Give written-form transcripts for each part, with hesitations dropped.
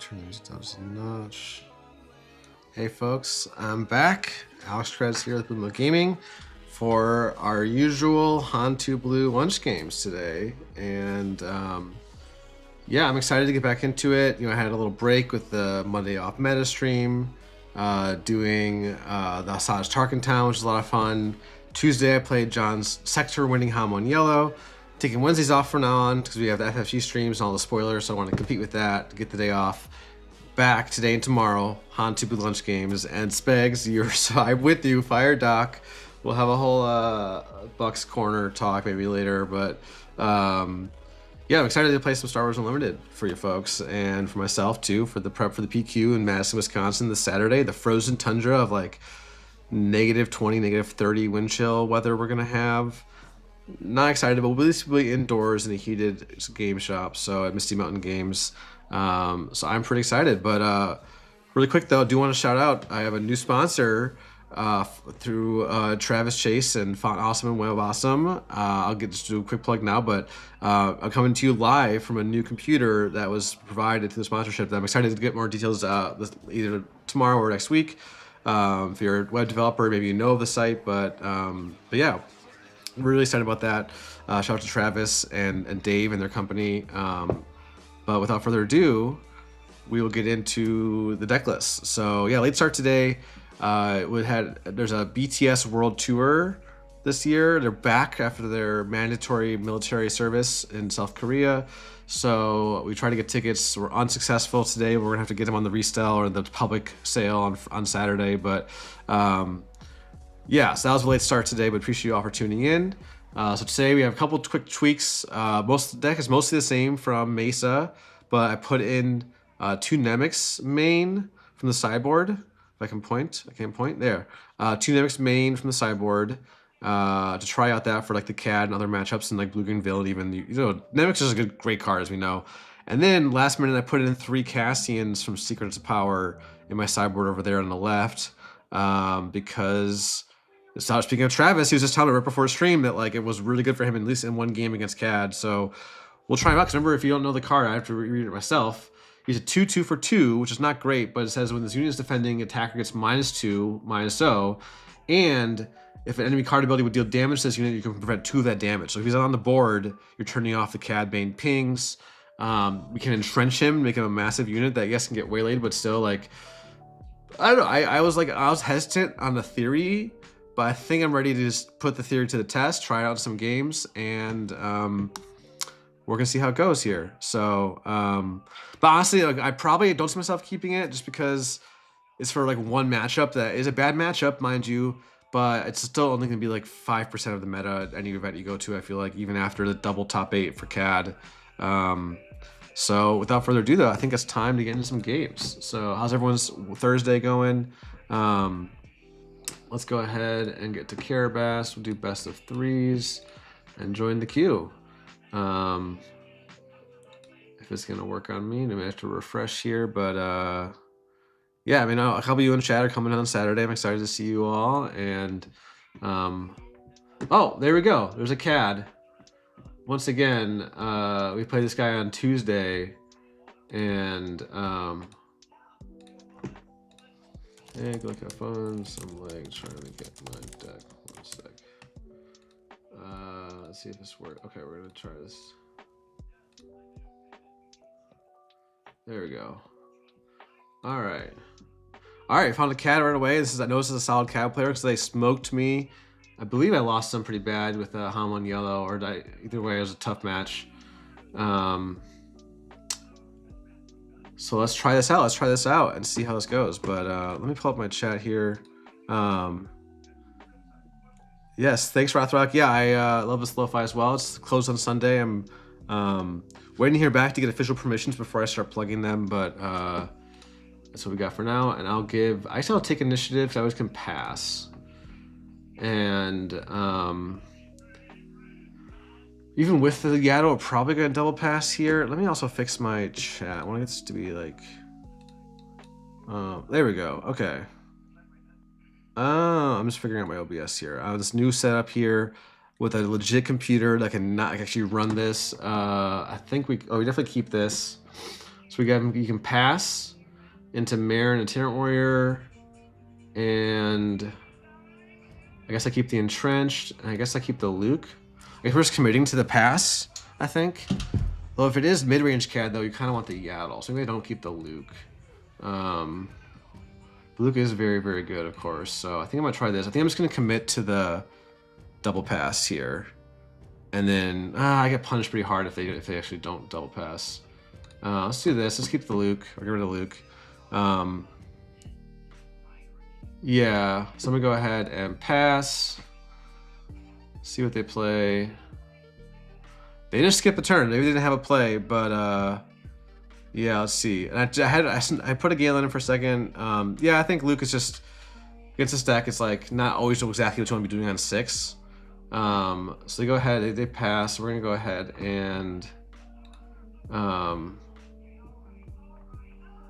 Turn these down a notch. Hey folks, I'm back. Alex Krebs here with Blue Gaming for our usual Han2 Blue lunch games today. And yeah, I'm excited to get back into it. You know, I had a little break with the Monday off meta stream, doing the Asajj Tarkin Town, which is a lot of fun. Tuesday, I played John's Sector, winning Han1 Yellow. Taking Wednesdays off from now on because we have the FFG streams and all the spoilers, so I want to compete with that to get the day off. Back today and tomorrow, Han2 Blue lunch games, and Spegs, I'm with you, Fire Doc. We'll have a whole Bucks Corner talk maybe later, but yeah, I'm excited to play some Star Wars Unlimited for you folks, and for myself too, for the prep for the PQ in Madison, Wisconsin this Saturday, the frozen tundra of like -20, -30 wind chill weather we're gonna have. Not excited, but we'll be indoors in a heated game shop, so at Misty Mountain Games. So I'm pretty excited. But really quick though, I do want to shout out, I have a new sponsor through Travis Chase and Font Awesome and Web Awesome. I'll just do a quick plug now, but I'm coming to you live from a new computer that was provided through the sponsorship. I'm excited to get more details either tomorrow or next week. If you're a web developer, maybe you know the site, but yeah. We're really excited about that. Shout out to Travis and Dave and their company. But without further ado, we will get into the deck list. So yeah, late start today. There's a BTS World Tour this year. They're back after their mandatory military service in South Korea. So we tried to get tickets. We're unsuccessful today. We're gonna have to get them on the resale or the public sale on Saturday. But yeah, so that was a late start today, but appreciate you all for tuning in. So today we have a couple quick tweaks. Most of the deck is mostly the same from Mesa, but I put in 2 Nemiks main from the sideboard. If I can point, I can't point. There. 2 Nemiks main from the sideboard to try out that for like the Cad and other matchups and like Blue-Green Villain even. You know, Nemiks is a great card, as we know. And then last minute I put in 3 Cassians from Secrets of Power in my sideboard over there on the left because... So speaking of Travis, he was just telling me right before stream that like it was really good for him, at least in one game against Cad. So we'll try him out. Because remember, if you don't know the card, I have to read it myself. He's a 2/2 for 2, which is not great, but it says when this unit is defending, attacker gets -2, -0, and if an enemy card ability would deal damage to this unit, you can prevent 2 of that damage. So if he's on the board, you're turning off the Cad Bane pings. We can entrench him, make him a massive unit that yes can get waylaid, but still like I don't know. I was hesitant on the theory. But I think I'm ready to just put the theory to the test, try it out in some games, and we're gonna see how it goes here. So, but honestly, like, I probably don't see myself keeping it just because it's for like one matchup that is a bad matchup, mind you, but it's still only gonna be like 5% of the meta at any event you go to. I feel like even after the double top 8 for Cad. So without further ado, though, I think it's time to get into some games. So how's everyone's Thursday going? Let's go ahead and get to Carabas. We'll do best of 3s and join the queue. If it's gonna work on me, I may have to refresh here, but yeah, I mean, a couple of you in chat are coming on Saturday. I'm excited to see you all. And oh, there we go. There's a Cad. Once again, we played this guy on Tuesday, and hey, go look at funds. I'm like trying to get my deck. 1 sec. Let's see if this works. Okay, we're gonna try this. There we go. All right. Found a Cad right away. I know this is a solid Cad player because they smoked me. I believe I lost them pretty bad with Han1 Yellow, or either way, it was a tough match. So let's try this out. Let's try this out and see how this goes. But let me pull up my chat here. Yes, thanks, Rothrock. Yeah, I love this lo-fi as well. It's closed on Sunday. I'm waiting to hear back to get official permissions before I start plugging them. But that's what we got for now. And I'll take initiative. So I always can pass. And even with the Yaddle, we're probably gonna double pass here. Let me also fix my chat. I want this to be like, there we go. Okay. I'm just figuring out my OBS here. This new setup here with a legit computer that can actually run this. I think we definitely keep this. So we got, you can pass into Mare and Itinerant Warrior, and I guess I keep the Entrenched, and I guess I keep the Luke. I guess we're just committing to the pass, I think. Well, if it is mid-range Cad, though, you kind of want the Yaddle, so maybe I don't keep the Luke. Luke is very, very good, of course, so I think I'm going to try this. I think I'm just going to commit to the double pass here. And then, I get punished pretty hard if they actually don't double pass. Let's do this. Let's keep the Luke, or get rid of Luke. Yeah, so I'm going to go ahead and pass. See what they play. They just skipped a turn. Maybe they didn't have a play, but yeah, let's see. And I put a Galen in for a second. Yeah, I think Luke is just against this deck. It's like not always exactly what you want to be doing on 6. So they go ahead. They pass. We're gonna go ahead and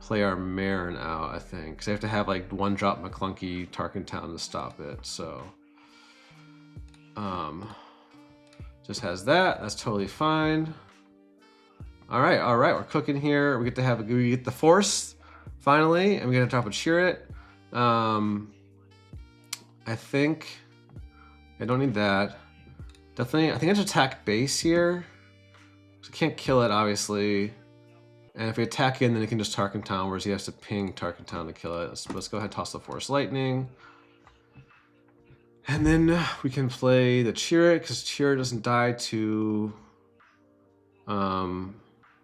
play our Marin out. I think because I have to have like 1-drop McClunky Tarkentown to stop it. So just has that. That's totally fine. All right, we're cooking here. We get the Force finally, and we're gonna drop a Chirrut. I think I don't need that. Definitely, I think I should attack base here. So I can't kill it, obviously. And if we attack in, then it can just Tarkentown, whereas he has to ping Tarkentown to kill it. Let's go ahead and toss the Force Lightning. And then we can play the Chirrut, because Chirrut doesn't die to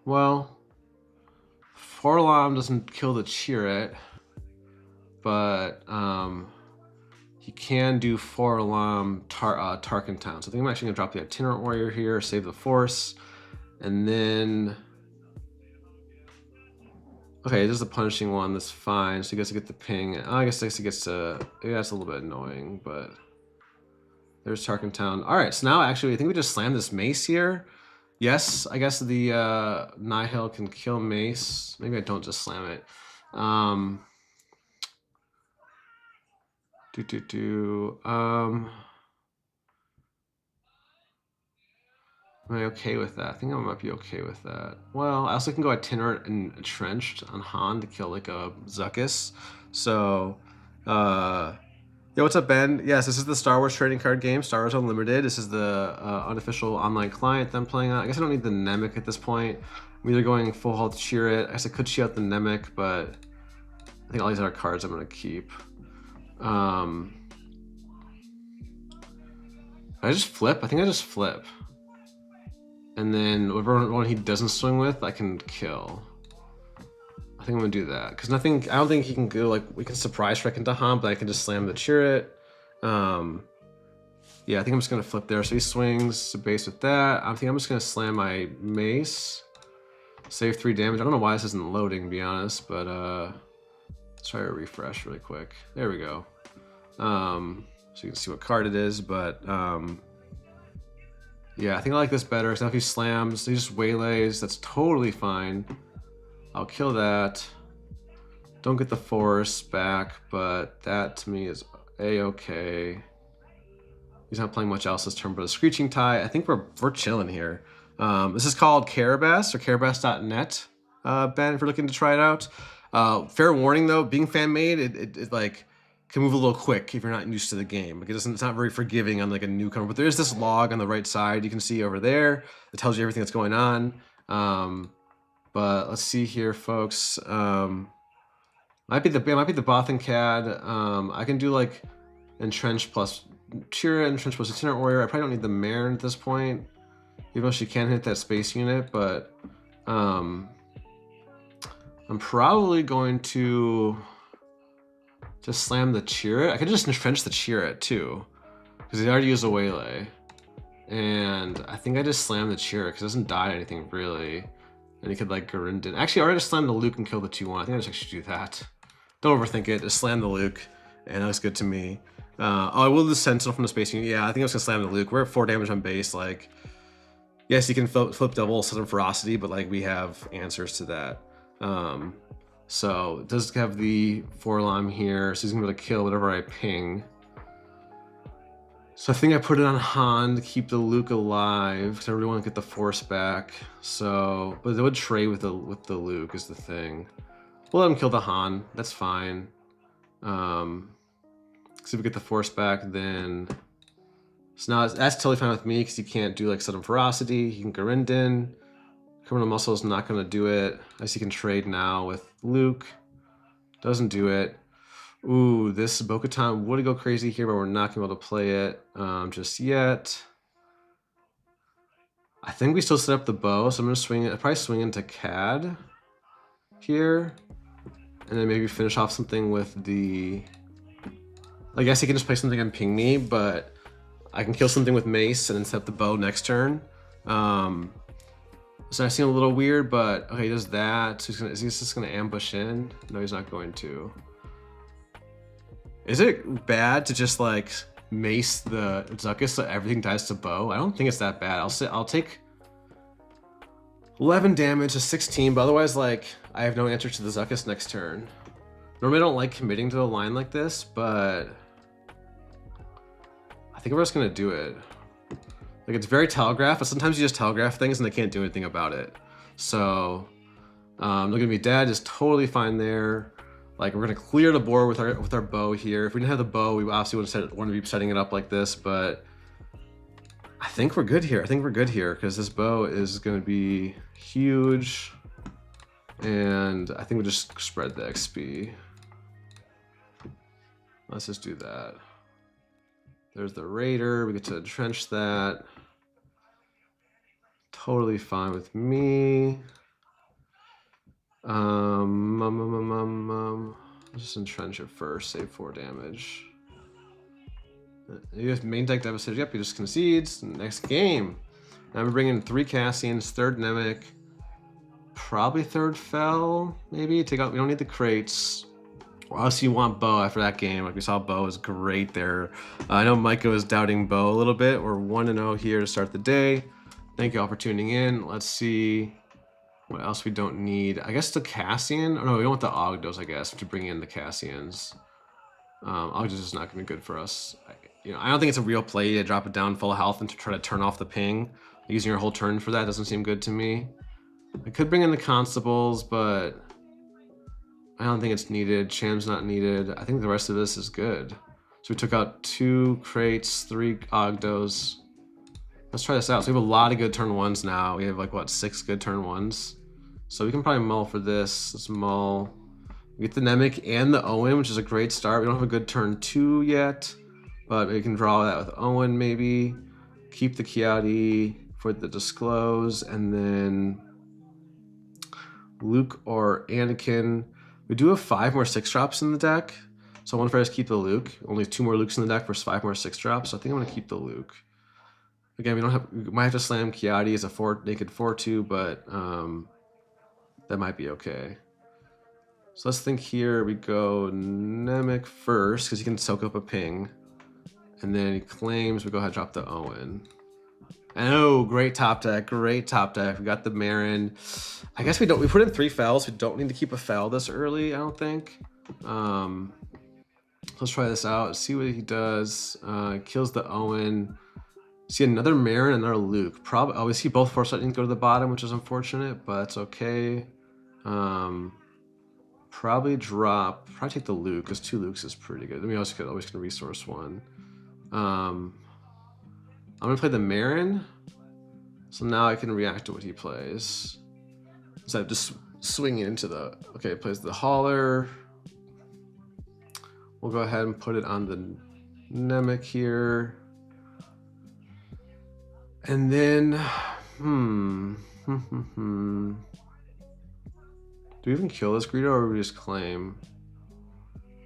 well, Forlom doesn't kill the Chirrut, but he can do Forlom Tarkentown. So I think I'm actually gonna drop the Itinerant Warrior here, save the Force, and then okay, this is the punishing one. That's fine. So he gets to get the ping. I guess he gets to. Yeah, that's a little bit annoying, but there's Tarkentown. All right, so now actually I think we just slam this Mace here. Yes, I guess the Nihil can kill Mace. Maybe I don't just slam it. Am I okay with that? I think I might be okay with that. Well, I also can go Itinerant and Entrenched on Han to kill like a Zuckuss. So, yeah, what's up, Ben? Yes, this is the Star Wars trading card game, Star Wars Unlimited. This is the unofficial online client that I'm playing on. I guess I don't need the Nemik at this point. I'm either going full health Chirrut. I guess I could cheat out the Nemik, but I think all these other cards I'm going to keep. I just flip? I think I just flip. And then whatever one he doesn't swing with, I can kill. I think I'm gonna do that because I don't think he can go like we can surprise strike into Han, but I can just slam the Chirrut. Yeah, I think I'm just gonna flip there. So he swings to base with that. I think I'm just gonna slam my Mace, save 3 damage. I don't know why this isn't loading, to be honest, but let's try to refresh really quick. There we go. So you can see what card it is, but yeah, I think I like this better. So now if he slams, he just waylays. That's totally fine. I'll kill that. Don't get the Force back, but that to me is a-okay. He's not playing much else this turn, but a Screeching Tie. I think we're chilling here. This is called Carabas or Carabas.net, Ben, if you're looking to try it out. Fair warning though, being fan made, it like can move a little quick if you're not used to the game because it's not very forgiving on like a newcomer. But there is this log on the right side you can see over there that tells you everything that's going on. But let's see here, folks. Might be the Bothan Cad. I can do like Entrenched plus Chirrut, Entrenched plus Itinerant Warrior. I probably don't need the Marin at this point, even though she can hit that space unit. But I'm probably going to just slam the Chirrut. I could just entrench the Chirrut too, because he already used a waylay. And I think I just slammed the Chirrut because it doesn't die to anything really. And he could like Garindin. Actually, I already just slammed the Luke and kill the 2-1. I think I just actually do that. Don't overthink it. Just slam the Luke, and that looks good to me. Oh, I will the Sentinel from the space unit. Yeah, I think I was gonna slam the Luke. We're at 4 damage on base. Like, yes, you can flip double Southern Ferocity, but like we have answers to that. So it does have the Forlom here, so he's gonna be able to kill whatever I ping. So I think I put it on Han to keep the Luke alive because I really want to get the Force back. So, but they would trade with the Luke is the thing. We'll let him kill the Han. That's fine. Because if we get the Force back, then so now that's totally fine with me because you can't do like sudden ferocity. You can Garinden. Criminal Muscle is not going to do it. I guess you can trade now with Luke. Doesn't do it. Ooh, this Bo-Katan would go crazy here, but we're not going to be able to play it just yet. I think we still set up the bow, so I'm going to swing it. I'll probably swing into Cad here. And then maybe finish off something with the... I guess he can just play something and ping me, but I can kill something with Mace and then set up the bow next turn. So that seemed a little weird, but okay, he does that. So is he just going to ambush in? No, he's not going to. Is it bad to just like mace the Zuckuss so everything dies to bow? I don't think it's that bad. I'll take 11 damage to 16, but otherwise like I have no answer to the Zuckuss next turn. Normally I don't like committing to a line like this, but I think we're just gonna do it. Like it's very telegraphed, but sometimes you just telegraph things and they can't do anything about it. So they're gonna be dead, is totally fine there. Like we're gonna clear the board with our bow here. If we didn't have the bow, we obviously want to be setting it up like this, but I think we're good here. I think we're good here because this bow is gonna be huge, and I think we just spread the XP. Let's just do that. There's the Raider. We get to entrench that. Totally fine with me. Just entrench it first, save 4 damage. You have main deck devastated. Yep, he just concedes. Next game. Now we're bringing 3 Cassians, 3rd Nemik, probably 3rd Fel, maybe. Take out, we don't need the crates. Or else you want Bo after that game. Like we saw Bo was great there. I know Micah was doubting Bo a little bit. We're 1-0 here to start the day. Thank you all for tuning in. Let's see what else we don't need. I guess the Cassian. Oh no, we don't want the Ogdos, I guess, to bring in the Cassians. Ogdos is not going to be good for us. I don't think it's a real play to drop it down full health and to try to turn off the ping. Using your whole turn for that doesn't seem good to me. I could bring in the Constables, but I don't think it's needed. Cham's not needed. I think the rest of this is good. So we took out 2 crates, 3 Ogdos. Let's try this out. So we have a lot of good turn 1s now. We have like, what, 6 good turn 1s? So we can probably mull for this. Let's mull. We get the Nemik and the Owen, which is a great start. We don't have a good turn 2 yet, but we can draw that with Owen maybe. Keep the Kiadi for the Disclose, and then Luke or Anakin. We do have 5 more 6-drops in the deck, so I wonder if I just keep the Luke. Only 2 more Lukes in the deck versus 5 more 6-drops, so I think I'm going to keep the Luke. Again, we might have to slam Kiadi as a naked 4/2, but that might be okay. So let's think here. We go Nemik first because he can soak up a ping, and then he claims we go ahead and drop the Owen. Oh, great top deck, great top deck. We got the Marin. I guess we don't. We put in 3 Fels. We don't need to keep a Fel this early, I don't think. Let's try this out. See what he does. Kills the Owen. See another Marin, another Luke. Probably. Oh, we see both Force Lightning go to the bottom, which is unfortunate, but that's okay. Probably take the Luke because 2 Lukes is pretty good. I mean, always can resource 1. I'm gonna play the Marin, so now I can react to what he plays. So I'm just swinging into the. Okay, he plays the Hauler. We'll go ahead and put it on the Nemik here. And then, do we even kill this Greedo or we just claim?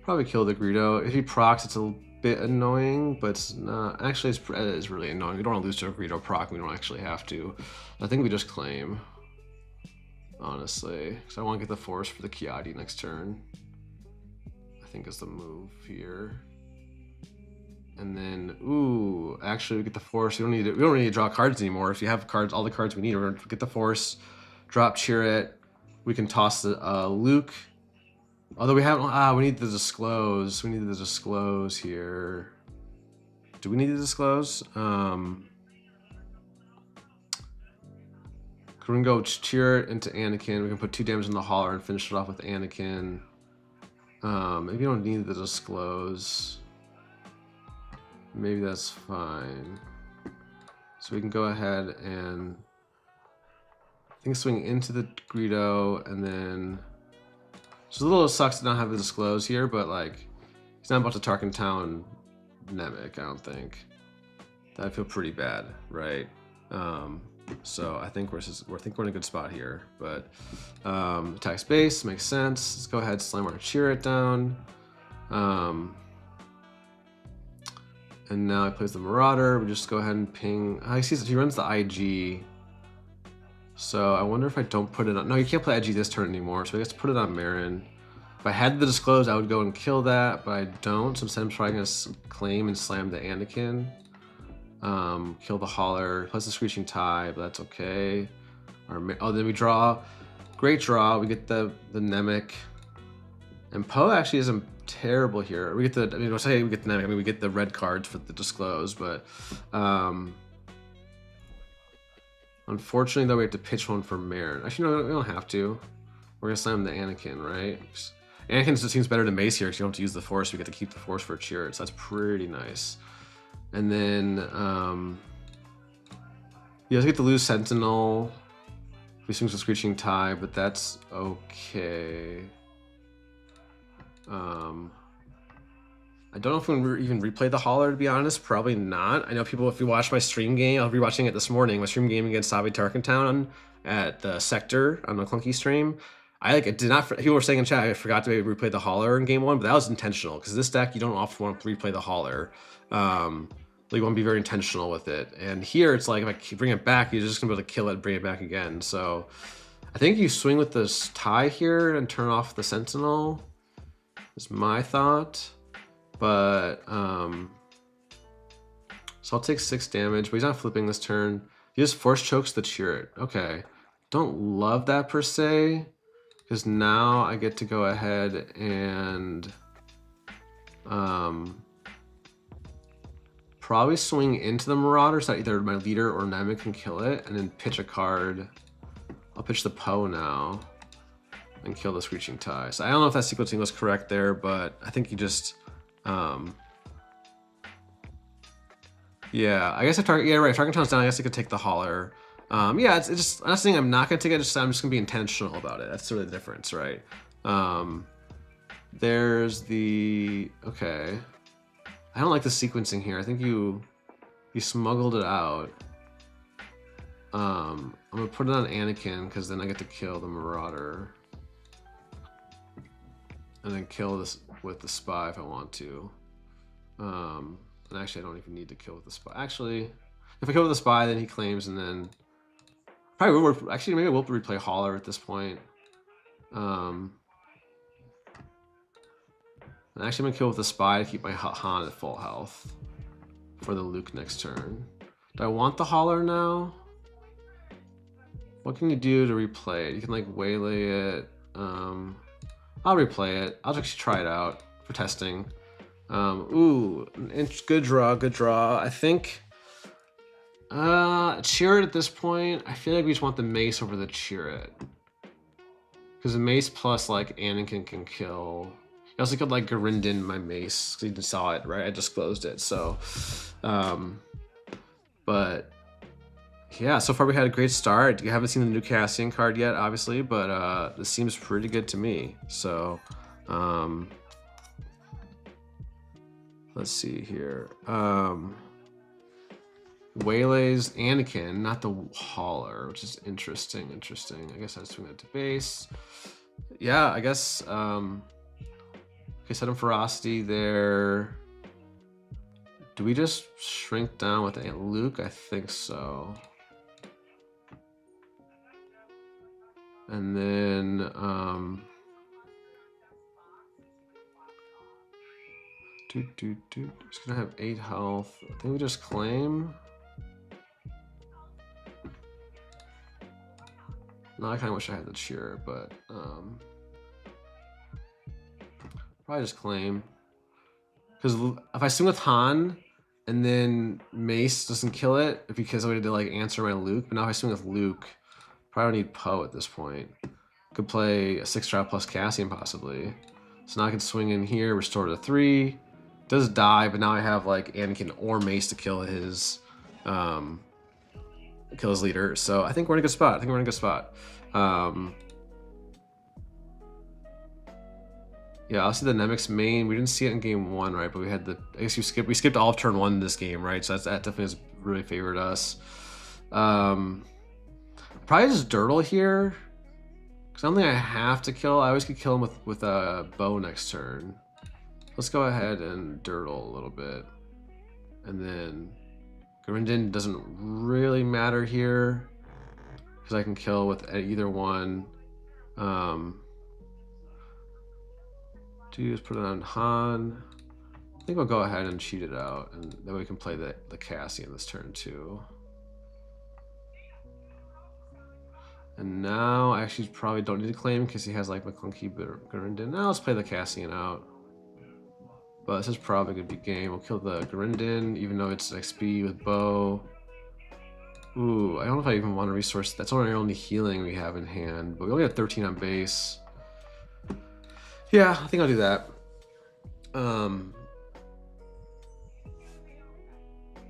Probably kill the Greedo. If he procs, it's a bit annoying, but it's not. Actually, it is really annoying. We don't want to lose to a Greedo proc. We don't actually have to. I think we just claim, honestly, because I want to get the Force for the Kiadi next turn. I think is the move here. And then, ooh, actually we get the Force. We don't need to draw cards anymore. If you have cards, all the cards we need, we're gonna get the Force, drop Chirrut. We can toss the Luke. Although we haven't, we need the Disclose. We need the Disclose here. Do we need to disclose? We can go cheer it into Anakin. We can put 2 damage in the hauler and finish it off with Anakin. Maybe you don't need to disclose. Maybe that's fine. So we can go ahead and I think swing into the Greedo, and then just a little sucks to not have to disclose here, but like he's not about to Tarkin Town Nemik, I don't think. That'd feel pretty bad, right? So I think we're in a good spot here, but attack space makes sense. Let's go ahead, slam our cheer it down. And now he plays the Marauder. We just go ahead and ping. I see he runs the IG. So I wonder if I don't put it on. No, you can't play IG this turn anymore. So I guess put it on Marin. If I had the disclose, I would go and kill that, but I don't. So instead I'm probably gonna claim and slam the Anakin. Kill the hauler, plus the screeching tie, but that's okay. Oh, then we draw. Great draw. We get the Nemik. And Poe actually isn't terrible here. We get the, I mean, we'll say we get the Nemik. I mean, we get the red cards for the disclose, but unfortunately, though, we have to pitch one for Marin. Actually, no, we don't have to. We're gonna slam the Anakin, right? Anakin just seems better than Mace here because you don't have to use the Force. We get to keep the Force for a cheer. So that's pretty nice. And then you guys get to lose Sentinel. He swings a screeching tie, but that's okay. I don't know if we can even replay the hauler, to be honest. Probably not. I know people, if you watch my stream game, I'll be watching it this morning. My stream game against Sabe Tarkin Town at the Sector on the Clunky stream. I did not. People were saying in chat I forgot to replay the hauler in game 1, but that was intentional because this deck you don't often want to replay the hauler. You want to be very intentional with it. And here it's like if I bring it back, you're just gonna be able to kill it and bring it back again. So I think you swing with this tie here and turn off the Sentinel. Is my thought. But so I'll take 6 damage, but he's not flipping this turn. He just force chokes the Chirrut. Okay. Don't love that per se. Because now I get to go ahead and probably swing into the Marauder so that either my leader or Nemik can kill it, and then pitch a card. I'll pitch the Poe now and kill the Screeching Tie. So I don't know if that sequencing was correct there, but I think you just yeah, I guess if Target, yeah, right, Target Town's down, I guess I could take the hauler. Yeah, it's just, I'm not saying I'm not gonna take it, I'm just gonna be intentional about it. That's sort of the difference, right? There's the, okay. I don't like the sequencing here. I think you smuggled it out. I'm gonna put it on Anakin because then I get to kill the Marauder. And then kill this with the Spy if I want to. And actually I don't even need to kill with the Spy. Actually, if I kill with the Spy, then he claims, and then probably will, actually maybe we'll replay hauler at this point. And actually I'm gonna kill with the Spy to keep my Han at full health for the Luke next turn. Do I want the hauler now? What can you do to replay it? You can like waylay it. I'll replay it. I'll actually try it out for testing. Ooh, good draw, good draw. I think Chirrut at this point, I feel like we just want the Mace over the Chirrut. Because the Mace plus like Anakin can kill. I also could like Garindin my Mace, because you saw it, right? I just closed it, so but yeah, so far we had a great start. You haven't seen the new Cassian card yet, obviously, but this seems pretty good to me. So let's see here. Waylays Anakin, not the hauler, which is interesting. I guess I just swing that to base. Yeah, I guess okay, set him ferocity there. Do we just shrink down with Luke? I think so. And then just gonna have 8 health. I think we just claim. No, I kind of wish I had the cheer, but probably just claim. Because if I swing with Han And then Mace doesn't kill it because I wanted to like answer my Luke. But now if I swing with Luke, probably don't need Poe at this point. Could play a 6-drop plus Cassian possibly. So now I can swing in here, restore to 3. Does die, but now I have like Anakin or Mace to kill his leader. So I think we're in a good spot. Yeah, I'll see the Nemik's main. We didn't see it in game 1, right? But we had I guess we skipped all of turn 1 in this game, right? So that definitely has really favored us. Probably just Dirtle here. Because I don't think I have to kill. I always could kill him with a bow next turn. Let's go ahead and Dirtle a little bit. And then Gurindin doesn't really matter here. Because I can kill with either one. Just put it on Han. I think we'll go ahead and cheat it out, and then we can play the Cassian this turn too. And now I actually probably don't need to claim because he has like McClunky Gurindin. Now let's play the Cassian out. But this is probably gonna be game. We'll kill the Gurindin, even though it's XP with bow. Ooh, I don't know if I even want to resource. That's our only healing we have in hand, but we only have 13 on base. Yeah, I think I'll do that.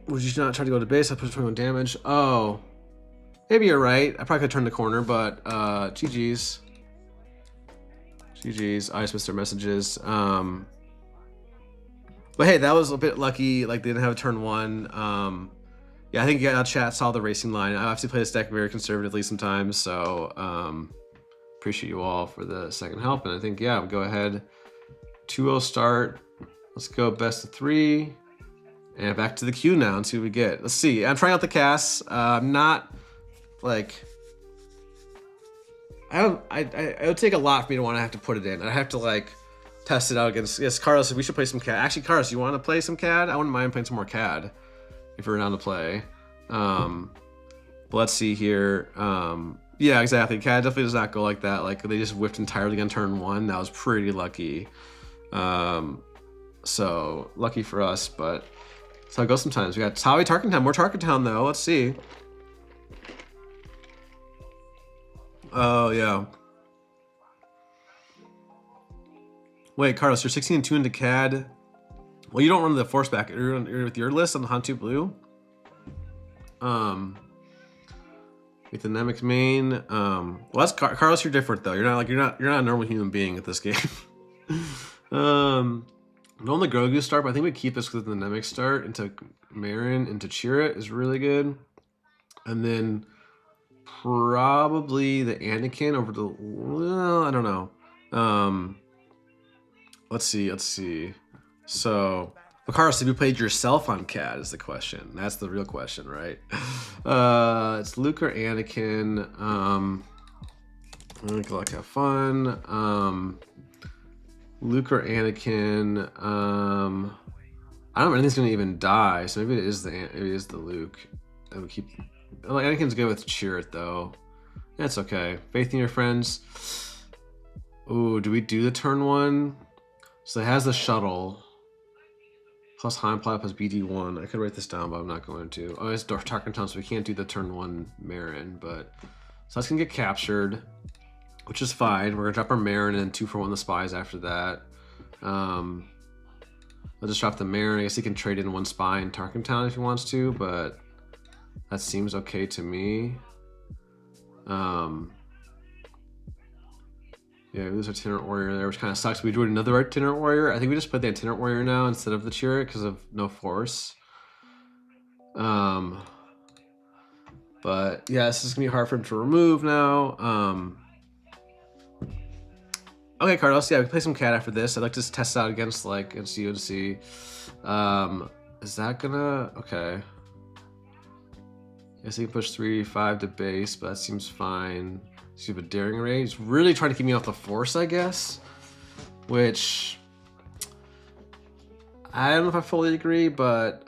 Would you not try to go to base? I put 21 damage. Oh, maybe you're right. I probably could turn the corner, but GG's. GG's. I just missed their messages. But hey, that was a bit lucky. Like they didn't have a turn 1. Yeah, I think chat saw the racing line. I obviously play this deck very conservatively sometimes, so appreciate you all for the second help. And I think, yeah, we'll go ahead. 2-0 start. Let's go best of 3. And back to the queue now and see what we get. Let's see. I'm trying out the casts. I'm not like it would take a lot for me to want to have to put it in. I have to like test it out against. Yes, Carlos, we should play some CAD. Actually, Carlos, you want to play some CAD? I wouldn't mind playing some more CAD if we're down to play. But let's see here. Yeah, exactly. CAD definitely does not go like that. Like they just whiffed entirely on turn 1. That was pretty lucky. So lucky for us, but that's how it goes sometimes. We got Tawi Tarkentown. More Tarkentown though. Let's see. Oh yeah. Wait, Carlos, you're 16-2 into CAD. Well, you don't run the force back. You're with your list on the Han2 Blue. With the Nemik main. Well, that's Carlos. You're different though. You're not a normal human being at this game. Don't the Grogu start, but I think we keep this with the Nemik start into Marin into Chirrut is really good, and then probably the Anakin over the. Well, I don't know. Let's see. So. Well, Carlos, have you played yourself on CAD is the question. That's the real question, right? It's Luke or Anakin. Good luck, have fun. Luke or Anakin. I don't know if anything's gonna even die, so maybe it is the Luke. And we keep. Like, Anakin's good with Chirrut though. That's okay. Faith in your friends. Ooh, do we do the turn 1? So it has the shuttle. Plus Heimplot plus BD1. I could write this down, but I'm not going to. Oh, it's Darth Tarkentown, so we can't do the turn 1 Marin, but so that's gonna get captured, which is fine. We're gonna drop our Marin and 2-for-1 the spies after that. I'll just drop the Marin. I guess he can trade in 1 spy in Tarkentown if he wants to, but that seems okay to me. Yeah, we lose our Itinerant Warrior there, which kind of sucks. We drew another Itinerant Warrior. I think we just put the Itinerant Warrior now instead of the Chirrut because of no force. But yeah, this is gonna be hard for him to remove now. Okay, Carlos. Yeah, we can play some CAD after this. I'd like to test it out against you to see. Is that gonna okay? I guess he can push 3-5 to base, but that seems fine. So you have a daring ray. He's really trying to keep me off the force, I guess. Which I don't know if I fully agree, but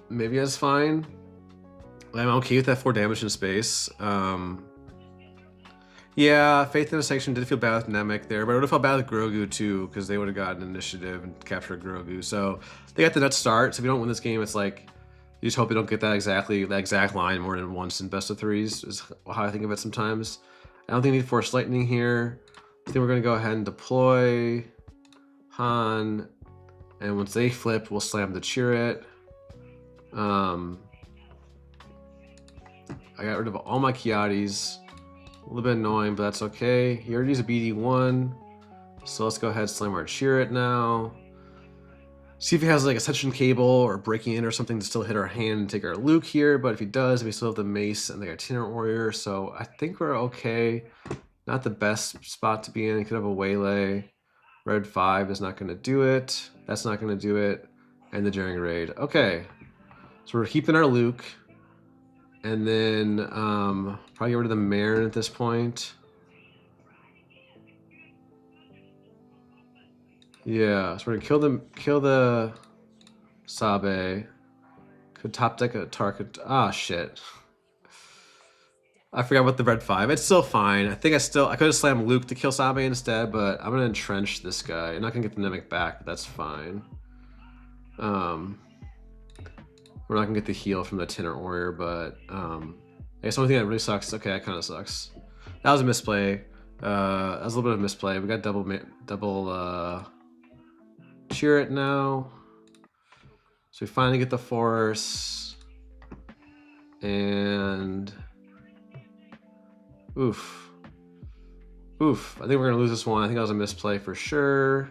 maybe that's fine. I'm okay with that 4 damage in space. Yeah, Faith in a Section did feel bad with Nemik there, but it would have felt bad with Grogu too, because they would have gotten initiative and captured Grogu. So they got the nut start. So if you don't win this game, it's like you just hope you don't get that exact line more than once in best of threes, is how I think of it sometimes. I don't think we need Force Lightning here. I think we're gonna go ahead and deploy Han, and once they flip, we'll slam the Chirrut. I got rid of all my Kiatis. A little bit annoying, but that's okay. He already used a BD1, so let's go ahead and slam our Chirrut now. See if he has like a Ascension Cable or breaking in or something to still hit our hand and take our Luke here, but if he does, we still have the Mace and the Itinerant Warrior, so I think we're okay. Not the best spot to be in. He could have a Waylay. Red 5 is not going to do it. That's not going to do it. And the Daring Raid. Okay, so we're keeping our Luke. And then probably get rid of the Marin at this point. Yeah, so we're gonna kill the Sabe. Could top deck a Tarkin. Ah, shit. I forgot about the red 5. It's still fine. I think I could have slammed Luke to kill Sabe instead, but I'm gonna entrench this guy. I'm not gonna get the Nemik back, but that's fine. We're not gonna get the heal from the Itinerant Warrior, but I guess the only thing that really sucks. Okay, that kind of sucks. That was a misplay. That was a little bit of a misplay. We got double Chirrut now, so we finally get the Force, and oof. I think we're gonna lose this one. I think that was a misplay for sure.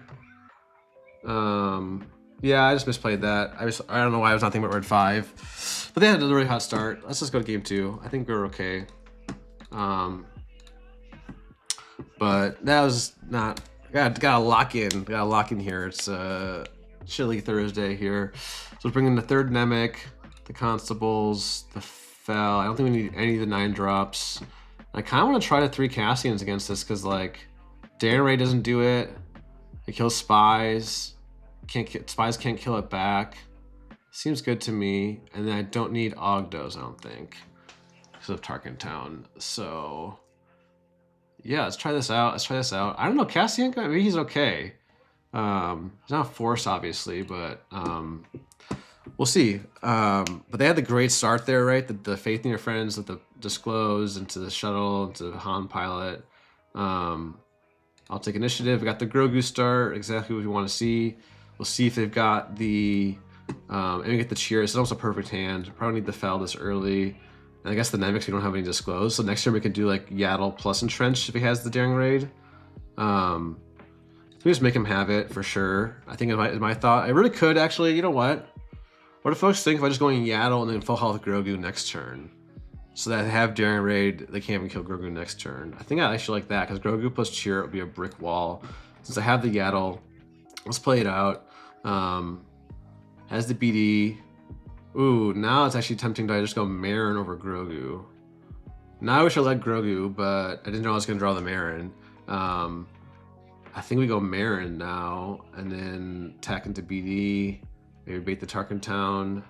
Yeah, I just misplayed that. I don't know why I was not thinking about red 5. But they had a really hot start. Let's just go to game 2. I think we're okay. But that was not... Gotta lock in. Gotta lock in here. It's chilly Thursday here. So let's bring in the third Nemik, the Constables, the Fel. I don't think we need any of the 9 drops. I kind of want to try the 3 Cassians against this because, like, Daring Raid doesn't do it. It kills spies. Spies can't kill it back. Seems good to me. And then I don't need Ogdos, I don't think, because of Tarkin Town. So yeah, let's try this out. I don't know, Cassian, maybe he's okay. He's not Force, obviously, but we'll see. But they had the great start there, right? The faith in your friends, with the disclose into the shuttle, into the Han pilot. I'll take initiative. We got the Grogu start, exactly what we want to see. We'll see if they've got the, and we get the Cheer. It's almost a perfect hand. Probably need the Fel this early. And I guess the Nemics, we don't have any disclose. So next turn we could do like Yaddle plus Entrench if he has the Daring Raid. We just make him have it for sure. I think in my thought, I really could actually, you know what? What do folks think if I just go in Yaddle and then full health Grogu next turn? So that I have Daring Raid, they can't even kill Grogu next turn. I think I actually like that, because Grogu plus Cheer would be a brick wall. Since I have the Yaddle, let's play it out. Has the BD. Ooh, now it's actually tempting to just go Marin over Grogu. Now I wish I led Grogu, but I didn't know I was going to draw the Marin. I think we go Marin now, and then attack into BD. Maybe bait the Tarkin Town.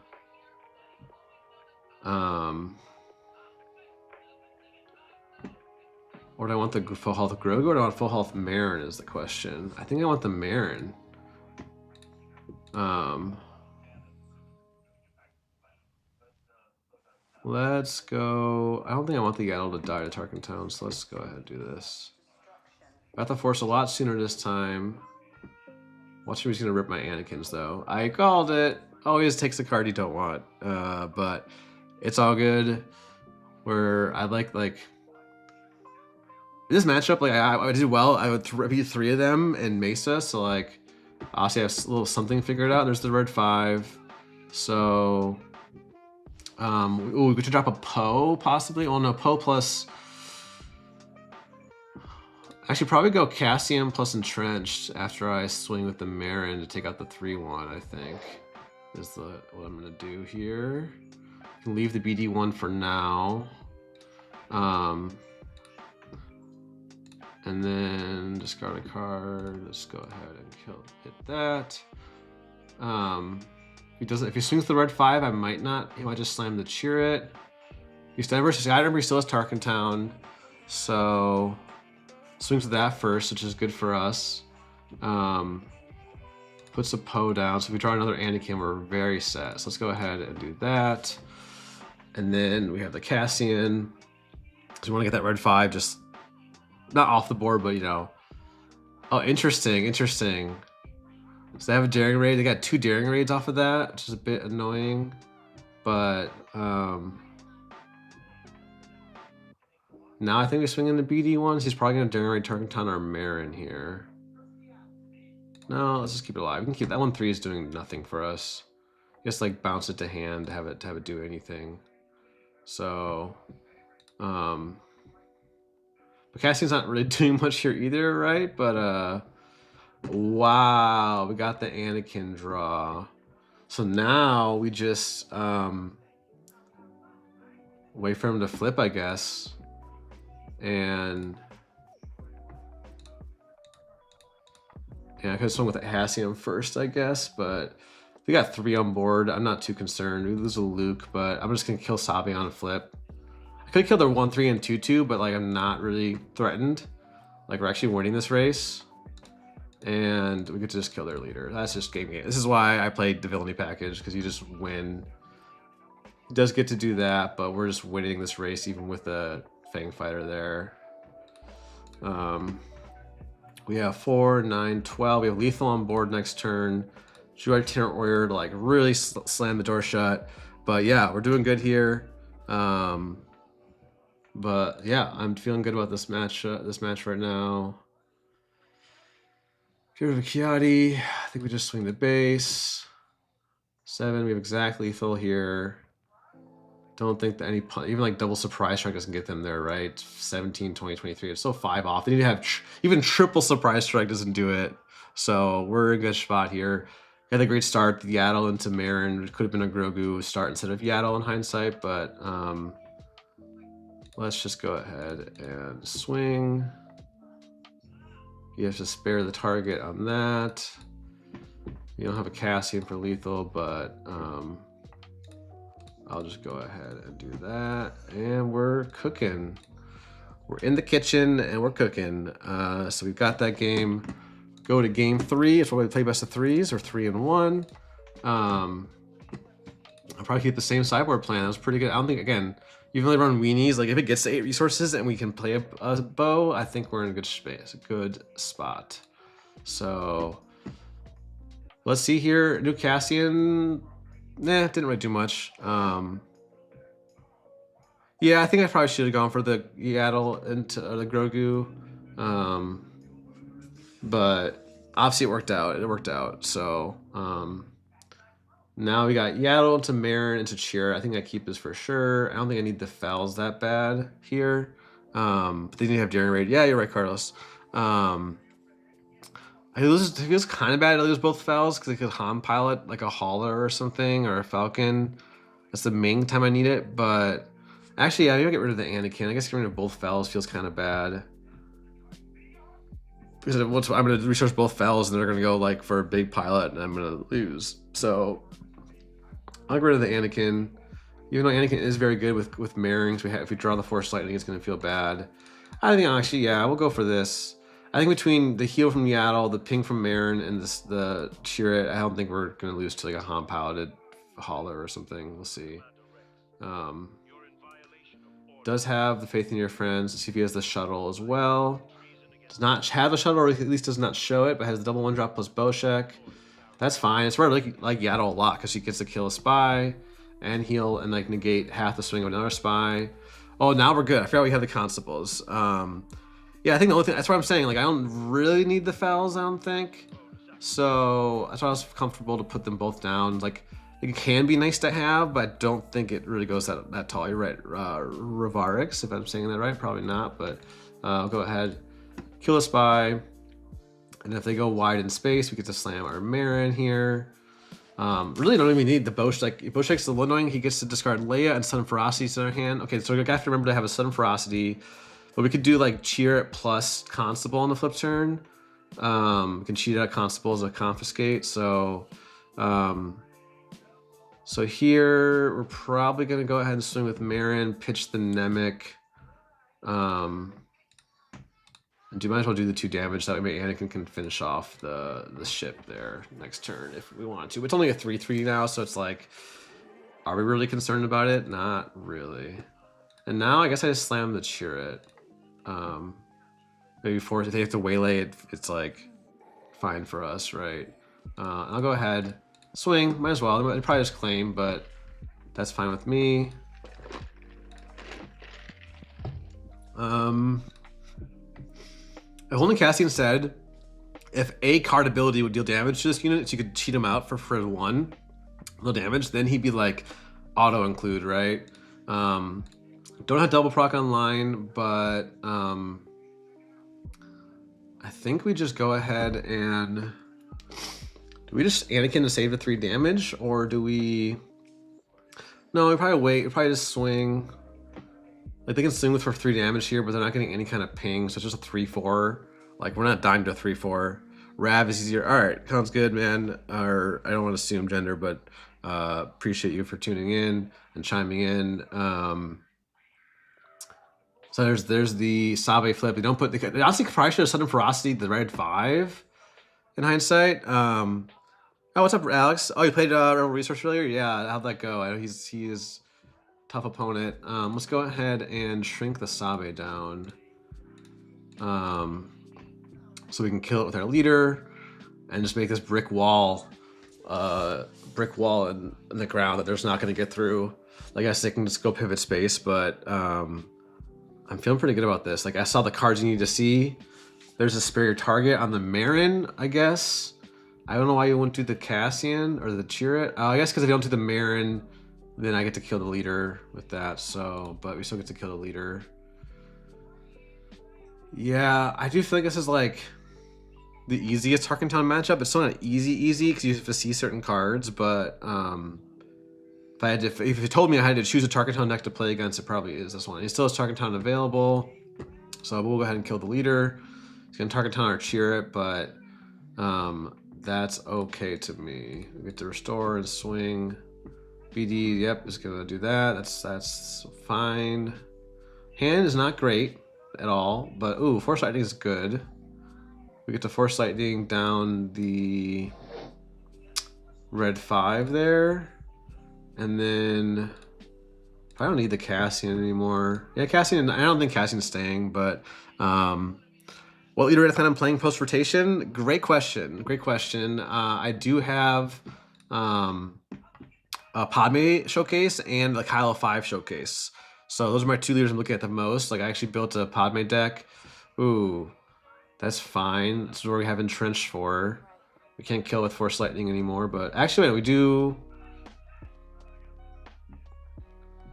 Or do I want the full health Grogu, or do I want full health Marin is the question. I think I want the Marin. Let's go. I don't think I want the Yaddle to die to Tarkin Town, so let's go ahead and do this. Got the Force a lot sooner this time. Watch him, he's gonna rip my Anakins though. I called it. Always takes the card you don't want. But it's all good. Where I like this matchup, like I did well. I would beat 3 of them in Mesa, so like obviously I have a little something figured out. There's the red 5. So ooh, we could drop a Poe possibly. Oh no, Poe plus. Actually, probably go Cassian plus Entrenched after I swing with the Marin to take out the 3-1, I think, is what I'm going to do here. I can leave the BD1 for now. And then discard a card. Let's go ahead and hit that. If he swings the red 5, I might not. He might just slam the Chirrut. He's never. I remember he still has Tarkin Town. So swings with that first, which is good for us. Puts a Poe down. So if we draw another Anakin, we're very set. So let's go ahead and do that. And then we have the Cassian. So we want to get that red 5 just not off the board, but you know. Oh, interesting, interesting. So they have a daring raid. They got 2 daring raids off of that, which is a bit annoying. But now I think we swing in the BD ones. He's probably gonna daring raid Tarkenton or Marin here. No, let's just keep it alive. We can keep that 1/3 is doing nothing for us. Just like bounce it to hand to have it do anything. So but Cassian's not really doing much here either, right? But wow, we got the Anakin draw. So now we just wait for him to flip, I guess. And yeah, I could have swung with Cassian first, I guess, but we got 3 on board. I'm not too concerned. We lose a Luke, but I'm just gonna kill Sabe on a flip. I could kill their 1/3 and 2/2, but like I'm not really threatened. Like we're actually winning this race. And we get to just kill their leader. That's just game. This is why I played the villainy package, because you just win. He does get to do that, but we're just winning this race even with a Fang Fighter there. We have 4, 9, 12. We have lethal on board next turn. Drew Itinerant Warrior to like really slam the door shut. But yeah, we're doing good here. But yeah, I'm feeling good about this match right now. Get rid of Kiadi. I think we just swing the base. 7, we have exact lethal here. Don't think that any, even like double surprise strike doesn't get them there, right? 17, 20, 23. It's still 5 off. They need to have even triple surprise strike doesn't do it. So we're in a good spot here. Got a great start. The Yaddle into Marin. It could have been a Grogu start instead of Yaddle in hindsight, but let's just go ahead and swing. You have to spare the target on that. You don't have a Cassian for lethal, but I'll just go ahead and do that. And we're cooking. We're in the kitchen and we're cooking. So we've got that game. Go to game 3. It's where we play best of 3s or 3 and 1. I'll probably keep the same sideboard plan. That was pretty good. I don't think, again, even though they run weenies, like if it gets to 8 resources and we can play a bow, I think we're in a good space, a good spot. So let's see here. New Cassian, nah, didn't really do much. Yeah, I think I probably should have gone for the Yaddle into the Grogu. But obviously it worked out. It worked out. So now we got Yaddle into Marin into Cheer. I think I keep this for sure. I don't think I need the Fells that bad here. But they need to have Daring Raid. Yeah, you're right, Carlos. It feels kind of bad to lose both Fells because I could Han pilot like a Hauler or something or a Falcon. That's the main time I need it. But actually, yeah, maybe I'll get rid of the Anakin. I guess getting rid of both Fells feels kind of bad. Because I'm going to resource both Fells and they're going to go like for a big pilot and I'm going to lose. So I'll get rid of the Anakin. Even though Anakin is very good with Marings, if we draw the Force Lightning, it's going to feel bad. I think actually, yeah, we'll go for this. I think between the heal from Yaddle, the ping from Marin, and the Chirrut, I don't think we're going to lose to like a Han piloted Hauler or something. We'll see. Does have the Faith in Your Friends. Let's see if he has the shuttle as well. Does not have a shuttle, or at least does not show it, but has the double 1-drop plus Boshek. That's fine. It's where I like Yaddle a lot because he gets to kill a spy and heal and like negate half the swing of another spy. Oh, now we're good. I forgot we have the constables. Yeah, I think the only thing, that's what I'm saying. Like, I don't really need the Fells, I don't think. So that's why I was comfortable to put them both down. Like, it can be nice to have, but I don't think it really goes that tall. You're right, Rivarix, if I'm saying that right. Probably not, but I'll go ahead. Kill a spy. And if they go wide in space, we get to slam our Marin here. Really don't even need the Boshek. If Boshek's a little annoying, he gets to discard Leia and Sudden Ferocity to their hand. Okay, so we have to remember to have a Sudden Ferocity. But we could do like Chirrut plus Constable on the flip turn. We can cheat out Constable as a confiscate. So here we're probably gonna go ahead and swing with Marin, pitch the Nemik. And might as well do the 2 damage, that way Anakin can finish off the ship there next turn if we want to. It's only a 3/3 now, so it's like, are we really concerned about it? Not really. And now I guess I just slam the Chirrut. Maybe if they have to waylay it, it's like fine for us, right? I'll go ahead, swing, might as well. I'd probably just claim, but that's fine with me. Quinlan Cassian said if a card ability would deal damage to this unit, so you could cheat him out for 1, no damage, then he'd be like auto include, right? Don't have double proc online, but I think we just go ahead and do we just Anakin to save the 3 damage, or do we? No, we probably wait. We probably just swing. Like they can swing with for 3 damage here, but they're not getting any kind of ping, so it's just a 3/4. Like we're not dying to a 3/4. Rav is easier. All right, sounds good, man. Or I don't want to assume gender, but appreciate you for tuning in and chiming in. So there's the Sabe flip. They don't put the. They honestly probably should have sudden ferocity the red 5. In hindsight. Oh, what's up, Alex? Oh, you played Rebel Resource earlier? Yeah, how'd that go? I know he is tough opponent. Let's go ahead and shrink the Sabe down. So we can kill it with our leader and just make this brick wall in the ground that there's not going to get through. Like I guess they can just go pivot space, but I'm feeling pretty good about this. Like I saw the cards you need to see. There's a superior target on the Marin, I guess. I don't know why you wouldn't do the Cassian or the Chirrut. I guess because if you don't do the Marin, then I get to kill the leader with that. So, but we still get to kill the leader. Yeah, I do feel like this is like the easiest Tarkin Town matchup. It's still not easy because you have to see certain cards. But if you told me I had to choose a Tarkin Town deck to play against, it probably is this one. He still has Tarkin Town available, so we'll go ahead and kill the leader. He's gonna Tarkin Town our Chirrut, but that's okay to me. We get to restore and swing. BD, yep, is gonna do that. That's fine. Hand is not great at all, but ooh, Force Lightning is good. We get to Force Lightning down the red 5 there, and then I don't need the Cassian anymore. Yeah, Cassian. I don't think Cassian's staying, but what leader at I'm playing post rotation? Great question. Great question. I do have a Padme showcase and the Kylo5 showcase. So those are my 2 leaders I'm looking at the most. Like I actually built a Padme deck. Ooh, that's fine. This is where we have entrenched for. We can't kill with Force Lightning anymore, but actually wait, we do.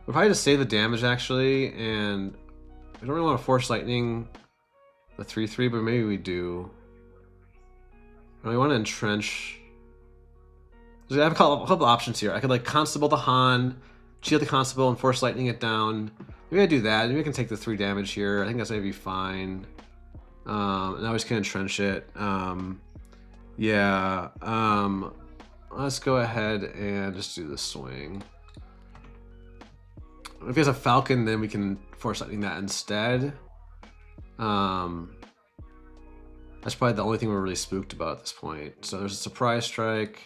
We'll probably just save the damage actually, and we don't really want to Force Lightning the 3/3, but maybe we do. We want to entrench. I have a couple options here. I could like Constable the Han, shield the Constable, and Force Lightning it down. Maybe I do that. Maybe I can take the 3 damage here. I think that's maybe fine. And I just can entrench it. Yeah. Let's go ahead and just do the swing. If he has a Falcon, then we can Force Lightning that instead. That's probably the only thing we're really spooked about at this point. So there's a Surprise Strike.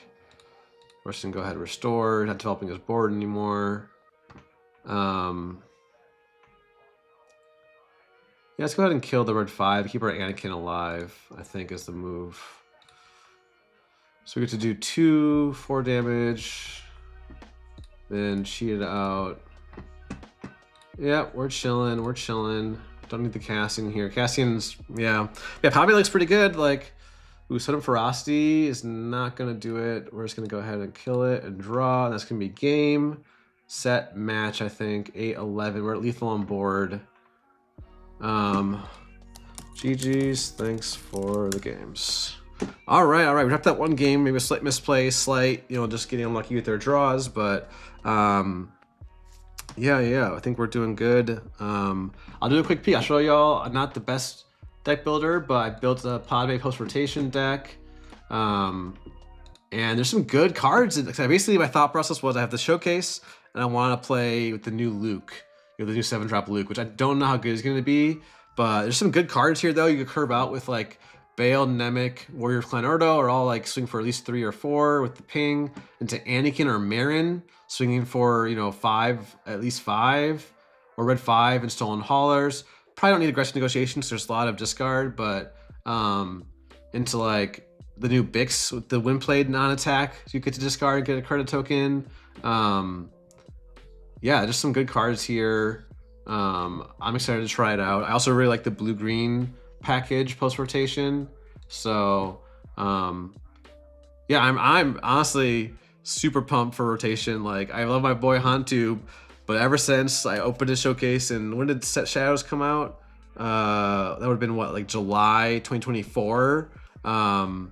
We're just gonna go ahead and restore. Not developing his board anymore. Yeah, let's go ahead and kill the red 5. Keep our Anakin alive, I think, is the move. So we get to do 2, 4 damage. Then cheat it out. Yeah, we're chilling. We're chilling. Don't need the Cassian here. Cassian's, yeah. Padme looks pretty good. Like, ooh, Sudden Ferocity is not going to do it. We're just going to go ahead and kill it and draw. That's going to be game, set, match, I think. 8-11. We're at lethal on board. GG's. Thanks for the games. All right. We dropped that one game. Maybe a slight misplay, just getting unlucky with their draws. But, yeah. I think we're doing good. I'll do a quick peek. I'll show y'all. I'm not the best deck builder, but I built a Padme post-rotation deck. And there's some good cards. Basically, my thought process was I have the showcase, and I want to play with the new Luke. You know, the new 7-drop Luke, which I don't know how good it's going to be, but there's some good cards here though. You could curve out with like Bale, Nemik, Warrior of Clan Ordo, or all like swing for at least 3 or 4 with the ping into Anakin or Marin, swinging for, you know, 5, at least 5, or red 5 and Stolen Haulers. Probably don't need aggressive negotiations. There's a lot of discard, but into like the new Bix with the Windblade non-attack, so you get to discard and get a credit token. Yeah, just some good cards here. I'm excited to try it out. I also really like the blue-green package post-rotation. So yeah, I'm honestly super pumped for rotation. Like, I love my boy Han2, but ever since I opened his showcase, and when did Set Shadows come out? That would have been what, like July 2024. Oh,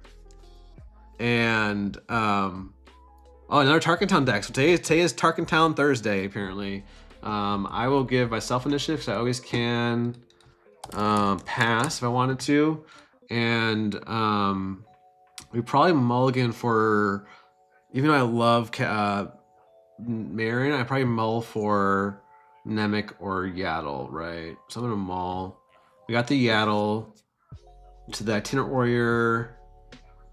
another Tarkentown deck. So today is Tarkentown Thursday, apparently. I will give myself initiative because I always can pass if I wanted to. And we probably mulligan for, even though I love Marin, I probably mull for Nemik or Yaddle, right? So I'm gonna mull. We got the Yaddle to the Itinerant Warrior,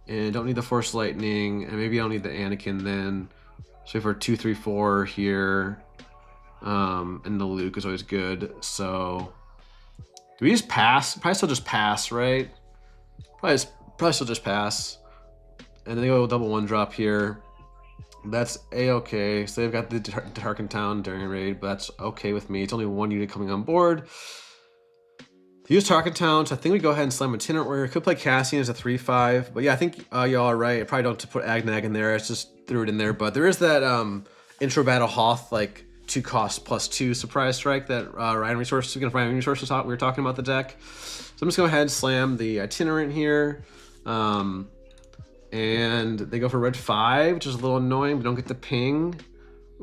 and don't need the Force Lightning, and maybe I don't need the Anakin then. So for 2, 3, 4 here, and the Luke is always good. So do we just pass? Probably still just pass, right? Probably still just pass. And then they go double 1-drop here. That's a-okay. So they've got the Tarkentown during raid, but that's okay with me. It's only 1 unit coming on board. To use Tarkentown, so I think we go ahead and slam Itinerant Warrior. Could play Cassian as a 3/5, but yeah, I think y'all are right. I probably don't put Agnag in there. I just threw it in there, but there is that intro battle Hoth, like 2 cost +2 surprise strike that Ryan Resources, we were talking about the deck. So I'm just going to go ahead and slam the Itinerant here. And they go for red 5, which is a little annoying. We don't get the ping.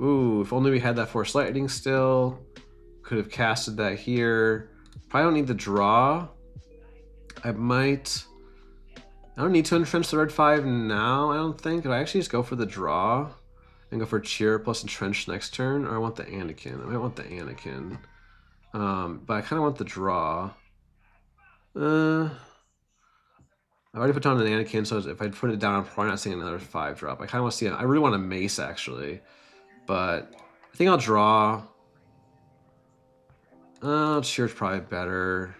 Ooh, if only we had that Force Lightning still. Could have casted that here. Probably don't need the draw. I don't need to entrench the red 5 now, I don't think. Could I actually just go for the draw and go for cheer plus entrench next turn? Or I want the Anakin. I might want the Anakin. But I kind of want the draw. I already put down an Anakin, so if I put it down, I'm probably not seeing another 5-drop. I kind of want to see it. I really want a Mesa, actually. But I think I'll draw. Cheer's probably better.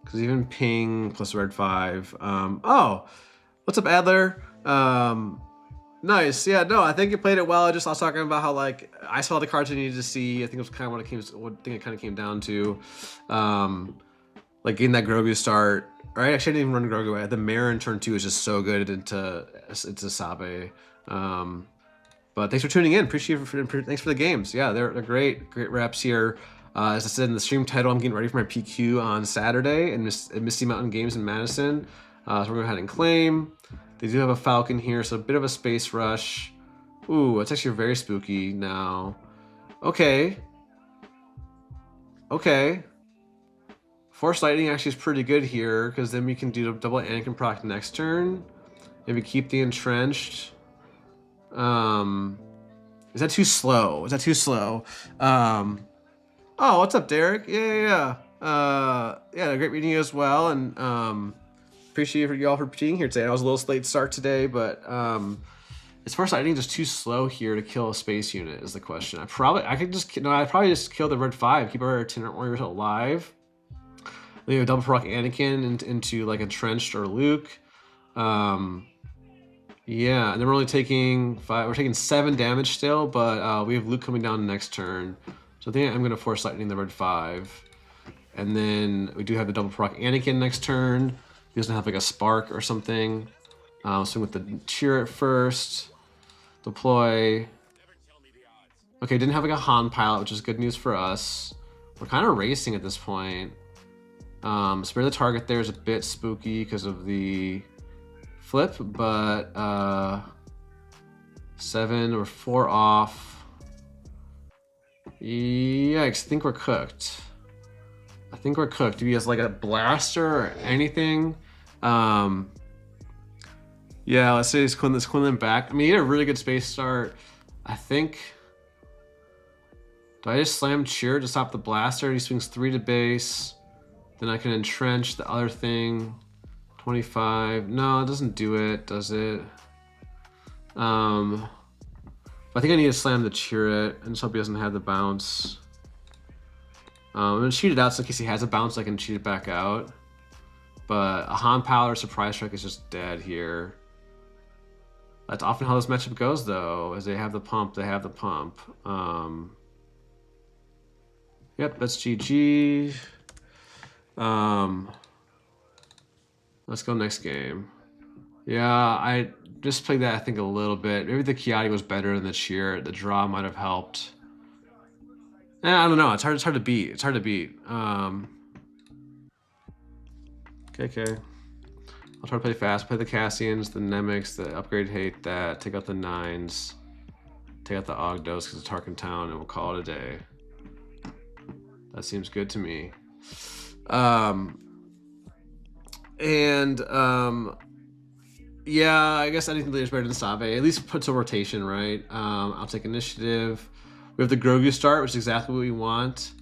Because even ping plus red 5. Oh, what's up, Adler? Nice. Yeah, no, I think you played it well. I was talking about how, like, I saw the cards I needed to see. I think it was kind of what it kind of came down to. Like getting that Grogu start. All right, actually I didn't even run Grogu. The Marin turn 2 is just so good into Sabe. But thanks for tuning in. Thanks for the games. Yeah, they're great reps here. As I said in the stream title, I'm getting ready for my PQ on Saturday in Misty Mountain Games in Madison. So we're going to go ahead and claim. They do have a Falcon here, so a bit of a space rush. Ooh, it's actually very spooky now. Okay. Okay. Force Lightning actually is pretty good here, because then we can do double Anakin proc next turn. Maybe keep the Entrenched. Is that too slow? Is that too slow? Oh, what's up, Derek? Yeah. Yeah, great meeting you as well, and appreciate you all for being here today. I was a little late start today, but as Force Lightning just too slow here to kill a space unit is the question. I'd probably just kill the red 5, keep our Itinerant Warriors alive. Maybe double proc Anakin into like Entrenched or Luke. Yeah, and then we're only taking 5. We're taking 7 damage still, but we have Luke coming down next turn. So I think I'm gonna Force Lightning the red 5, and then we do have the double proc Anakin next turn. He doesn't have like a spark or something. Swing with the cheer at first. Deploy. Okay, didn't have like a Han pilot, which is good news for us. We're kind of racing at this point. Spare the target there is a bit spooky because of the flip, but 7 or 4 off. Yikes, I think we're cooked. Do he has like a blaster or anything? Yeah, let's say it's Quinlan back. I mean, he had a really good space start. I think Do I just slam cheer to stop the blaster? He swings 3 to base. Then I can entrench the other thing. 25. No, it doesn't do it, does it? I think I need to slam the cheer it. And just hope he doesn't have the bounce. I'm gonna cheat it out so in case he has a bounce, I can cheat it back out. But a Han Power Surprise Strike is just dead here. That's often how this matchup goes, though. As they have the pump, they have the pump. Yep, that's GG. Let's go next game. Yeah, I just played that, I think, a little bit. Maybe the Kiati was better than the cheer. The draw might have helped. I don't know. It's hard to beat. It's hard to beat. Okay. I'll try to play fast. Play the Cassians, the Nemiks, the upgrade hate that. Take out the 9s. Take out the Ogdos because it's Tarkin Town, and we'll call it a day. That seems good to me. Yeah, I guess anything is better than Sabe. At least puts a rotation, right? I'll take initiative. We have the Grogu start, which is exactly what we want.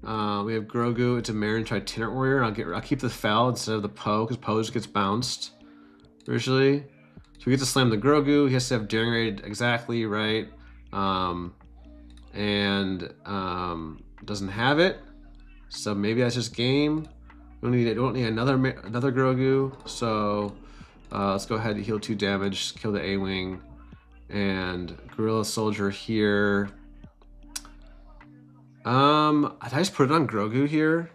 We have Grogu. It's a Marin Itinerant Warrior. And I'll keep the Fel instead of the Poe, because Poe just gets bounced usually. So we get to slam the Grogu. He has to have daring rated exactly, right? Doesn't have it. So maybe that's just game. We don't need another Grogu. So let's go ahead and heal 2 damage, kill the A-Wing, and Gorilla Soldier here. I just put it on Grogu here.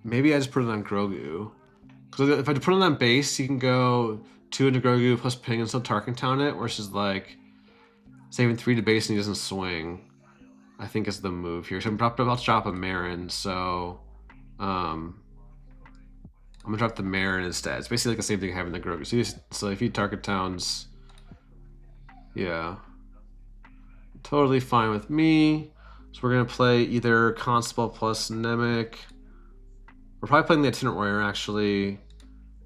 Maybe I just put it on Grogu. Because if I put it on base, you can go 2 into Grogu plus ping and still Tarkin Town it, versus like saving 3 to base and he doesn't swing. I think is the move here. So I'm about to drop a Marin, so I'm gonna drop the Marin instead. It's basically like the same thing having the Grogu. So if you Tarkin Towns, yeah. Totally fine with me. So we're gonna play either Constable plus Nemik. We're probably playing the Itinerant Warrior actually.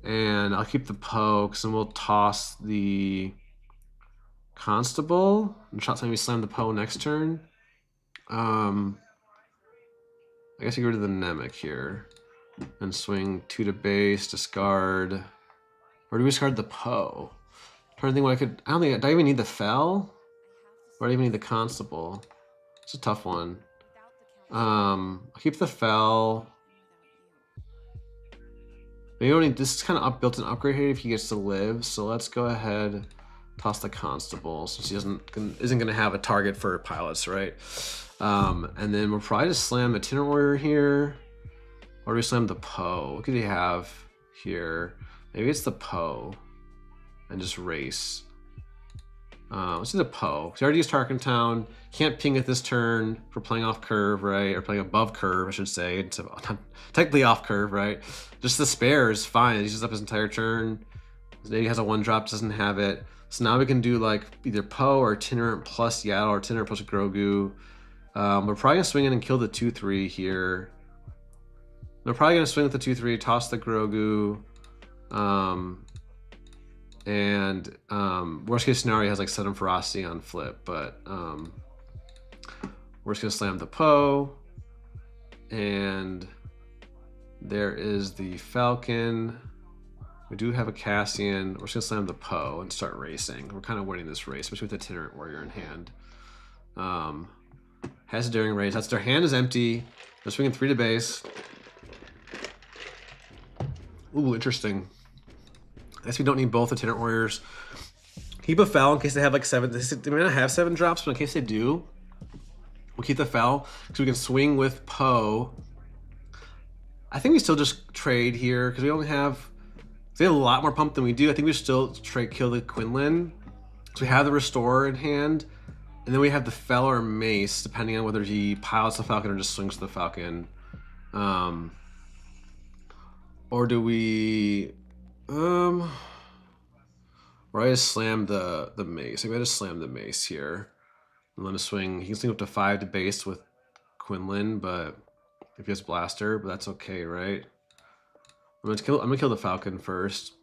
And I'll keep the pokes and we'll toss the Constable. And try to slam the Poe next turn. I guess you get rid of the Nemik here. And swing 2 to base, discard. Or do we discard the Poe? I'm trying to think what I could. I don't think. Do I even need the Fel? Or do I even need the Constable? It's a tough one. I'll keep the Fel. You don't need, this is kind of built-in upgrade here if he gets to live. So let's go ahead, toss the Constable since he isn't gonna have a target for pilots, right? And then we'll probably just slam the Itinerant Warrior here. Or do we slam the Poe? What could he have here? Maybe it's the Poe and just race. Let's do the Poe. He already used Tarkin Town. Can't ping it this turn for playing off curve, right? Or playing above curve, I should say. It's technically off curve, right? Just the spare is fine. He uses up his entire turn. He has a 1-drop, doesn't have it. So now we can do like either Poe or Itinerant plus Yaddle or Itinerant plus Grogu. We're probably gonna swing in and kill the 2-3 here. We're probably gonna swing with the 2-3, toss the Grogu. Worst case scenario has like 7 ferocity on flip, but we're just gonna slam the Poe, and there is the Falcon. We do have a Cassian. We're just gonna slam the Poe and start racing. We're kind of winning this race, especially with the Itinerant Warrior in hand. Has a daring race. That's their hand is empty. They're swinging 3 to base. Ooh, interesting. I guess we don't need both Itinerant Warriors. Keep a Fel in case they have like 7. They may not have 7 drops, but in case they do, we'll keep the Fel because we can swing with Poe. I think we still just trade here because we only have. They have a lot more pump than we do. I think we still kill the Quinlan. So we have the Restore in hand, and then we have the Fel or Mace, depending on whether he pilots the Falcon or just swings the Falcon. Or do we? Or I just slam the Mace. Maybe I just slam the Mace here. And let him swing. He can swing up to 5 to base with Quinlan, but if he has Blaster, but that's okay, right? I'm gonna kill the Falcon first.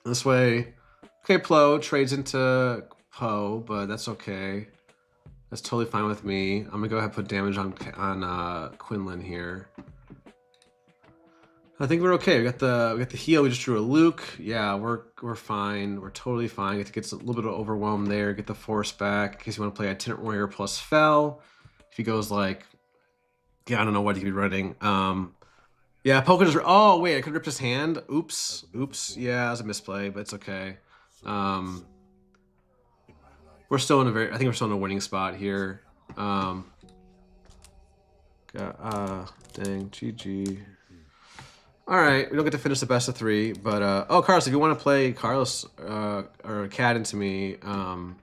This way, okay, Plo trades into Poe, but that's okay. That's totally fine with me. I'm gonna go ahead and put damage on Quinlan here. I think we're okay. We got the heal. We just drew a Luke. Yeah, we're fine. We're totally fine. Get to get a little bit of overwhelm there. Get the force back in case you want to play Itinerant Warrior plus Fell. If he goes like, yeah, I don't know what he could be running. Yeah, Poker just. Oh wait, I could rip his hand. Oops. Yeah, it was a misplay, but it's okay. We're still in a I think we're still in a winning spot here. Dang, GG. All right, we don't get to finish the best of 3, but oh, Carlos, if you want to play Carlos or Cad into me, I'd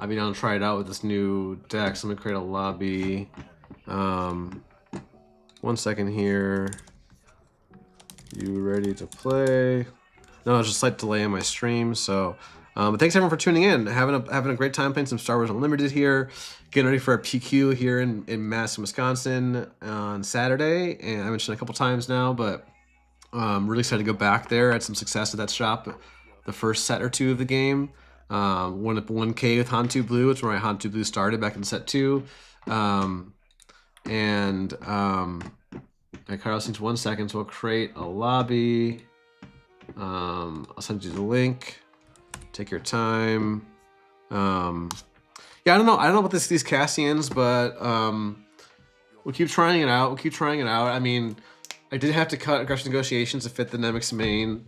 be down to try it out with this new deck. So I'm gonna create a lobby. 1 second here. You ready to play? No, there's a slight delay in my stream, so. But thanks everyone for tuning in. Having a great time playing some Star Wars Unlimited here. Getting ready for a PQ here in Madison, Wisconsin on Saturday. And I mentioned it a couple times now, but really excited to go back there. Had some success at that shop the first set or 2 of the game. Won up 1K with Han2 Blue, which is where my Han2 Blue started back in set 2. Carlos needs 1 second, so we'll create a lobby. I'll send you the link. Take your time. Yeah, I don't know about these Cassians, but we'll keep trying it out. I mean, I did have to cut Aggressive Negotiations to fit the Nemik's main,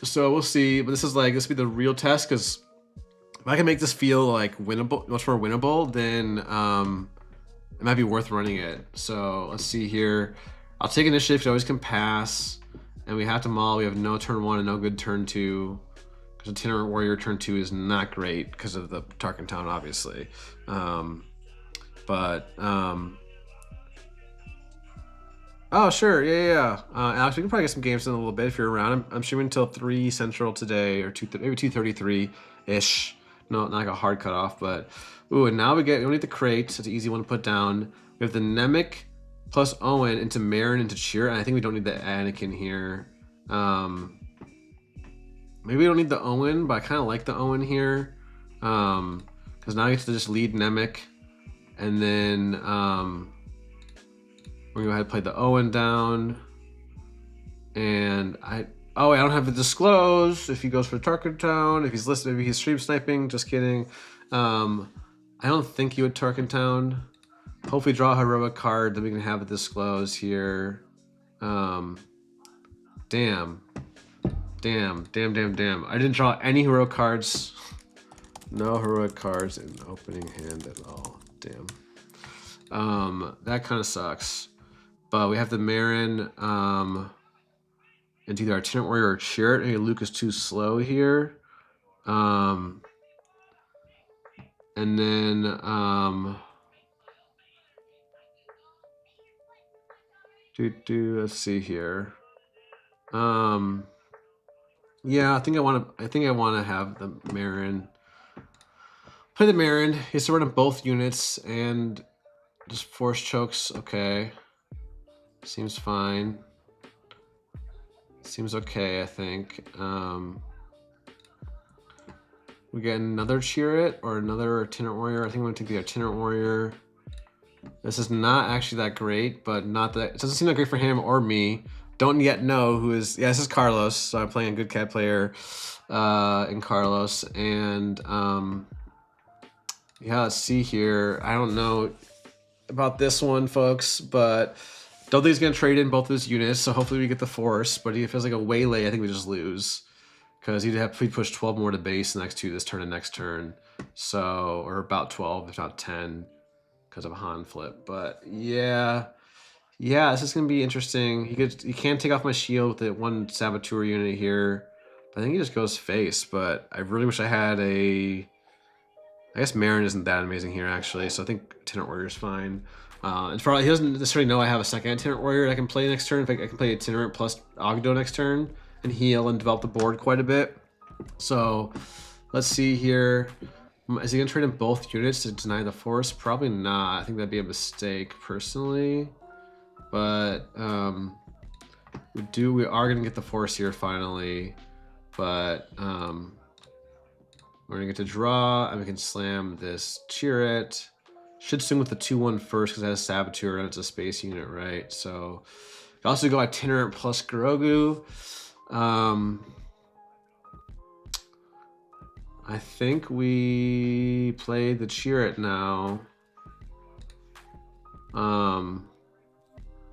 so we'll see. But this will be the real test, because if I can make this feel like winnable, much more winnable, then it might be worth running it. So let's see here. I'll take initiative. You always can pass, and we have to maul. We have no turn 1 and no good turn 2. Because Itinerant Warrior turn 2 is not great because of the Tarkin Town, obviously. Oh, sure, yeah. Alex, we can probably get some games in a little bit if you're around. I'm streaming until 3 Central today, or maybe 2:33-ish. No, not like a hard cutoff, but... Ooh, and now we don't need the crate. It's an easy one to put down. We have the Nemik plus Owen into Marin into Cheer, and I think we don't need the Anakin here. Maybe we don't need the Owen, but I kind of like the Owen here. Because now I get to just lead Nemik. And then we're going to go ahead and play the Owen down. And I don't have to disclose if he goes for Tarkin Town, if he's listening, maybe he's stream sniping. Just kidding. I don't think he would Tarkin Town. Hopefully draw a heroic card that we can have it disclose here. Damn. I didn't draw any heroic cards. No heroic cards in opening hand at all. Damn. That kind of sucks. But we have the Marin into either Itinerant Warrior or Chariot. Maybe Luke is too slow here. And then let's see here. Yeah, I think I want to have the Marin. Play the Marin. He's to run in both units and just force chokes. Okay, seems fine. Seems okay, I think. We get another Chariot or another Itinerant Warrior. I think I'm gonna take the Itinerant Warrior. This is not actually that great, but not that it doesn't seem that great for him or me. Don't yet know who is. Yeah, this is Carlos. So I'm playing a good Cad player in Carlos, and yeah, let's see here. I don't know about this one, folks, but don't think he's gonna trade in both of his units. So hopefully we get the force. But if it feels like a waylay, I think we just lose because he'd have to push 12 more to base next to this turn and next turn. So or about 12, if not 10, because of a Han flip. But yeah. Yeah, this is gonna be interesting. He can take off my shield with the 1 Saboteur unit here. But I think he just goes face, but I really wish I had I guess Marin isn't that amazing here actually, so I think Itinerant Warrior is fine. And for all, he doesn't necessarily know I have a second Itinerant Warrior that I can play next turn. In fact, I can play Itinerant plus Ogdo next turn and heal and develop the board quite a bit. So let's see here. Is he gonna trade in both units to deny the force? Probably not. I think that'd be a mistake personally. But we are gonna get the force here finally, but We're gonna get to draw, and we can slam this Cheer It. Should swing with the 2/1 first because it has Saboteur and it's a space unit, right? So you also go Itinerant plus Grogu. I think we play the Cheer It now.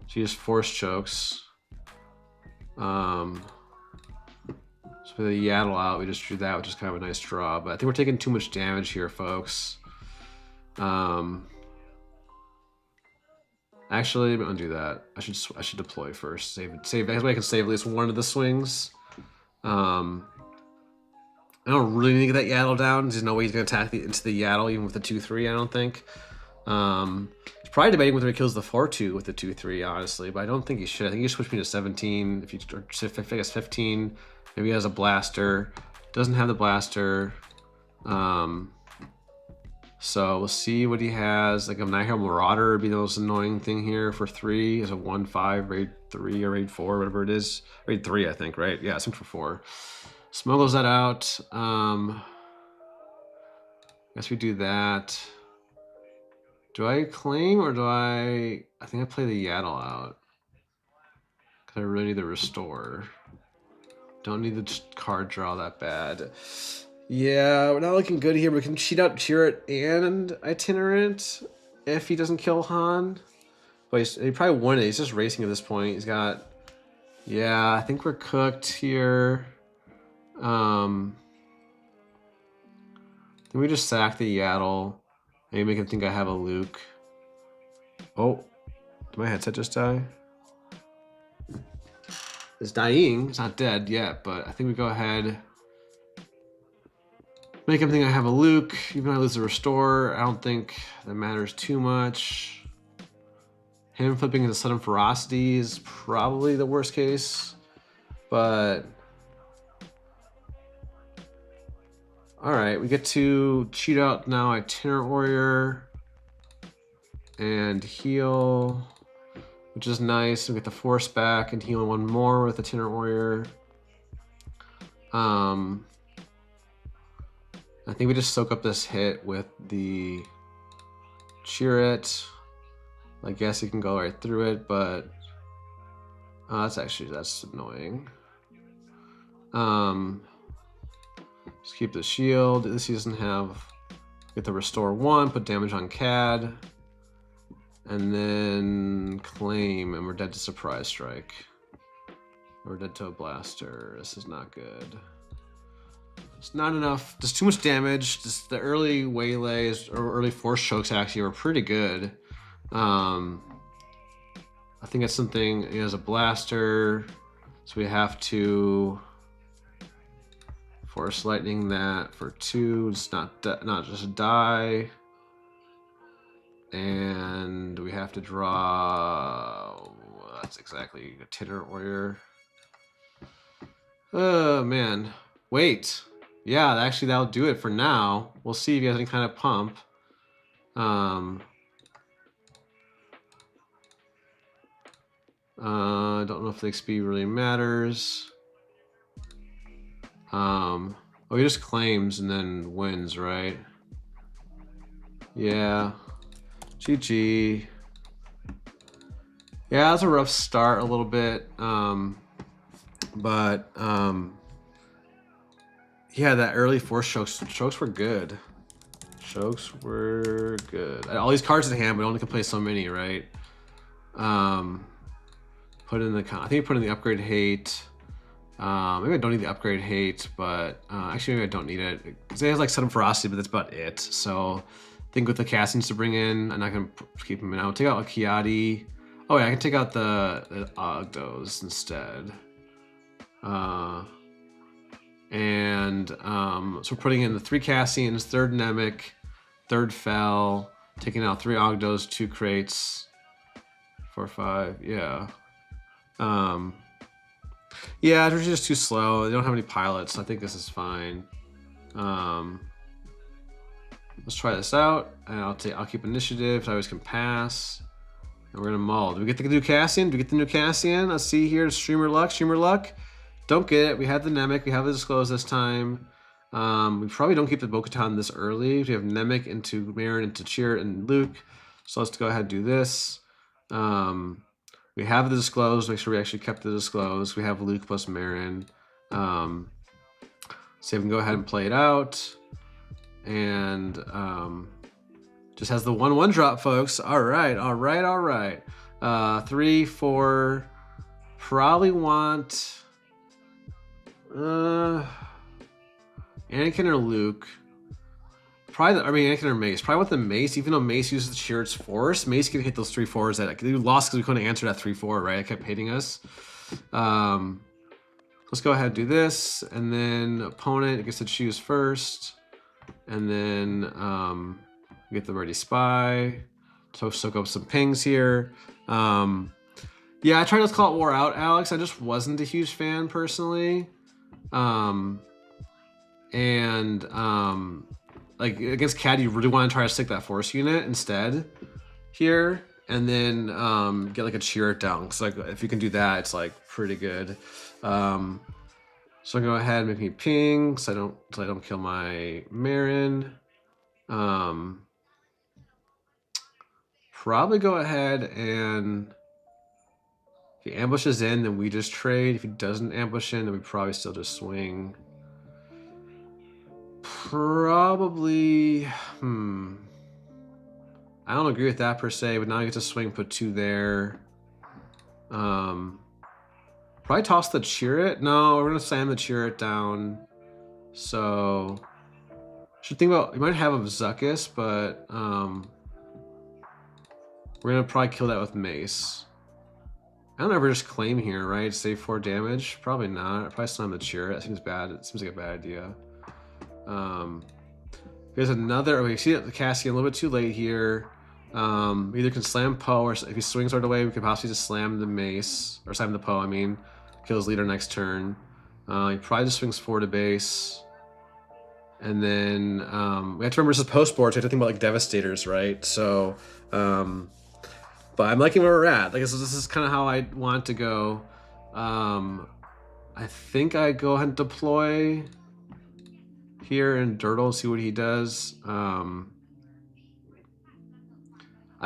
She just force chokes. So for the Yaddle out, we just drew that, which is kind of a nice draw. But I think we're taking too much damage here, folks. Actually, I'm gonna do that. I should deploy first. Save. That way I can save at least one of the swings. I don't really need to get that Yaddle down. There's no way he's gonna attack into the Yaddle even with the 2/3. I don't think. He's probably debating whether he kills the 4/2 with the 2/3, honestly, but I don't think he should. I think he should switch me to 17. If I guess 15, maybe he has a blaster. Doesn't have the blaster. So we'll see what he has. Like a Nihil Marauder would be the most annoying thing here for 3. Is a 1/5, raid 3 or raid 4, whatever it is. Raid 3, I think, right? Yeah, it's for 4. Smuggles that out. Guess we do that. Do I claim or do I think I play the Yaddle out. Because I really need the restore. Don't need the card draw that bad. Yeah, we're not looking good here. We can cheat out Cheer It and Itinerant if he doesn't kill Han. But he probably won it. He's just racing at this point. He's got... Yeah, I think we're cooked here. Then we just sack the Yaddle. Maybe make him think I have a Luke. Oh, did my headset just die? It's dying. It's not dead yet, but I think we go ahead. Make him think I have a Luke. Even if I lose the restore, I don't think that matters too much. Him flipping into sudden ferocity is probably the worst case, but all right, we get to cheat out now Itinerant Warrior and heal, which is nice. We get the force back and heal one more with Itinerant Warrior. I think we just soak up this hit with the Cheer It. I guess you can go right through it, but that's annoying. Just keep the shield. This he doesn't have. Get the restore 1, put damage on Cad, and then claim, and we're dead to surprise strike. We're dead to a blaster. This is not good. It's not enough. There's too much damage. Just the early waylays or early force chokes actually were pretty good. I think that's something. He has a blaster, so we have to force lightning that for 2. It's not just die, and we have to draw. That's exactly Itinerant Warrior. Oh man, wait. Yeah, actually that'll do it for now. We'll see if he has any kind of pump. I don't know if the XP really matters. Oh, he just claims and then wins, right? Yeah. GG. Yeah, that's a rough start a little bit. Yeah, that early force chokes were good. Chokes were good. All these cards in hand, but only can play so many, right? Put in the I think put in the upgrade hate. Maybe I don't need the upgrade hate, but actually maybe I don't need it because it has like sudden ferocity, but that's about it. So I think with the Cassians to bring in, I'm not gonna keep them in. I'll take out a Kiadi. Oh yeah, I can take out the Ogdos instead. So we're putting in the 3 Cassians, 3rd Nemik, 3rd Fel, taking out 3 Ogdos, 2 crates, 4, 5, yeah. Yeah, they're just too slow. They don't have any pilots, so I think this is fine. Let's try this out, and I'll keep initiative. So I always can pass, and we're gonna mull. Do we get the new Cassian? Do we get the new Cassian? Let's see here. Streamer luck. Streamer luck. Don't get it. We have the Nemik. We have the disclose this time. We probably don't keep the Bo-Katan this early. We have Nemik into Marin, into Cheer, and Luke. So let's go ahead and do this. We have the Disclose. Make sure we actually kept the Disclose. We have Luke plus Marin. So we can go ahead and play it out. And just has the 1/1 drop, folks. All right, all right, all right. 3, 4. Probably want Anakin or Luke. Probably, Anakin or Mace. Probably want the Mace, even though Mace uses the Chirrut's Force. Mace can hit those 3/4s that we lost because we couldn't answer that 3/4, right? It kept hitting us. Let's go ahead and do this, and then opponent gets to choose first, and then get the Ready Spy. So soak up some pings here. Yeah, I tried to call it War Out, Alex. I just wasn't a huge fan personally. Like against Cad, you really want to try to stick that Force unit instead here, and then get like a Cheer down. So like if you can do that, it's like pretty good. So go ahead and make me ping so I don't kill my Marin. Probably go ahead and if he ambushes in, then we just trade. If he doesn't ambush in, then we probably still just swing. Probably, I don't agree with that per se, but now I get to swing, put 2 there. Probably toss the Chirrut. No, we're gonna slam the Chirrut down. So, should think about, we might have a Zuckus, but we're gonna probably kill that with Mace. I don't ever just claim here, right? Save 4 damage? Probably not. I'll probably slam the Chirrut. That seems bad. It seems like a bad idea. There's another, we see the Cassian a little bit too late here. Either can slam Poe, or if he swings right away, we could possibly just slam the Mace, or slam the Poe, I mean. Kill his leader next turn. He probably just swings 4 to base. And then we have to remember this is post-board, so we have to think about like Devastators, right? So, but I'm liking where we're at. Like this is kind of how I want to go. I think I go ahead and deploy here in Dirtle, see what he does. I'm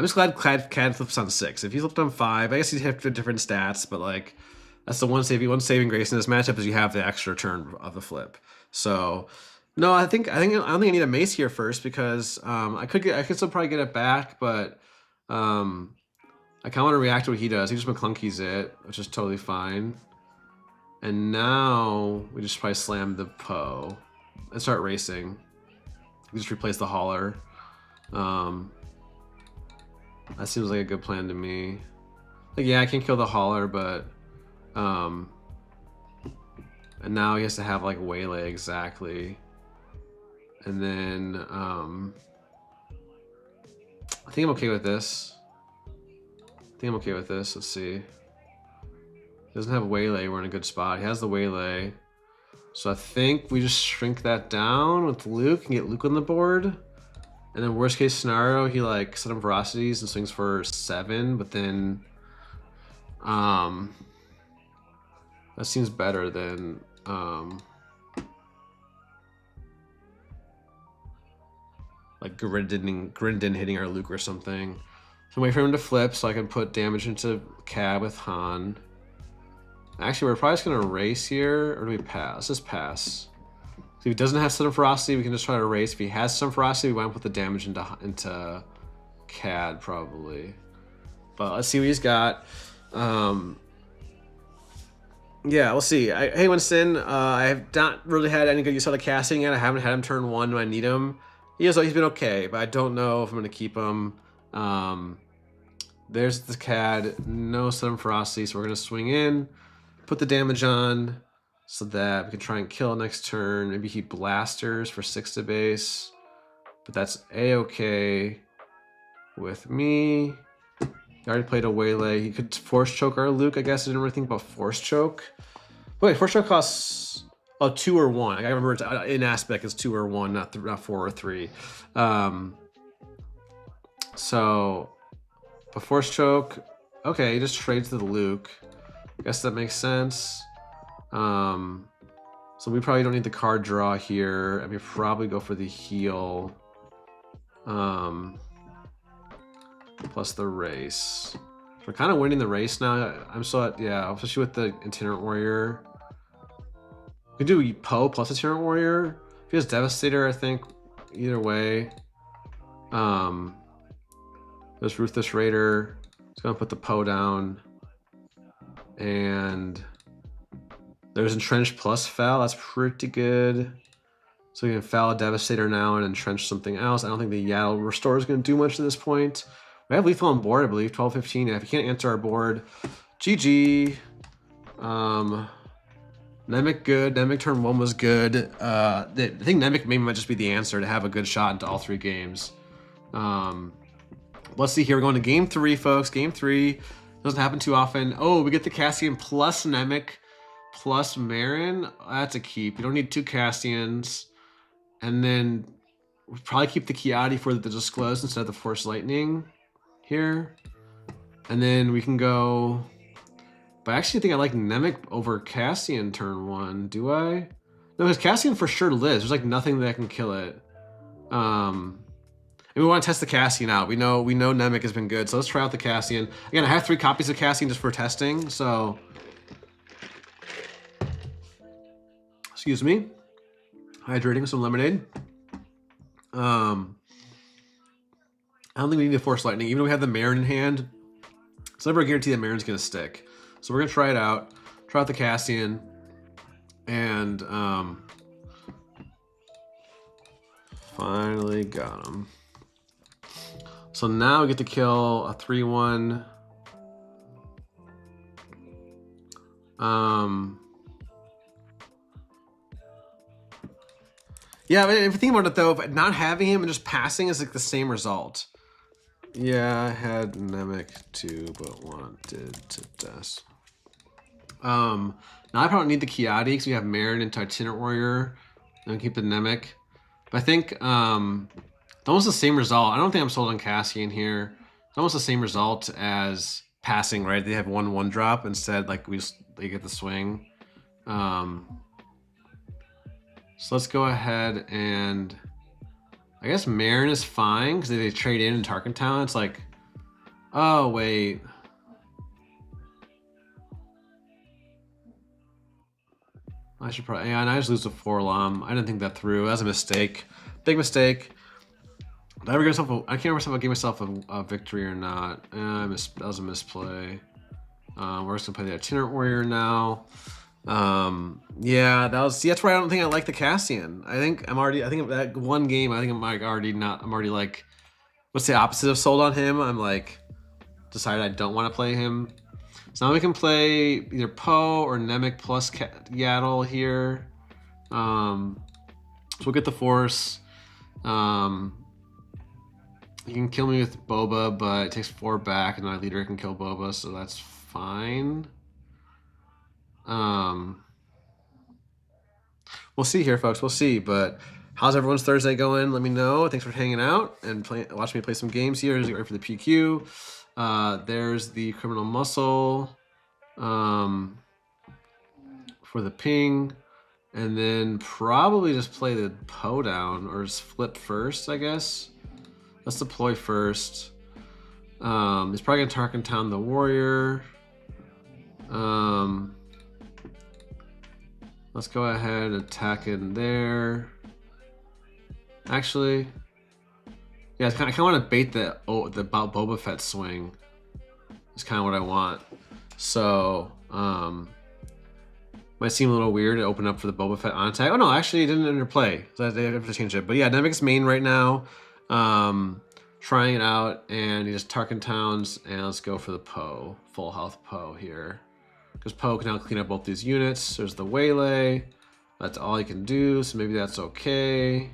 just glad Cad flips on 6. If he flipped on 5, I guess he'd have different stats, but like that's the one saving grace in this matchup is you have the extra turn of the flip. So no, I don't think I need a Mace here first because I could still probably get it back, but I kind of want to react to what he does. He just McClunky's it, which is totally fine. And now we just probably slam the Poe and start racing. We just replace the Hauler. That seems like a good plan to me. Like, yeah, I can kill the Hauler, but and now he has to have like Waylay exactly. And then I think I'm okay with this. Let's see. He doesn't have Waylay, we're in a good spot. He has the Waylay. So I think we just shrink that down with Luke and get Luke on the board. And then worst case scenario, he like set up Velocities and swings for 7, but then that seems better than like Grindin hitting our Luke or something. So wait for him to flip so I can put damage into Cad with Han. Actually, we're probably just gonna race here, or do we pass? Let's just pass. So if he doesn't have Sudden Ferocity, we can just try to race. If he has Sudden Ferocity, we want to put the damage into Cad probably. But let's see what he's got. Yeah, we'll see. Hey Winston, I have not really had any good use out of casting yet. I haven't had him turn 1 when I need him. He's been okay, but I don't know if I'm gonna keep him. There's the Cad, no Sudden Ferocity, so we're gonna swing in. Put the damage on so that we can try and kill next turn. Maybe he blasters for 6 to base, but that's a-okay with me. He already played a Waylay. He could force choke our Luke. I guess I didn't really think about force choke. Wait, force choke costs 2 or 1. I remember in aspect it's 2 or 1, not 4 or 3. So, but force choke. Okay, he just trades to the Luke. I guess that makes sense. So we probably don't need the card draw here. I mean, probably go for the heal. Plus the race. We're kind of winning the race now. I'm still at, yeah, especially with the Itinerant Warrior. We can do Poe plus Itinerant Warrior. If he has Devastator, I think either way. There's Ruthless Raider. It's gonna put the Poe down. And there's Entrench plus Foul. That's pretty good. So we can foul a Devastator now and entrench something else. I don't think the Yaddle Restore is going to do much at this point. We have lethal on board, I believe, 12-15. Yeah, if you can't answer our board, GG. Nemik good. Nemik turn 1 was good. I think Nemik maybe might just be the answer to have a good shot into all 3 games. Let's see here. We're going to game 3, folks. Game 3 doesn't happen too often. Oh, we get the Cassian plus Nemik plus Marin. That's a keep. You don't need 2 Cassians. And then we'll probably keep the Kiadi for the Disclose instead of the Force Lightning here. And then we can go... But I actually think I like Nemik over Cassian turn 1. Do I? No, because Cassian for sure lives. There's like nothing that can kill it. And we want to test the Cassian out. We know Nemik has been good, so let's try out the Cassian. Again, I have 3 copies of Cassian just for testing, so... Excuse me. Hydrating with some lemonade. I don't think we need to Force Lightning. Even though we have the Marin in hand, it's never a guarantee that Marin's going to stick. So we're going to try it out. Try out the Cassian. And finally got him. So now we get to kill a 3-1. Yeah, but if you think about it though, if not having him and just passing is like the same result. Yeah, I had Nemik too, but wanted to test. Now I probably need the Kiadi because we have Marin and Itinerant Warrior. And keep the Nemik. But I think it's almost the same result. I don't think I'm sold on Cassian here. It's almost the same result as passing, right? They have 1/1 drop instead, like they get the swing. So let's go ahead and I guess Marin is fine because they trade in Tarkin Town. It's like, oh wait. I should probably, yeah, and I just lose to 4 Lam. I didn't think that through. That was a mistake. Big mistake. Did I ever give myself I can't remember if I gave myself a victory or not. That was a misplay. We're just gonna play the Itinerant Warrior now. Yeah, that's why I don't think I like the Cassian. I think that one game, I think I'm already like, what's the opposite of sold on him? I'm like, decided I don't want to play him. So now we can play either Poe or Nemik plus Yaddle here. So we'll get the Force. You can kill me with Boba, but it takes 4 back, and my leader can kill Boba, so that's fine. We'll see here, folks. We'll see. But how's everyone's Thursday going? Let me know. Thanks for hanging out and watching me play some games here. As we get ready for the PQ. There's the Criminal Muscle for the ping. And then probably just play the Poe down or just flip first, I guess. Let's deploy first. He's probably going to Tarkin Town the Warrior. Let's go ahead and attack in there. Actually, yeah, I kind of want to bait the Boba Fett swing. It's kind of what I want. So, might seem a little weird to open up for the Boba Fett on attack. Oh no, actually it didn't interplay. So they have to change it. But yeah, Nemik's main right now. Trying it out, and he just Tarkin Towns, and let's go for the Poe. Full health Poe here. Because Poe can now clean up both these units. There's the Waylay. That's all he can do, so maybe that's okay.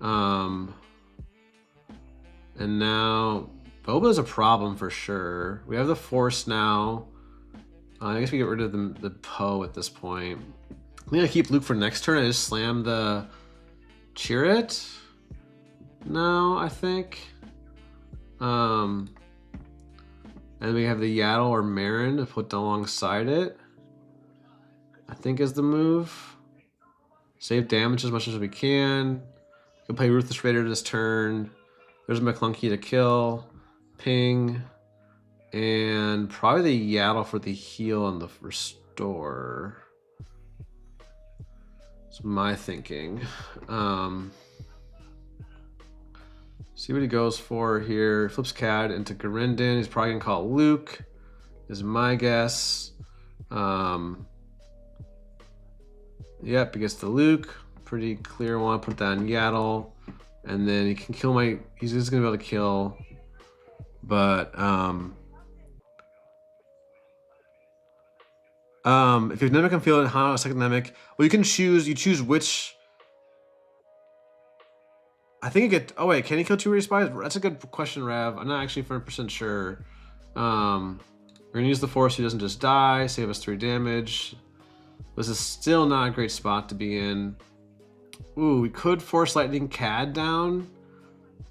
And now Boba's a problem for sure. We have the Force now. I guess we get rid of the Poe at this point. I'm gonna keep Luke for next turn. I just slam the Chirrut. No, I think. And we have the Yaddle or Marin to put alongside it. I think is the move. Save damage as much as we can. We can play Ruthless Raider this turn. There's McClunky to kill. Ping. And probably the Yaddle for the heal and the restore. That's my thinking. See what he goes for here. Flips Cad into Garindin. He's probably gonna call Luke, is my guess. Yep, he gets the Luke. Pretty clear one. Put that on Yaddle. And then he can kill my, he's just gonna be able to kill. But if you have Nemik on field and Han a second Nemik, well, you can choose. You choose which. I think you get. Oh wait, can he kill 2 respawns? That's a good question, Rav. I'm not actually 100% sure. We're gonna use the Force so he doesn't just die. Save us 3 damage. This is still not a great spot to be in. Ooh, we could Force Lightning Cad down,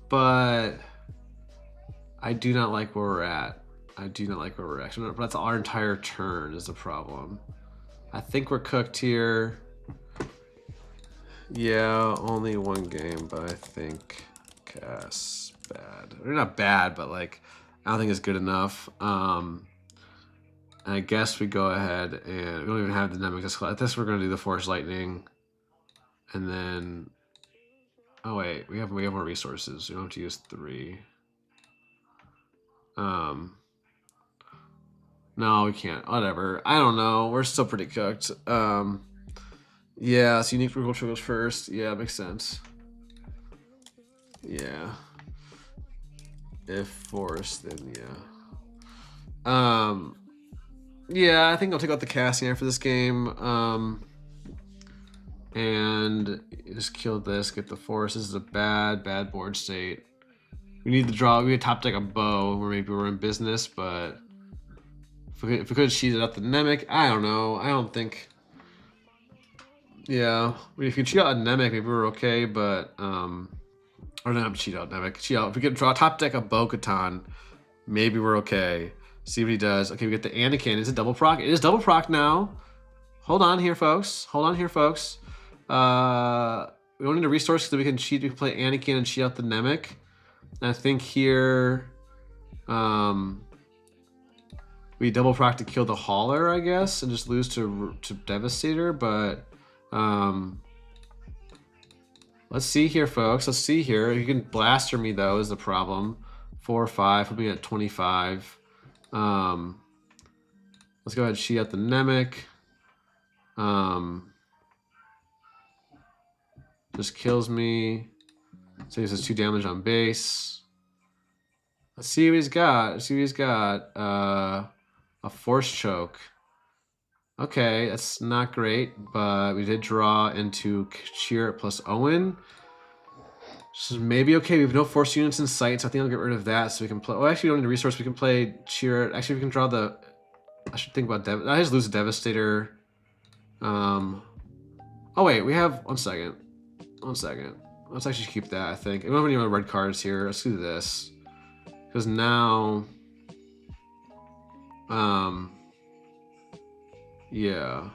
but I do not like where we're at. I do not like where we're at. That's our entire turn is the problem. I think we're cooked here. Yeah, only 1 game, but I think Cass bad. Or not bad, but like I don't think it's good enough. I guess we go ahead and we don't even have the Nemik. I guess we're gonna do the Force Lightning, and then oh wait, we have more resources. We don't have to use 3. No, we can't. Whatever. I don't know. We're still pretty cooked. Yeah, so unique removal triggers first. Yeah, makes sense. Yeah. If Force, then yeah. Yeah, I think I'll take out the Cassian for this game. And just kill this, get the Force. This is a bad board state. We need the draw. We need top deck a bow, or maybe we're in business, but if we could cheat it out the Nemik, I don't know. I don't think. Yeah, if you cheat out a Nemik, maybe we're okay, but or not cheat out Nemik. Cheat out. If we could draw top deck a Bo-Katan, maybe we're okay. See what he does. Okay, we get the Anakin. Is it double proc? It is double proc now. Hold on here, folks. Hold on here, folks. We don't need a resource so we can cheat. We can play Anakin and cheat out the Nemik. And I think here, we double proc to kill the Hauler, I guess, and just lose to Devastator. But let's see here, folks. Let's see here. You can blaster me though is the problem. 4 or 5. Put me at 25. Let's go ahead and cheat out the Nemik. Just kills me. So he says 2 damage on base. Let's see what he's got. Let's see what he's got. A Force Choke. Okay, that's not great, but we did draw into Cheer plus Owen. So maybe okay. We have no Force units in sight, so I think I'll get rid of that so we can play. Oh, actually, we don't need a resource. We can play Cheer. Actually, we can draw the. I should think about I just lose a Devastator. Oh wait, we have 1 second. 1 second. Let's actually keep that. I think we don't have any other red cards here. Let's do this because now. Yeah.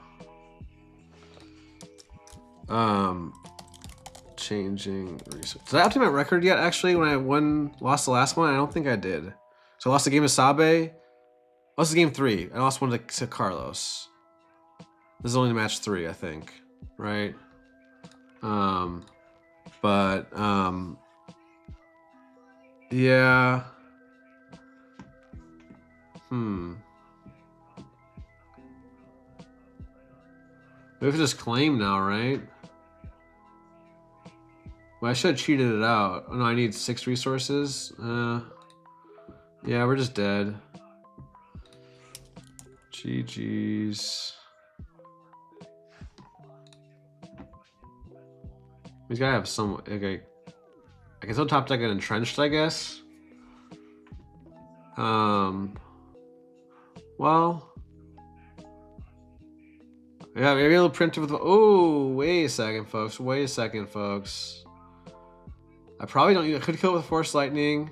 Changing research. Did I update my record yet? Actually, when I lost the last one, I don't think I did. So I lost the game of Sabe. Lost the game 3. I lost one to Carlos. This is only match 3, I think. Right? Yeah. We have to just claim now, right? Well, I should have cheated it out. Oh no, I need 6 resources. Yeah, we're just dead. GG's. He's gotta have some. Okay, I can still top deck it entrenched, I guess. Well. Yeah, maybe a little printer with. Oh, wait a second, folks. Wait a second, folks. I probably don't. I could kill it with Force Lightning.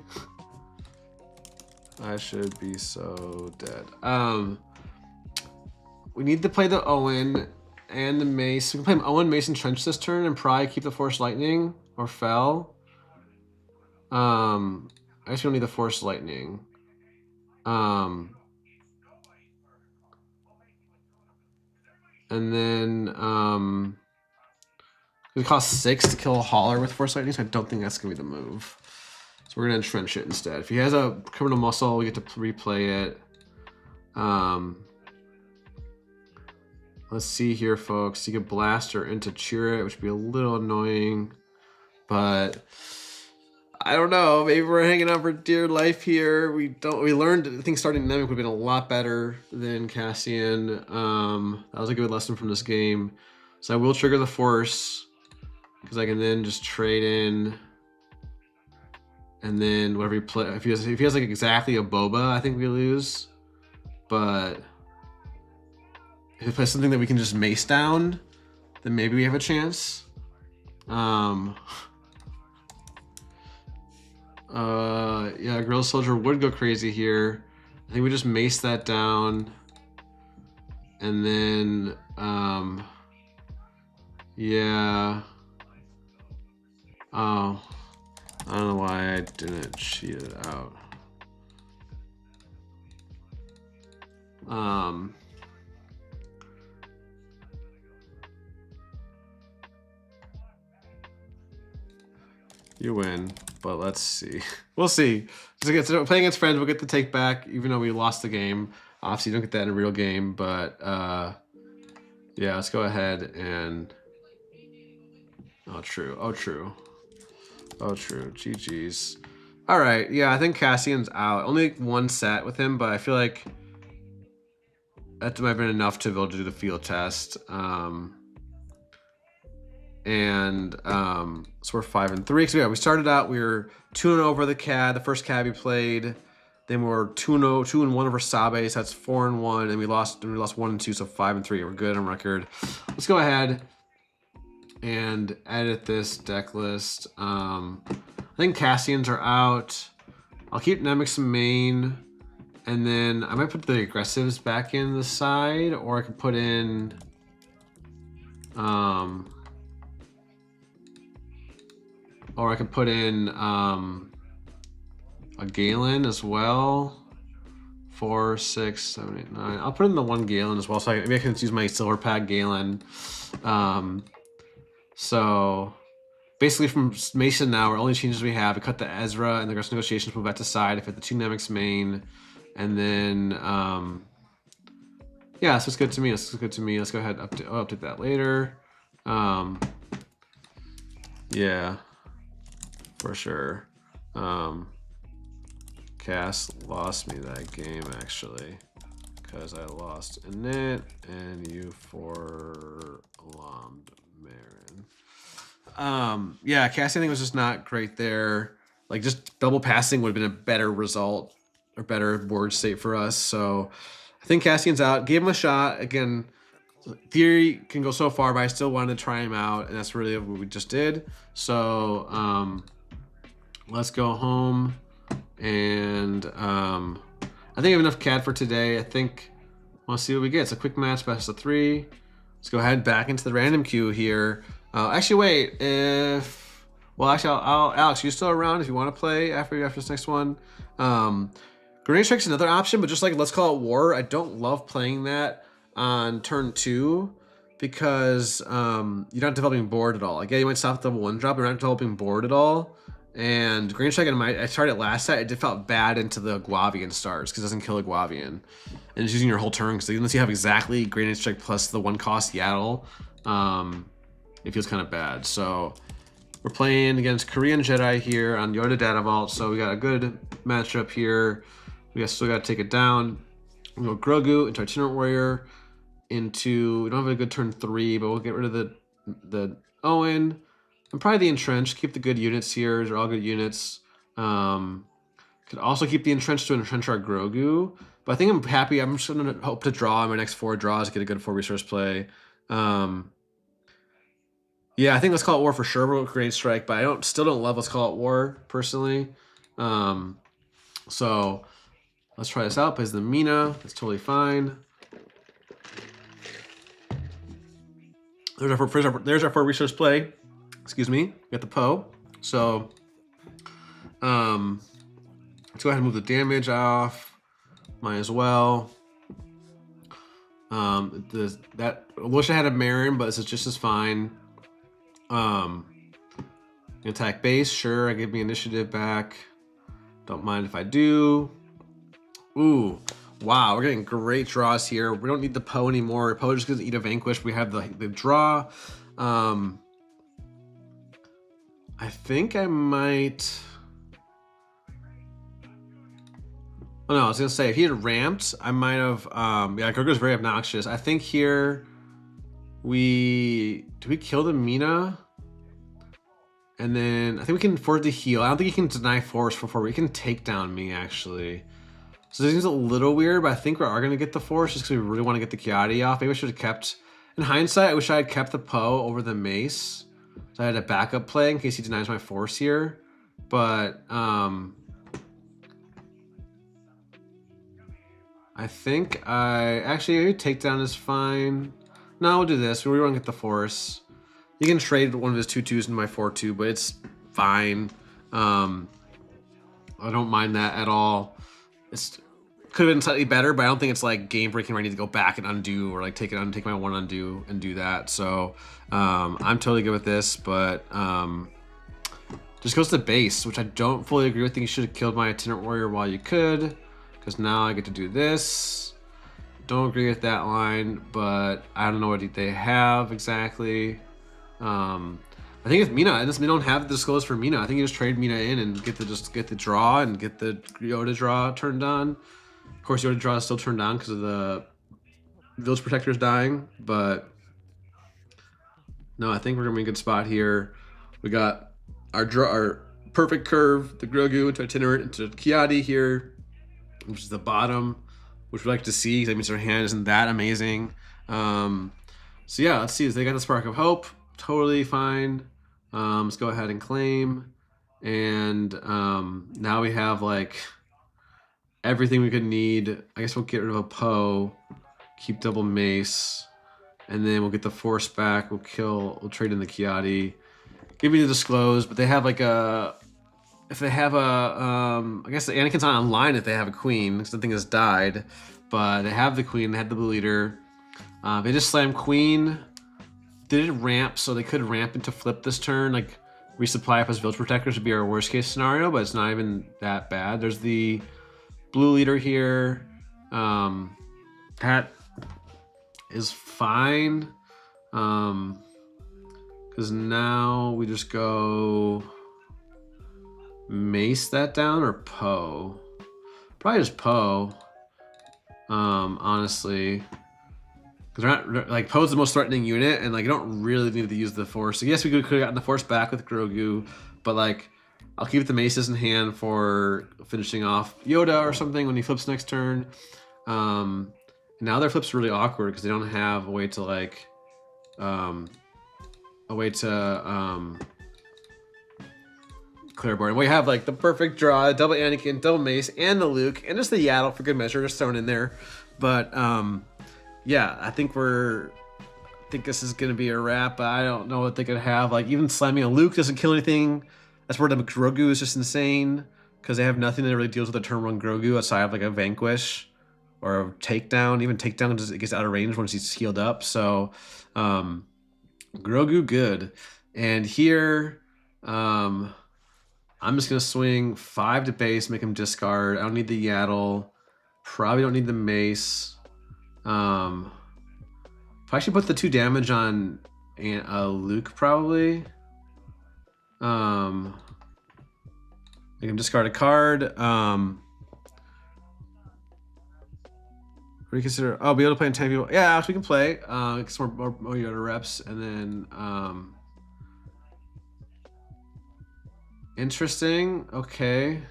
I should be so dead. We need to play the Owen. and the Mace. We can play Owen Mason Trench this turn and probably keep the Force Lightning or Fell. I guess we don't need the Force Lightning. And then it costs 6 to kill a Hauler with Force Lightning, so I don't think that's gonna be the move. So we're gonna entrench it instead. If he has a Criminal Muscle, we get to replay it. Let's see here, folks. You could blast her into Cheer It, which would be a little annoying, but I don't know. Maybe we're hanging on for dear life here. We learned, I think starting Nemik would have been a lot better than Cassian. That was a good lesson from this game. So I will trigger the Force because I can then just trade in, and then whatever he play. If he has like exactly a Boba, I think we lose. But if he plays something that we can just mace down, then maybe we have a chance. Yeah, Grill Soldier would go crazy here. I think we just mace that down. And then, yeah. Oh, I don't know why I didn't cheat it out. You win, but let's see. We'll see. Playing against friends, we'll get the take back, even though we lost the game. Obviously, you don't get that in a real game, but yeah, let's go ahead and. Oh, true. Oh, true. Oh, true. GG's. All right. Yeah, I think Cassian's out. Only one set with him, but I feel like that might have been enough to be able to do the field test. So we're 5-3. So yeah, we started out, we were 2-0 over the Cad, the first Cad we played. Then we were 2-1 over Sabe, so that's 4-1, and we lost 1-2, so 5-3. We're good on record. Let's go ahead and edit this deck list. I think Cassians are out. I'll keep Nemik's main, and then I might put the aggressives back in the side, or I could put in a Galen as well. 4, 6, 7, 8, 9. I'll put in the one Galen as well, so maybe I can use my silver pack Galen. So basically from Mason now, our only changes we have, we cut the Ezra and the aggressive negotiations, move that to side, I fit the 2 Nemik's main, and then yeah, so it's good to me. This is good to me. Let's go ahead and update that later. Yeah, for sure. Cass lost me that game actually, because I lost in it and you for alarmed Marin. Yeah, Cassie I think was just not great there. Like just double passing would have been a better result or better board state for us. So I think Cassian's out. Gave him a shot. Again, theory can go so far, but I still wanted to try him out, and that's really what we just did. So let's go home, and I think I have enough Cad for today. I think we'll see what we get. It's a quick match, best of 3. Let's go ahead back into the random queue here. Actually, wait. Alex, you still around if you want to play after this next one? Grenade Strike's another option, but just like Let's Call It War, I don't love playing that on turn 2 because you're not developing board at all. Like, yeah, you might stop at the 1-drop, but you're not developing board at all. And Grenade Strike, I tried it last set, it felt bad into the Guavian stars because it doesn't kill a Guavian. And it's using your whole turn, because unless you have exactly Grenade Strike plus the 1-cost Yaddle, it feels kind of bad. So we're playing against Korean Jedi here on Yoda DV, so we got a good matchup here. We still got to take it down. We go Grogu into Itinerant Warrior, we don't have a good turn 3, but we'll get rid of the Owen. And probably the Entrenched. Keep the good units here. They're all good units. Could also keep the Entrenched to entrench our Grogu. But I think I'm happy. I'm just going to hope to draw in my next 4 draws, get a good 4 resource play. Yeah, I think Let's Call It War for sure with Grenade Strike, but I still don't love Let's Call It War, personally. So let's try this out. Plays the Mina. That's totally fine. There's our 4 resource play. Excuse me. We got the Poe. So, let's go ahead and move the damage off. Might as well. That I wish I had a Marin, but this is just as fine. Attack base, sure. I give me initiative back. Don't mind if I do. Ooh, wow, we're getting great draws here. We don't need the Poe anymore. Poe just gonna eat a Vanquish. We have the draw. I think I might. Oh no, I was gonna say if he had ramped, I might have. Yeah, Grogu's very obnoxious. I think here do we kill the Mina? And then I think we can afford to heal. I don't think he can deny force before we can take down me actually. So this seems a little weird, but I think we are gonna get the force just because we really want to get the Kiadi off. Maybe I should have kept. In hindsight, I wish I had kept the Poe over the Mace, so I had a backup play in case he denies my force here. But I think maybe takedown is fine. No, we'll do this. We want to get the force. You can trade one of his 2/2s into my 4/2, but it's fine. I don't mind that at all. It's could have been slightly better, but I don't think it's like game breaking where I need to go back and undo or like take my 1 undo and do that. So I'm totally good with this, but just goes to base, which I don't fully agree with. I think you should have killed my itinerant warrior while you could, because now I get to do this. Don't agree with that line, but I don't know what they have exactly. I think it's Mina, and we don't have the disclose for Mina. I think you just trade Mina in and get the draw and get the Yoda draw turned on. Of course, Yoda draw is still turned on because of the Village Protectors dying, but no, I think we're gonna be in a good spot here. We got our perfect curve, the Grogu into itinerant into Kiadi here, which is the bottom, which we like to see because that means their hand isn't that amazing. So yeah, let's see. They got the Spark of Hope. Totally fine. Let's go ahead and claim. And now we have like everything we could need. I guess we'll get rid of a Poe, keep double Mace, and then we'll get the Force back. We'll trade in the Kiadi. Give me the disclose, but they have like a. If they have a, I guess the Anakin's not online if they have a Queen, because the thing has died. But they have the Queen, they had the Blue Leader. They just slammed Queen. They did ramp, so they could ramp into flip this turn. Like, resupply up as Village Protectors would be our worst case scenario, but it's not even that bad. There's the Blue Leader here. That is fine. Because now we just go Mace that down or Poe. Probably just Poe. Honestly. Because they're not, like, Poe's the most threatening unit, and like you don't really need to use the Force. So yes, we could have gotten the Force back with Grogu, but like I'll keep the Maces in hand for finishing off Yoda or something when he flips next turn. Now their flip's really awkward because they don't have a way to like clear board. And we have like the perfect draw, double Anakin, double Mace, and the Luke, and just the Yaddle for good measure, just thrown in there. But yeah, I think this is gonna be a wrap. I don't know what they could have. Like even slamming a Luke doesn't kill anything. That's where the Grogu is just insane because they have nothing that really deals with a turn 1 Grogu aside of like a Vanquish or a takedown. Even takedown just it gets out of range once he's healed up. So Grogu good. And here I'm just gonna swing 5 to base, make him discard. I don't need the Yaddle. Probably don't need the Mace. If I actually put the 2 damage on Luke, probably. Make him discard a card. Reconsider. Oh, be able to play in 10 people. Yeah, actually we can play. Get some more Yoda reps, and then interesting. Okay.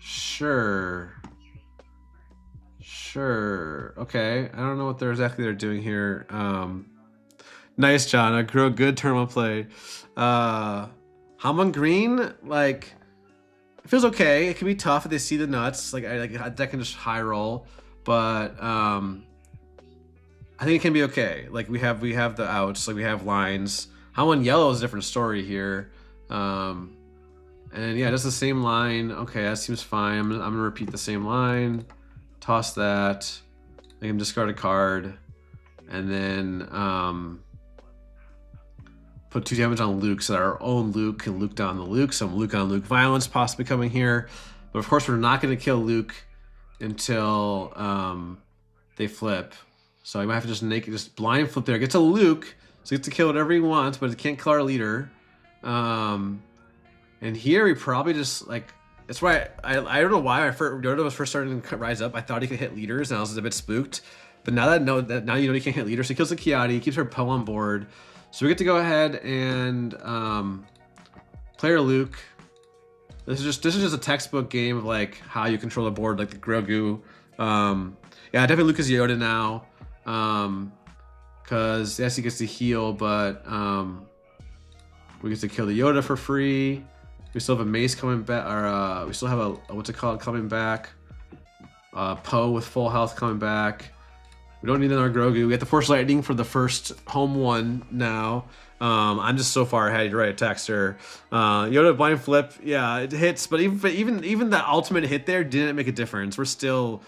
Sure. Okay. I don't know what they're doing here. Nice, John. A good turn one play. Hamon Green, like, it feels okay. It can be tough if they see the nuts. Like that can just high roll, but I think it can be okay. Like we have the outs, like we have lines. Han1 yellow is a different story here. And yeah, just the same line. Okay, that seems fine. I'm gonna repeat the same line. Toss that. I can discard a card. And then put 2 damage on Luke so that our own Luke can Luke down the Luke. Some Luke on Luke violence possibly coming here. But of course, we're not going to kill Luke until they flip. So I might have to just blind flip there. Get to Luke, so he gets to kill whatever he wants, but he can't kill our leader. And here we probably just like, that's why I don't know why Yoda was first starting to rise up. I thought he could hit leaders, and I was a bit spooked. But now now you know he can't hit leaders, so he kills the Kiadi, he keeps our Poe on board. So we get to go ahead and play our Luke. This is just a textbook game of like how you control the board, like the Grogu. Yeah, definitely Luke is Yoda now. Cause yes, he gets to heal, but we get to kill the Yoda for free. We still have a Mace coming back, or we still have a what's it called coming back. Poe with full health coming back. We don't need another Grogu. We get the Force Lightning for the first home one now. I'm just so far ahead. You're right, Texter. Yoda blind flip, yeah, it hits, but even that ultimate hit there didn't make a difference. We're still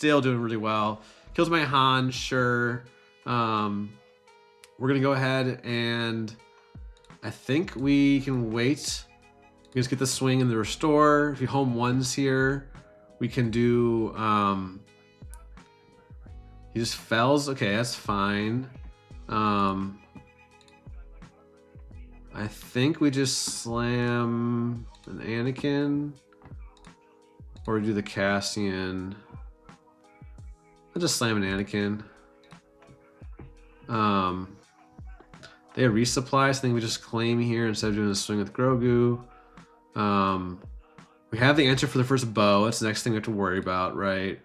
doing really well. Kills my Han, sure. We're gonna go ahead and I think we can wait. We can just get the swing and the restore. If we home ones here, we can do. He just fells. Okay, that's fine. I think we just slam an Anakin, or we do the Cassian. I'll just slam an Anakin. They have resupply, so I think we just claim here instead of doing the swing with Grogu. We have the answer for the first bow. That's the next thing we have to worry about, right?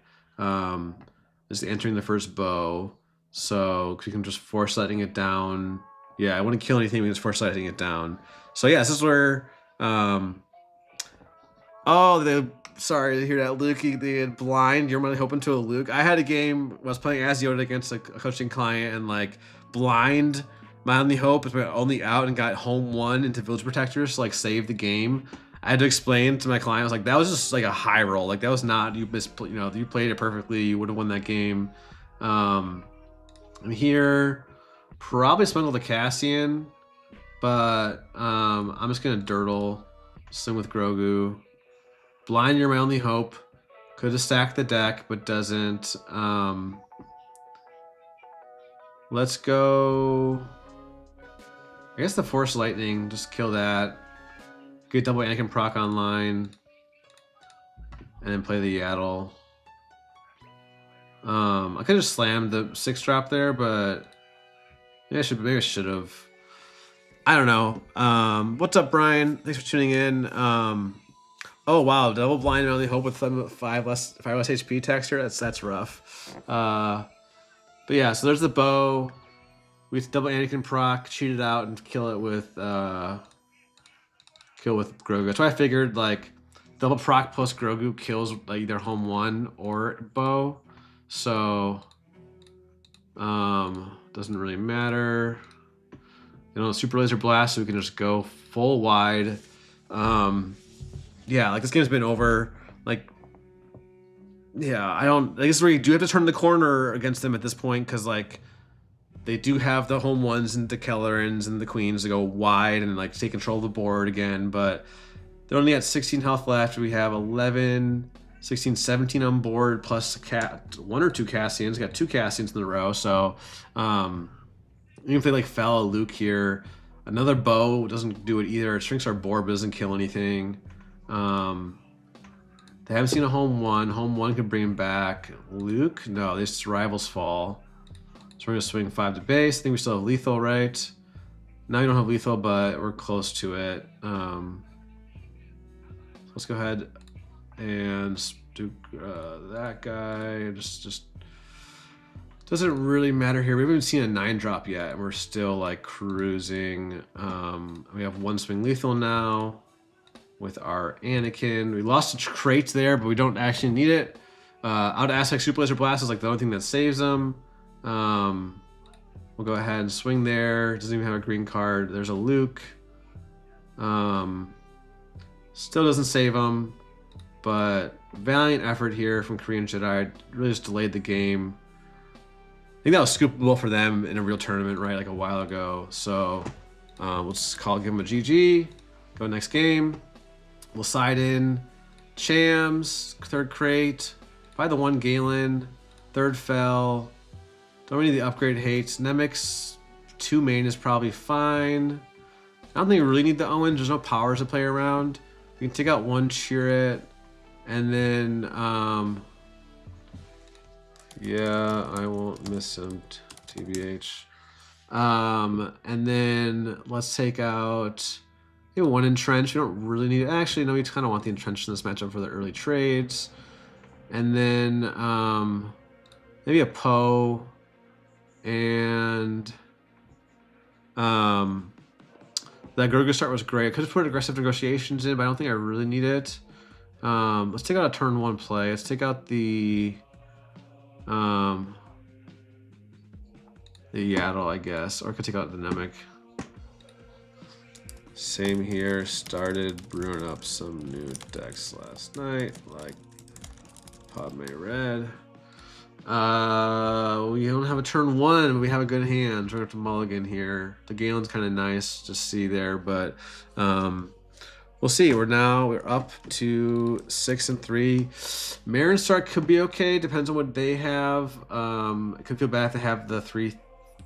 Is entering the first bow. So you can just force letting it down. Yeah, I wouldn't kill anything, we can just force letting it down. So yeah, this is where sorry to hear that, Luke, the blind, you're really hoping to a Luke. I had a game, I was playing as Yoda against a coaching client, and like blind, my only hope is my only out, and got home one into Village Protectors to like save the game. I had to explain to my client, I was like, that was just like a high roll. Like that was not, you played it perfectly, you would have won that game. I'm here, probably spend all the Cassian, but I'm just gonna dirtle, swing with Grogu. Blind, you're my only hope. Could have stacked the deck, but doesn't. Let's go. I guess the Force Lightning, just kill that. Get double Anakin proc online. And then play the Yaddle. I could have slammed the 6-drop there, but maybe I should have. I don't know. What's up, Brian? Thanks for tuning in. Oh wow, double blind and only hope with 5 less HP texture. That's rough. But yeah, so there's the bow. We double Anakin proc, cheat it out, and kill it with Grogu. That's why I figured like double proc plus Grogu kills like either home one or bow. So doesn't really matter. Super laser blast, so we can just go full wide. Yeah, like this game's been over. Like, yeah, I guess we do have to turn the corner against them at this point, because like they do have the home ones and the Kellerans and the Queens to go wide and like take control of the board again, but they're only at 16 health left. We have 11, 16, 17 on board, plus 1 or 2 Cassians. Got 2 Cassians in a row, so even if they like fell a Luke here, another bow doesn't do it either. It shrinks our board but doesn't kill anything. They haven't seen a home one. Home one could bring him back. Luke? No, this rivals fall. So we're gonna swing 5 to base. I think we still have lethal, right? Now we don't have lethal, but we're close to it. So let's go ahead and do that guy. Just doesn't really matter here. We haven't even seen a 9-drop yet, and we're still like cruising. We have 1 swing lethal now with our Anakin. We lost a crate there, but we don't actually need it. Out of Aspect Super Laser Blast is like the only thing that saves them. We'll go ahead and swing there. Doesn't even have a green card. There's a Luke. Still doesn't save him, but valiant effort here from Korean Jedi. Really just delayed the game. I think that was scoopable for them in a real tournament, right? Like a while ago. So we'll just give him a GG. Go next game. We'll side in Chams, third crate. Buy the one Galen, third fell. Don't really need the upgrade hates. Nemik's 2 main is probably fine. I don't think we really need the Owens. There's no powers to play around. We can take out one Chirrut, and then yeah, I won't miss him, TBH. And then let's take out one Entrench. We don't really need it. Actually, no, we kind of want the Entrench in this matchup for the early trades. And then maybe a Poe. And that Grogu start was great. I could have put aggressive negotiations in, but I don't think I really need it. Let's take out a turn 1 play. Let's take out the Yaddle, I guess, or I could take out the Nemik. Same here. Started brewing up some new decks last night, like Padme Red. We don't have a turn 1, but we have a good hand. We're gonna have to mulligan here. The Galen's kind of nice to see there, but we'll see. We're up to 6-3. Marin start could be okay. Depends on what they have. It could feel bad if they have the 3.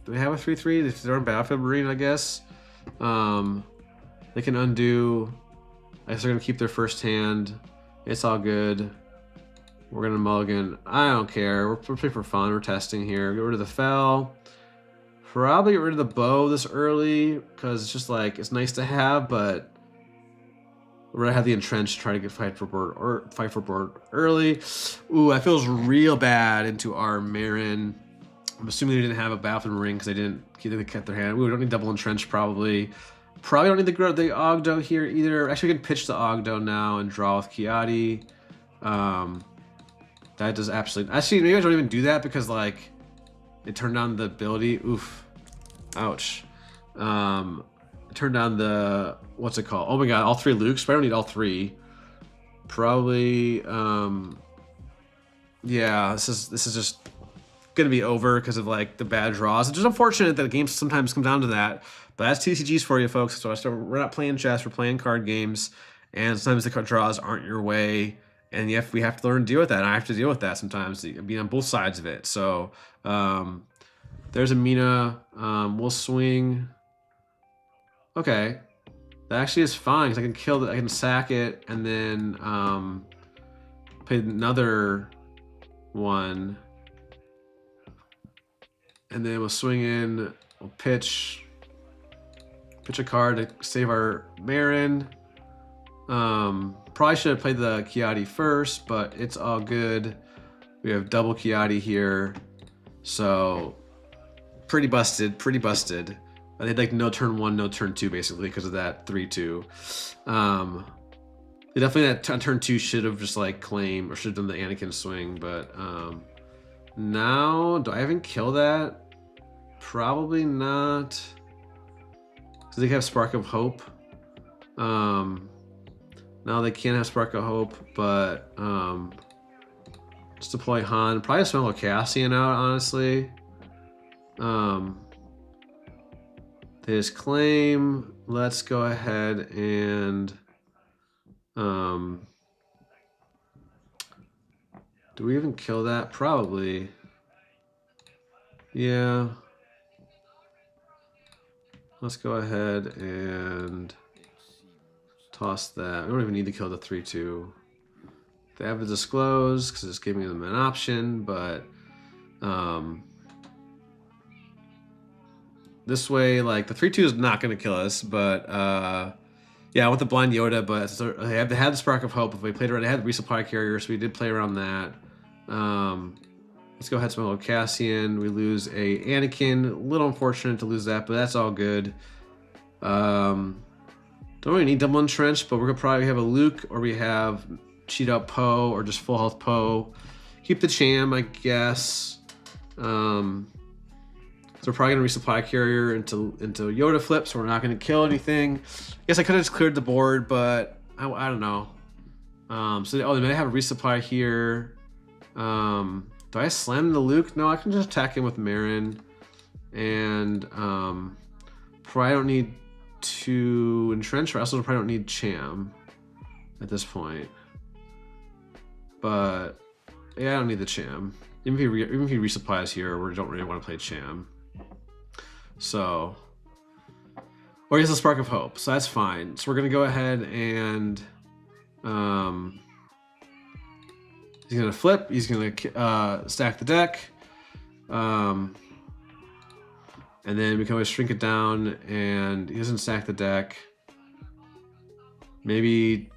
Do they have a 3/3? If they're on Battlefield Marine, I guess. They can undo. I guess they're gonna keep their first hand. It's all good. We're gonna mulligan. I don't care. We're playing for fun. We're testing here. Get rid of the fell. Probably get rid of the bow this early because it's just like it's nice to have, but we're gonna have the entrenched try to get fight for board early. Ooh, that feels real bad into our Marin. I'm assuming they didn't have a Battlefield ring because they kept their hand. Ooh, we don't need double entrenched probably. Probably don't need the Ogdo here either. Actually, we can pitch the Ogdo now and draw with Kiadi. That does absolutely. Actually, maybe I don't even do that because like it turned down the ability. Oof. Ouch. Turned down the what's it called? Oh my god, all 3 Lukes, but I don't need all 3. Probably yeah, this is just gonna be over because of like the bad draws. It's just unfortunate that games sometimes come down to that. But that's TCGs for you folks. So we're not playing chess, we're playing card games, and sometimes the card draws aren't your way. And we have to learn to deal with that. And I have to deal with that sometimes, being on both sides of it. So there's a Mina. We'll swing. Okay, that actually is fine because I can kill it. I can sack it and then play another one. And then we'll swing in. We'll pitch a card to save our Marin. Probably should have played the Kiadi first, but it's all good. We have double Kiadi here. So pretty busted. I had like no turn 1, no turn 2 basically because of that 3/2. They definitely that on turn 2 should have just like claimed or should have done the Anakin swing, but now do I even kill that? Probably not. Do they have Spark of Hope? Now they can't have Spark of Hope, but just deploy Han. Probably SEC Cassian out, honestly. They just claim. Let's go ahead and do we even kill that? Probably. Yeah. Let's go ahead and toss that. We don't even need to kill the 3/2. They have to disclose because it's giving them an option, but this way, like the 3/2 is not going to kill us, but yeah, I want the blind Yoda, but they had the Spark of Hope. If we played around, they had the resupply carrier, so we did play around that. Let's go ahead and SEC Cassian. We lose a Anakin. A little unfortunate to lose that, but that's all good. Don't really need double entrenched, but we're gonna probably have a Luke, or we have cheat out Poe, or just full health Poe. Keep the Cham, I guess. So we're probably gonna resupply carrier into Yoda flip, so we're not gonna kill anything. I guess I could have just cleared the board, but I don't know. So they may have a resupply here. Do I slam the Luke? No, I can just attack him with Marin, and probably don't need to entrench. I also probably don't need Cham at this point. But yeah, I don't need the Cham. Even if he resupplies here, we don't really want to play Cham. So, or he has a Spark of Hope, so that's fine. So we're gonna go ahead and he's gonna flip. He's gonna stack the deck, and then we can always shrink it down. And he doesn't stack the deck. Maybe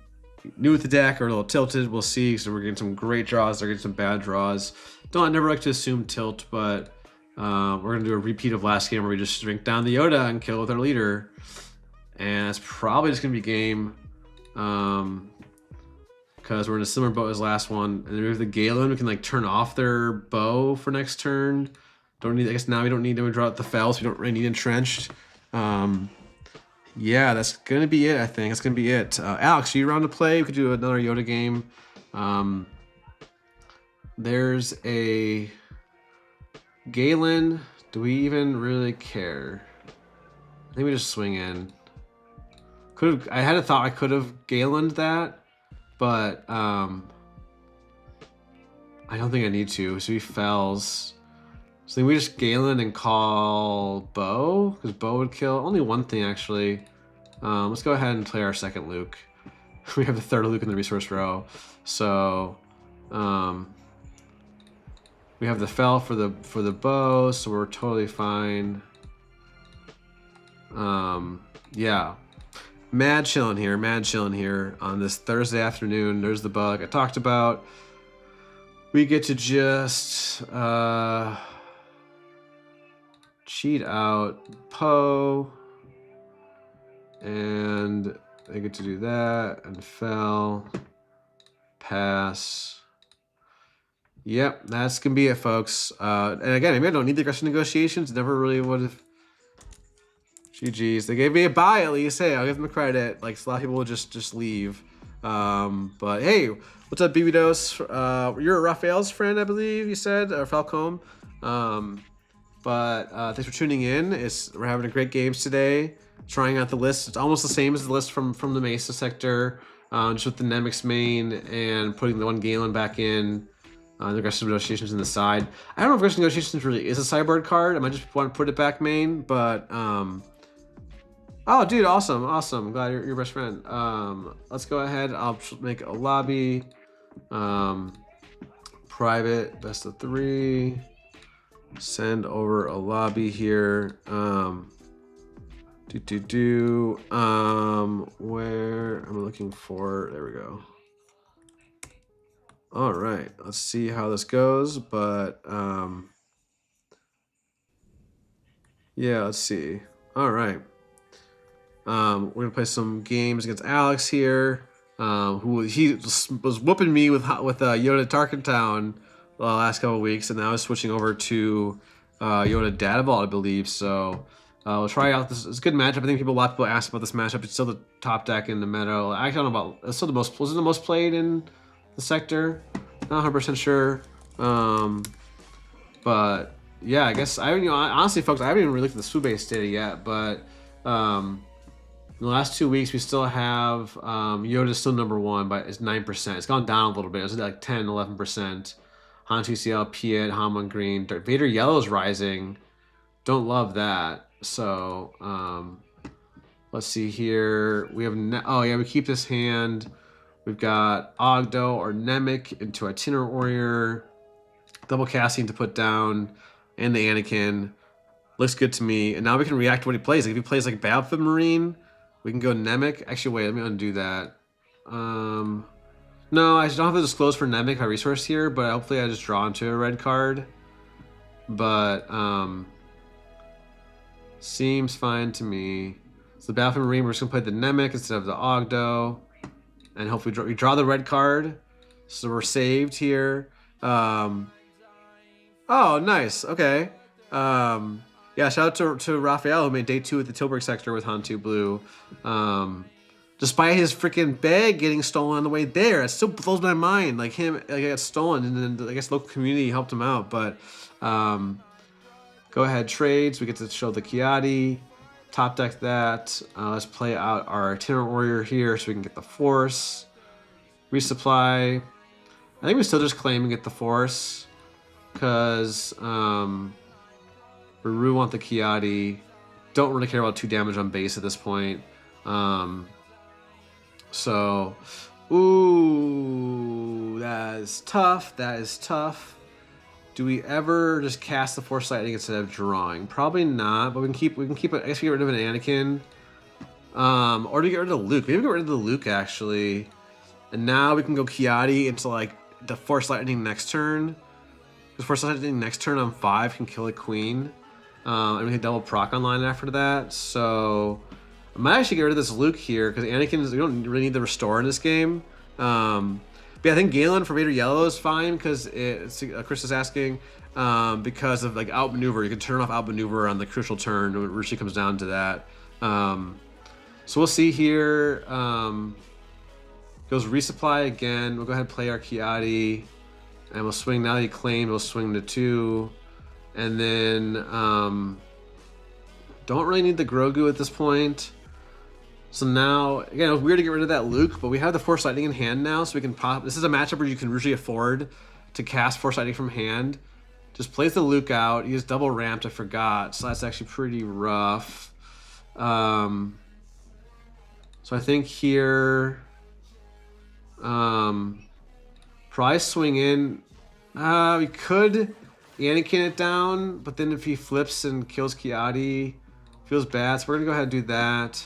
new with the deck or a little tilted. We'll see. So we're getting some great draws. They're getting some bad draws. I never like to assume tilt, but we're gonna do a repeat of last game where we just shrink down the Yoda and kill with our leader, and it's probably just gonna be game. Because we're in a similar boat as last one, and then we have the Galen. We can like turn off their bow for next turn. Don't need. I guess now we don't need to draw out the fells. So we don't really need entrenched. Yeah, that's gonna be it. I think that's gonna be it. Alex, are you around to play? We could do another Yoda game. There's a Galen. Do we even really care? I think we just swing in. I had a thought I could have Galened that. But I don't think I need to. So he fells. So then we just Galen and call Bo, because Bo would kill only one thing actually. Let's go ahead and play our second Luke. We have the third Luke in the resource row. So we have the fell for the bow, so we're totally fine. Yeah. Mad chilling here on this Thursday afternoon. There's the bug I talked about. We get to just cheat out Poe, and they get to do that, and fell, pass. Yep, that's gonna be it, folks. And again, maybe I don't need the aggressive negotiations. Never really would have. GG's. They gave me a buy at least. Hey, I'll give them a credit. Like a lot of people will just leave. But hey, what's up, BB Dose? You're a Raphael's friend, I believe you said, or Falcom. But thanks for tuning in. We're having a great games today. Trying out the list. It's almost the same as the list from the Mesa sector, just with the Nemik's main and putting the one Galen back in. The aggressive negotiations in the side. I don't know if aggressive negotiations really is a sideboard card. I might just want to put it back main, but oh, dude, awesome. I'm glad you're your best friend. Let's go ahead. I'll make a lobby. Private, best of 3. Send over a lobby here. Where I'm looking for, there we go. All right, let's see how this goes, but yeah, let's see. All right. We're gonna play some games against Alex here. He was whooping me with Yoda Tarkentown the last couple of weeks, and now is switching over to Yoda Dadaball, I believe. So we'll try out this. It's a good matchup. I think a lot of people asked about this matchup. It's still the top deck in the meta. I don't know about. It's still the most. Was it the most played in the sector? Not 100% sure. But yeah, I guess honestly, folks, I haven't even really looked at the Sue-based data yet, but. In the last 2 weeks, we still have Yoda still #1, but it's 9%. It's gone down a little bit. It was like 10, 11%. Han2 CL, Piet, Han1 Green. Darth Vader Yellow is rising. Don't love that. So let's see here. We have oh yeah, we keep this hand. We've got Ogdo or Nemik into Itinerant Warrior. Double Cassian to put down, and the Anakin. Looks good to me. And now we can react to what he plays. Like if he plays like Battlefield Marine, we can go Nemik. Actually, wait, let me undo that. No, I don't have to disclose for Nemik my resource here, but hopefully I just draw into a red card. But seems fine to me. So the Battlefield Marine, we're just gonna play the Nemik instead of the Ogdo, and hopefully we draw the red card. So we're saved here. Oh, nice. Okay. Yeah, shout out to Raphael, who made day 2 at the Tilburg sector with Han2 Blue. Despite his freaking bag getting stolen on the way there, it still blows my mind. Like him, like it got stolen, and then I guess local community helped him out. But go ahead, trades. We get to show the Kiadi. Top deck that. Let's play out our itinerant warrior here so we can get the force. Resupply. I think we still just claim and get the force because we want the Kiadi. Don't really care about 2 damage on base at this point. So, ooh, that is tough. That is tough. Do we ever just cast the Force Lightning instead of drawing? Probably not, but we can keep it. I guess we get rid of an Anakin. Or do we get rid of Luke? Maybe we get rid of the Luke actually. And now we can go Kiadi into like the Force Lightning next turn. Because Force Lightning next turn on 5 can kill a Queen. And we can double proc online after that. So I might actually get rid of this Luke here because Anakin, we don't really need the restore in this game. But yeah, I think Galen for Vader Yellow is fine because Chris is asking because of like outmaneuver. You can turn off outmaneuver on the crucial turn. It really comes down to that. So we'll see here. Goes resupply again. We'll go ahead and play our Kiadi, and we'll swing. Now that he claimed, we'll swing to 2, and then don't really need the Grogu at this point. So now, again, it was weird to get rid of that Luke, but we have the Force Lightning in hand now, so we can pop. This is a matchup where you can usually afford to cast Force Lightning from hand. Just plays the Luke out. He is double ramped, I forgot, so that's actually pretty rough. So I think here, probably swing in. We could Anakin it down, but then if he flips and kills Kiadi, feels bad. So we're gonna go ahead and do that.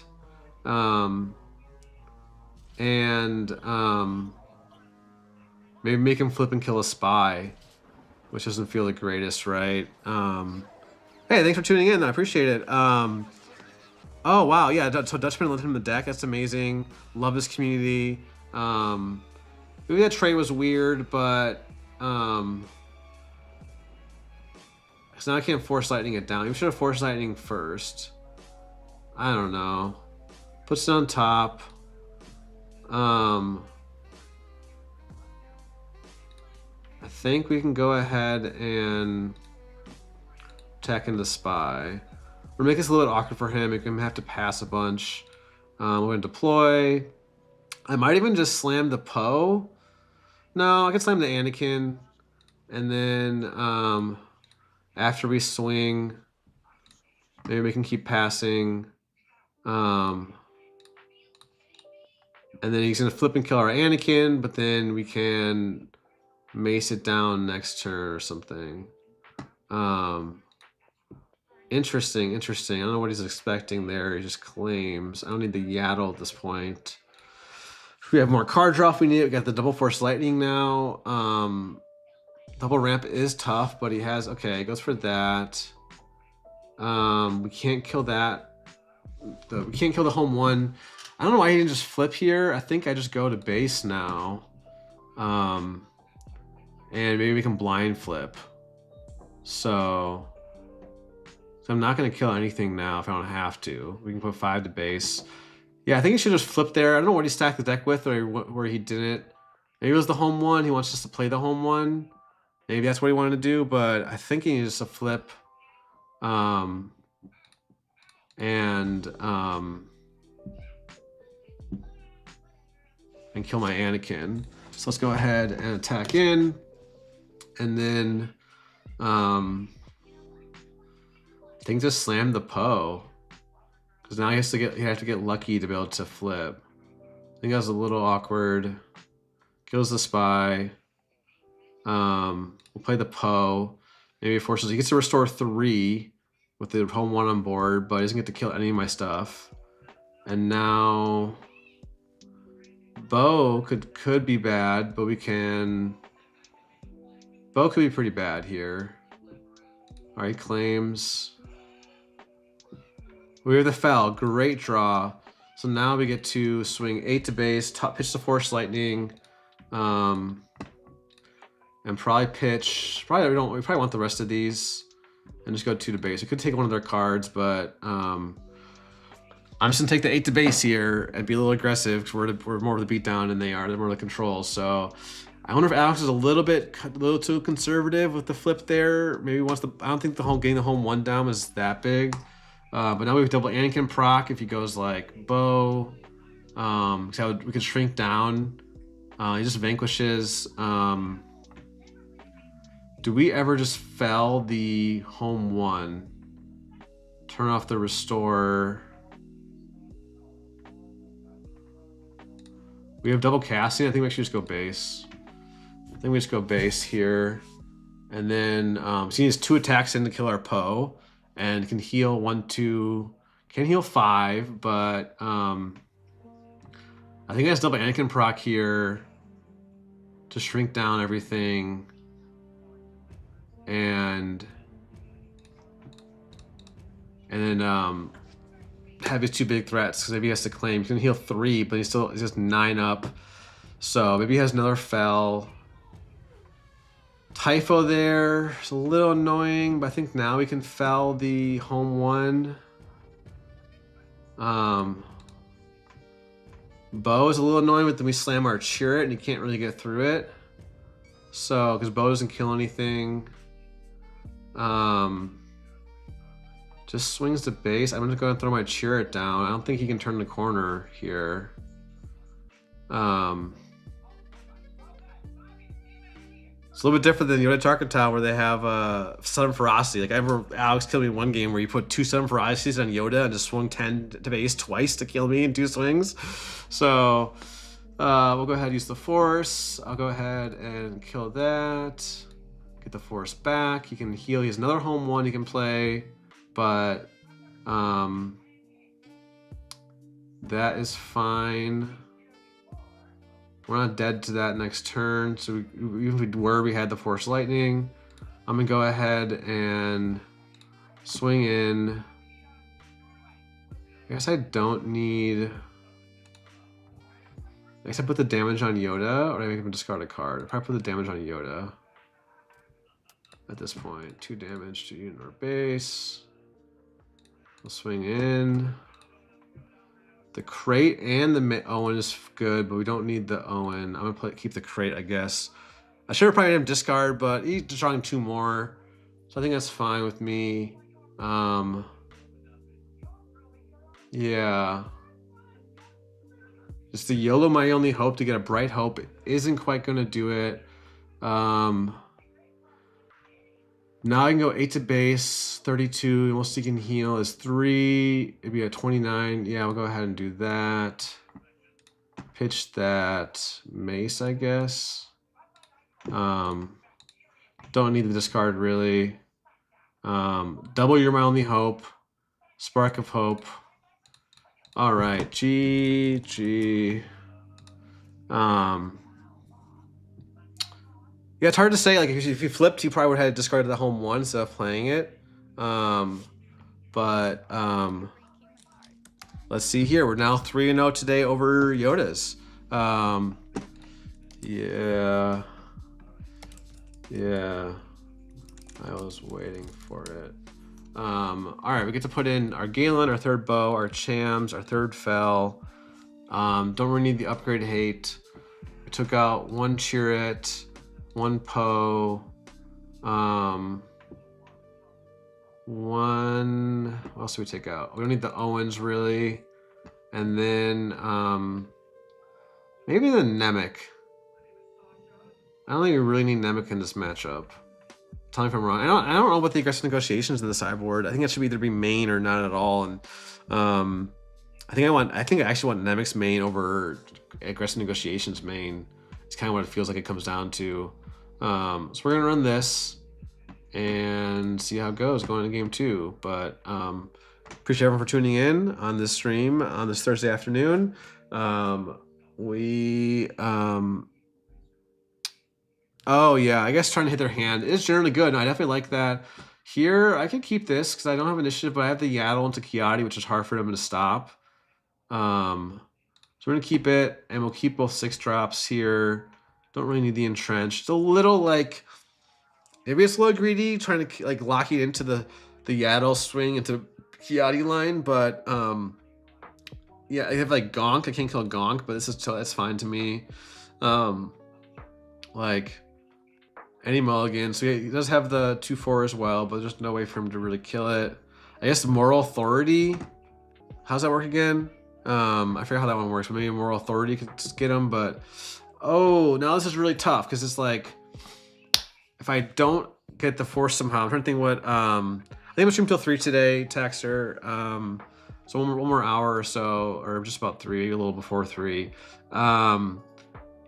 Maybe make him flip and kill a spy, which doesn't feel the greatest, right? Hey, thanks for tuning in. I appreciate it. Oh wow, yeah. So Dutchman lent him the deck. That's amazing. Love this community. Maybe that trade was weird, but so now I can't Force Lightning it down. We should have Force Lightning first. I don't know. Puts it on top. I think we can go ahead and attack into Spy. We'll make this a little bit awkward for him. We're going to have to pass a bunch. We're going to deploy. I might even just slam the Poe. No, I can slam the Anakin. And then after we swing, maybe we can keep passing. And then he's going to flip and kill our Anakin, but then we can mace it down next turn or something. Interesting. I don't know what he's expecting there. He just claims. I don't need the Yaddle at this point. We have more card draw if we need it. We got the double Force Lightning now. Double ramp is tough, but he has... Okay, goes for that. We can't kill that. We can't kill the home one. I don't know why he didn't just flip here. I think I just go to base now. And maybe we can blind flip. So I'm not going to kill anything now if I don't have to. We can put 5 to base. Yeah, I think he should just flip there. I don't know what he stacked the deck with or where he didn't. Maybe it was the home one. He wants us to play the home one. Maybe that's what he wanted to do, but I think he needs to flip. And kill my Anakin. So let's go ahead and attack in. And then I think just slam the Poe. Because now he has to get lucky to be able to flip. I think that was a little awkward. Kills the Spy. We'll play the Poe. Maybe forces he gets to restore 3 with the home 1 on board, but he doesn't get to kill any of my stuff. And now Bo could be bad, but we can... Bo could be pretty bad here. Alright, claims. We have the Fel, great draw. So now we get to swing 8 to base, top pitch the Force Lightning, and probably pitch. We probably want the rest of these. and just go 2 to base. We could take one of their cards, but I'm just gonna take the 8 to base here and be a little aggressive because we're more of the beatdown than they are. They're more of the control. So I wonder if Alex is a little too conservative with the flip there. Maybe wants the. I don't think getting the home 1 down is that big. But now we have double Anakin proc if he goes like bow. So we could shrink down. He just vanquishes. Do we ever just fell the home 1? Turn off the restore. We have double Cassian. I think we actually just go base. I think we just go base here. And then so he needs 2 attacks in to kill our Poe. And can heal 1, 2. Can heal 5, but I think he has double Anakin proc here to shrink down everything. And then have his 2 big threats because maybe he has to claim. He can heal 3, but he's just 9 up. So maybe he has another fell. Typho there. It's a little annoying, but I think now we can fell the home 1. Bow is a little annoying, but then we slam our Chirrut and he can't really get through it. So, because Bow doesn't kill anything. Just swings to base. I'm gonna go and throw my Chirrut down. I don't think he can turn the corner here. It's a little bit different than Yoda Tarkatown where they have Sudden Ferocity. Like I remember Alex killed me in one game where you put 2 Sudden Ferocities on Yoda and just swung 10 to base twice to kill me in 2 swings. So we'll go ahead and use the Force. I'll go ahead and kill that. Get the Force back. He can heal. He has another home 1 he can play, but that is fine. We're not dead to that next turn, so even if we were, we had the Force Lightning. I'm gonna go ahead and swing in. I guess I don't need. I guess I put the damage on Yoda, or I make him discard a card. I'll probably put the damage on Yoda. At this point, 2 damage to unit or base. We'll swing in. The crate and the Owen is good, but we don't need the Owen. I'm gonna keep the crate, I guess. I should have probably made him discard, but he's drawing 2 more, so I think that's fine with me. Yeah. Just the YOLO my only hope to get a Bright Hope isn't quite gonna do it. Now I can go 8 to base, 32, and most he can heal is 3, it'd be a 29. Yeah, we'll go ahead and do that. Pitch that Mace, I guess. Don't need the discard really. Double You're My Only Hope. Spark of Hope. All right, GG. Yeah, it's hard to say. Like if you flipped, you probably would have discarded the home 1 instead of playing it. Let's see here. We're now 3-0 today over Yoda's. Yeah. I was waiting for it. All right, we get to put in our Galen, our 3rd bow, our Chams, our 3rd fell. Don't really need the upgrade hate. We took out 1 Chirrut. 1 Poe, 1, what else do we take out? We don't need the Owens really. And then maybe the Nemik. I don't think we really need Nemik in this matchup. Tell me if I'm wrong. I don't know about the aggressive negotiations in the sideboard. I think it should either be main or not at all. And I think I actually want Nemik's main over aggressive negotiations main. It's kind of what it feels like it comes down to. So we're gonna run this and see how it goes going into game 2. But appreciate everyone for tuning in on this stream on this Thursday afternoon. Oh yeah, I guess trying to hit their hand is generally good. And I definitely like that. Here I can keep this because I don't have initiative, but I have the Yaddle into Kiadi, which is hard for them to stop. So we're gonna keep it, and we'll keep both 6 drops here. Don't really need the entrenched. It's a little like Maybe it's a little greedy, trying to like lock it into the Yaddle swing into Kiadi line, but yeah, I have like Gonk. I can't kill Gonk, but that's fine to me. Like any mulligan. So he does have the 2/4 as well, but there's no way for him to really kill it. I guess Moral Authority. How's that work again? I forget how that one works, but maybe Moral Authority could just get him, but oh, now this is really tough because it's like if I don't get the force somehow, I'm trying to think what I think I'm streaming till 3 today, Taxter. So one more hour or so, or just about 3, a little before 3.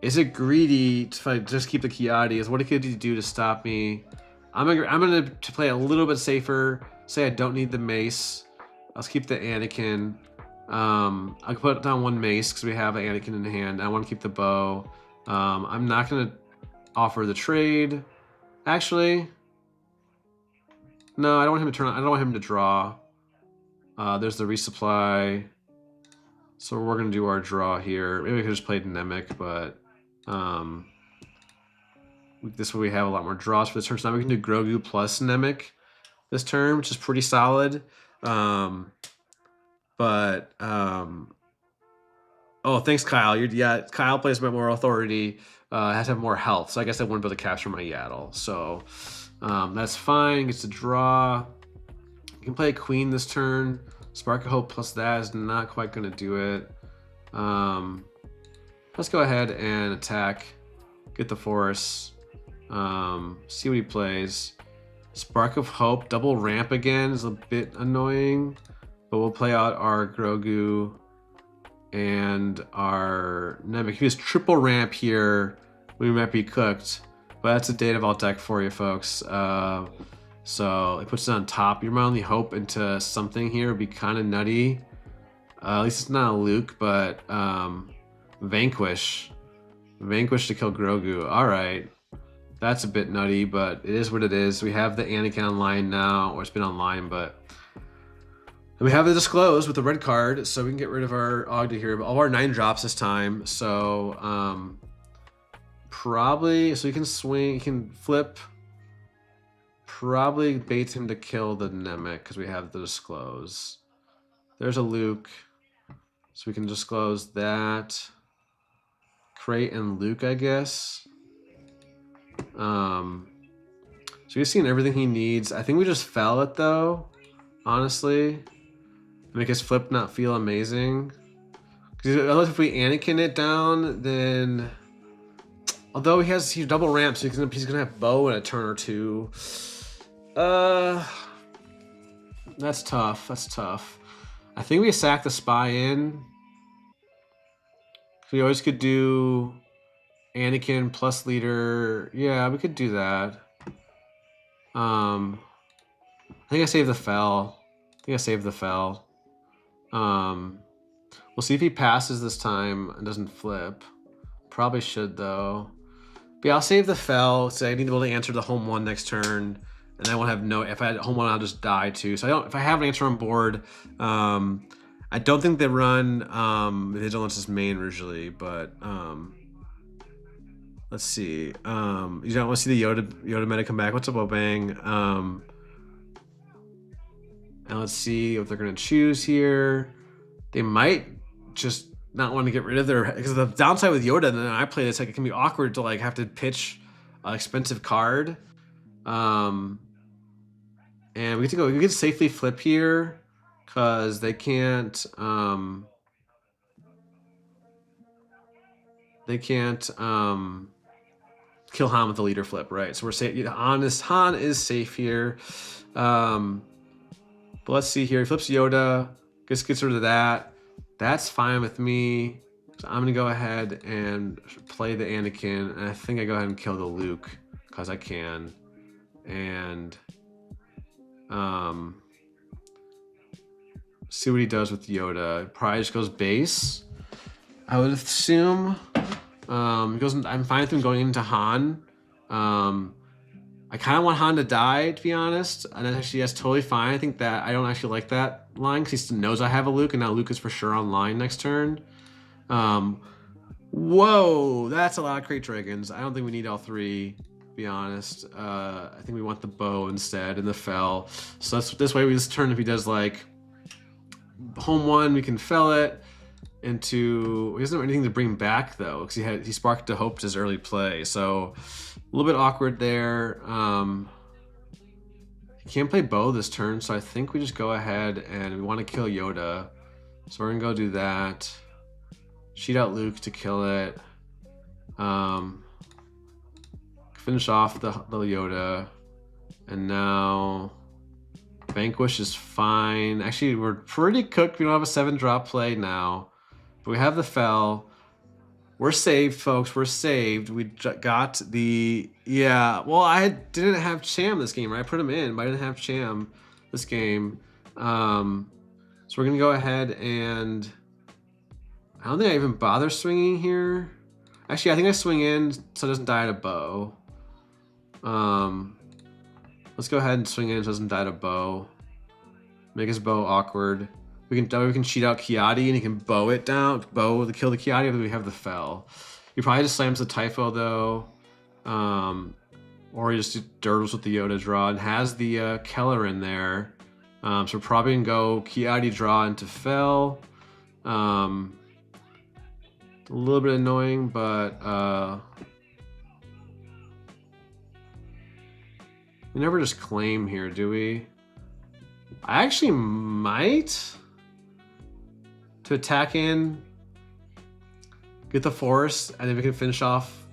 Is it greedy if I just keep the Kiadi? Is what it could do to stop me? I'm gonna play a little bit safer. Say I don't need the mace. Let's keep the Anakin. I'll put down 1 mace because we have an Anakin in hand. I want to keep the bow. I'm not gonna offer the trade. Actually, no, I don't want him to turn. I don't want him to draw. There's the resupply. So we're gonna do our draw here. Maybe we could just play Nemik, but this way we have a lot more draws for this turn. So now we can do Grogu plus Nemik this turn, which is pretty solid. Oh, thanks, Kyle. Yeah, Kyle plays by more authority. Has to have more health, so I guess I wouldn't be able to capture my Yaddle. So that's fine. Gets to draw. You can play Queen this turn. Spark of Hope plus that is not quite going to do it. Let's go ahead and attack. Get the Force. See what he plays. Spark of Hope, double ramp again is a bit annoying, but we'll play out our Grogu and our Nemik. If he has triple ramp here, we might be cooked, but that's a Data Vault deck for you folks. So it puts it on top. Your only hope into something here would be kind of nutty. At least it's not a Luke, but Vanquish. Vanquish to kill Grogu. All right. That's a bit nutty, but it is what it is. We have the Anakin online now, or it's been online, but we have the Disclose with the red card, so we can get rid of our Ogda here. But all our 9 drops this time, so probably, so you can swing, you can flip. Probably bait him to kill the Nemik because we have the Disclose. There's a Luke, so we can disclose that. Crate and Luke, I guess. So he's seen everything he needs. I think we just fell it though, honestly. Make his flip not feel amazing. Because if we Anakin it down, then although he's double ramp, so he's gonna have bow in a turn or 2. That's tough. That's tough. I think we sack the spy in. We always could do Anakin plus leader. Yeah, we could do that. I think I saved the fell. We'll see if he passes this time and doesn't flip. Probably should though. But yeah, I'll save the fell. So I need to be able to answer the home 1 next turn. And I won't have no, if I had home 1, I'll just die too. So if I have an answer on board, I don't think they run Vigilance as main usually, but let's see. You don't want to see the Yoda meta come back. What's up, Obang? And let's see if they're gonna choose here. They might just not want to get rid of their, because the downside with Yoda, and then I play this, like it can be awkward to like have to pitch an expensive card. And we can safely flip here because they can't kill Han with the leader flip, right? So we're safe. Han is safe here. But let's see here. He flips Yoda. Gets rid of that. That's fine with me. So I'm gonna go ahead and play the Anakin, and I think I go ahead and kill the Luke because I can. And see what he does with Yoda. Probably just goes base, I would assume. I'm fine with him going into Han. I kind of want Han to die, to be honest, and that's totally fine. I think that I don't actually like that line because he knows I have a Luke, and now Luke is for sure online next turn. Whoa, that's a lot of Crate Dragons. I don't think we need all 3. be honest. I think we want the bow instead and the fell. So that's this way we just turn if he does like home one, we can fell it into. He doesn't have anything to bring back though, because he sparked to hope his early play. So a little bit awkward there. He can't play bow this turn, so I think we just go ahead and we want to kill Yoda. So we're gonna go do that. Cheat out Luke to kill it. Finish off the Yoda. And now Vanquish is fine. Actually, we're pretty cooked. We don't have a 7-drop play now. But we have the fell. We're saved, folks. We're saved. We got the... Yeah, well, I didn't have Cham this game, right? I put him in, but I didn't have Cham this game. So we're going to go ahead and... I don't think I even bother swinging here. Actually, I think I swing in so it doesn't die to bow. Let's go ahead and swing in so it doesn't die to bow. Make his bow awkward. We can cheat out Kiadi and he can bow it down, bow to kill the Kiadi, but we have the fell. He probably just slams the Typho though. Or he just dirtles with the Yoda draw and has the Keller in there. So we're probably gonna go Kiadi draw into fell. A little bit annoying, but we never just claim here, do we? I actually might to attack in, get the force, and then we can finish off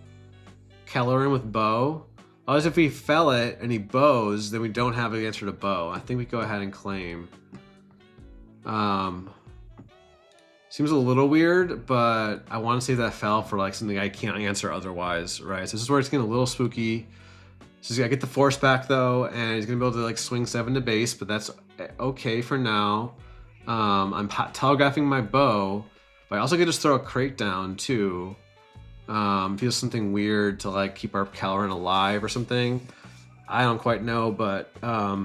Kellerin with bow. Otherwise, if we fell it and he bows, then we don't have an answer to bow. I think we go ahead and claim. Seems a little weird, but I want to save that fell for like something I can't answer otherwise, right? So this is where it's getting a little spooky. So he's got to get the force back though, and he's gonna be able to like swing 7 to base, but that's okay for now. I'm telegraphing my bow, but I also could just throw a crate down too. If he does something weird to like keep our Kellerin alive or something. I don't quite know, but yeah,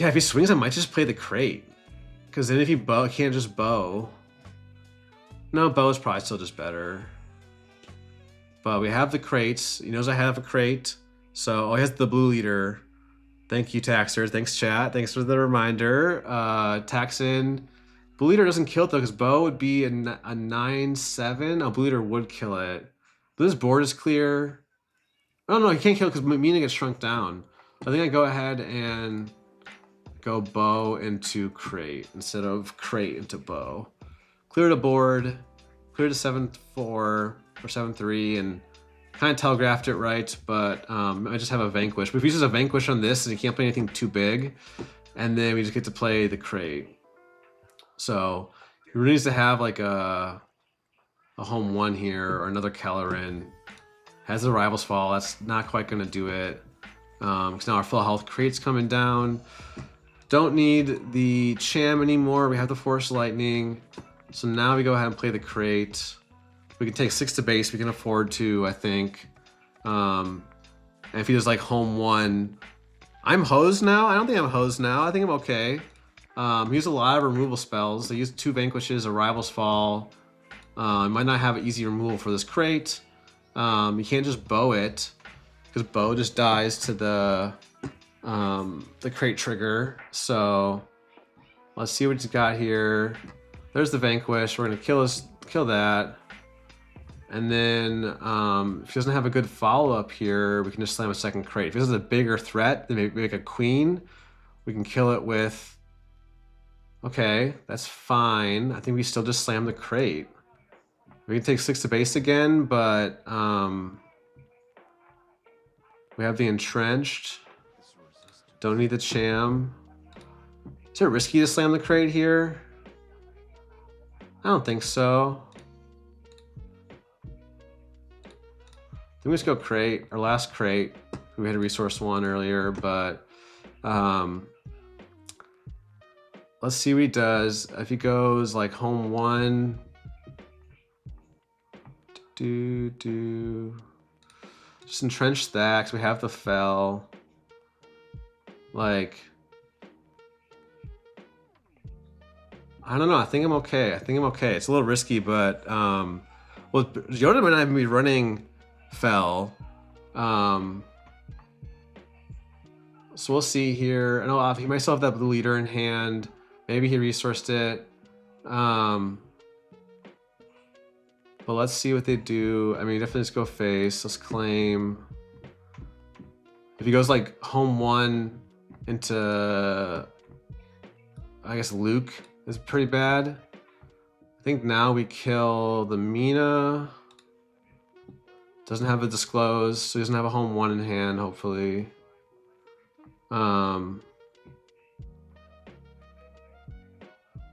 if he swings, I might just play the crate. Because then if he can't just bow. No, bow is probably still just better. But we have the crates. He knows I have a crate. So, oh, he has the blue leader. Thank you, Taxer. Thanks, chat. Thanks for the reminder. Taxin. Blue leader doesn't kill it, though, because bow would be a 9-7. Oh, blue leader would kill it. But this board is clear. Oh, no, he can't kill it because Mina gets shrunk down. So I think I go ahead and go bow into crate instead of crate into bow. Clear the board. Clear to 7-4 or 7-3 and kind of telegraphed it right, but I just have a Vanquish. But if he uses a Vanquish on this, and he can't play anything too big, and then we just get to play the crate. So he really needs to have like a home one here or another Kellerin. Has the Rivals Fall. That's not quite going to do it. Because now our full health crate's coming down. Don't need the Cham anymore. We have the Force Lightning. So now we go ahead and play the crate. We can take 6 to base. We can afford to, I think. And if he does like home one, I'm hosed now. I don't think I'm hosed now. I think I'm okay. He used a lot of removal spells. He used 2 Vanquishes, a Rival's Fall. I might not have easy removal for this crate. You can't just bow it, because bow just dies to the crate trigger. So let's see what he's got here. There's the Vanquish. We're gonna kill that. And then if he doesn't have a good follow-up here, we can just slam a second crate. If this is a bigger threat, then maybe make a queen. We can kill it with... Okay, that's fine. I think we still just slam the crate. We can take 6 to base again, but we have the Entrenched. Don't need the Cham. Is it risky to slam the crate here? I don't think so. Then we just go crate, our last crate. We had a resource 1 earlier, but let's see what he does. If he goes like home 1, just entrench that because we have the fell. Like, I don't know. I think I'm okay. It's a little risky, but well, Yoda might not even be running fell. So we'll see here. I know he might still have that blue leader in hand. Maybe he resourced it. But let's see what they do. I mean, definitely just go face. Let's claim. If he goes like home 1 into, I guess Luke is pretty bad. I think now we kill the Mina. Doesn't have a disclose, so he doesn't have a home 1 in hand, hopefully. So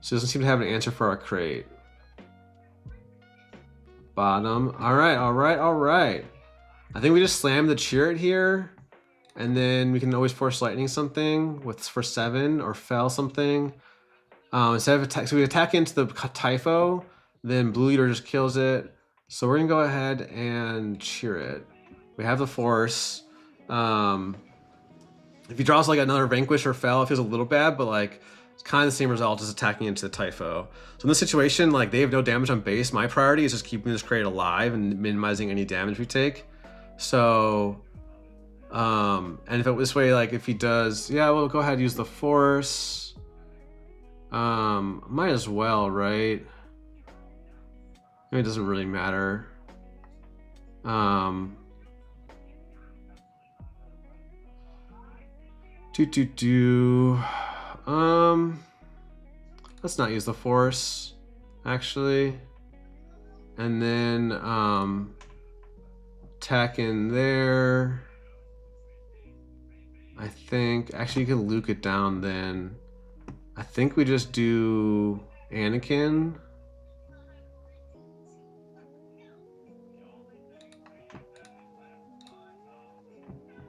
he doesn't seem to have an answer for our crate. Bottom. Alright, alright, alright. I think we just slam the chariot here. And then we can always force lightning something for 7 or fell something. Instead of attack, so we attack into the Typho, then Blue Leader just kills it. So we're gonna go ahead and cheer it. We have the force. If he draws like another Vanquish or Fell, it feels a little bad, but like it's kind of the same result as attacking into the Typho. So in this situation, like they have no damage on base. My priority is just keeping this crate alive and minimizing any damage we take. So, and if it this way, like if he does, yeah, we'll go ahead and use the force. Might as well, right? Maybe it doesn't really matter. Let's not use the force, actually. And then attack in there. I think actually you can Luke it down then. I think we just do Anakin.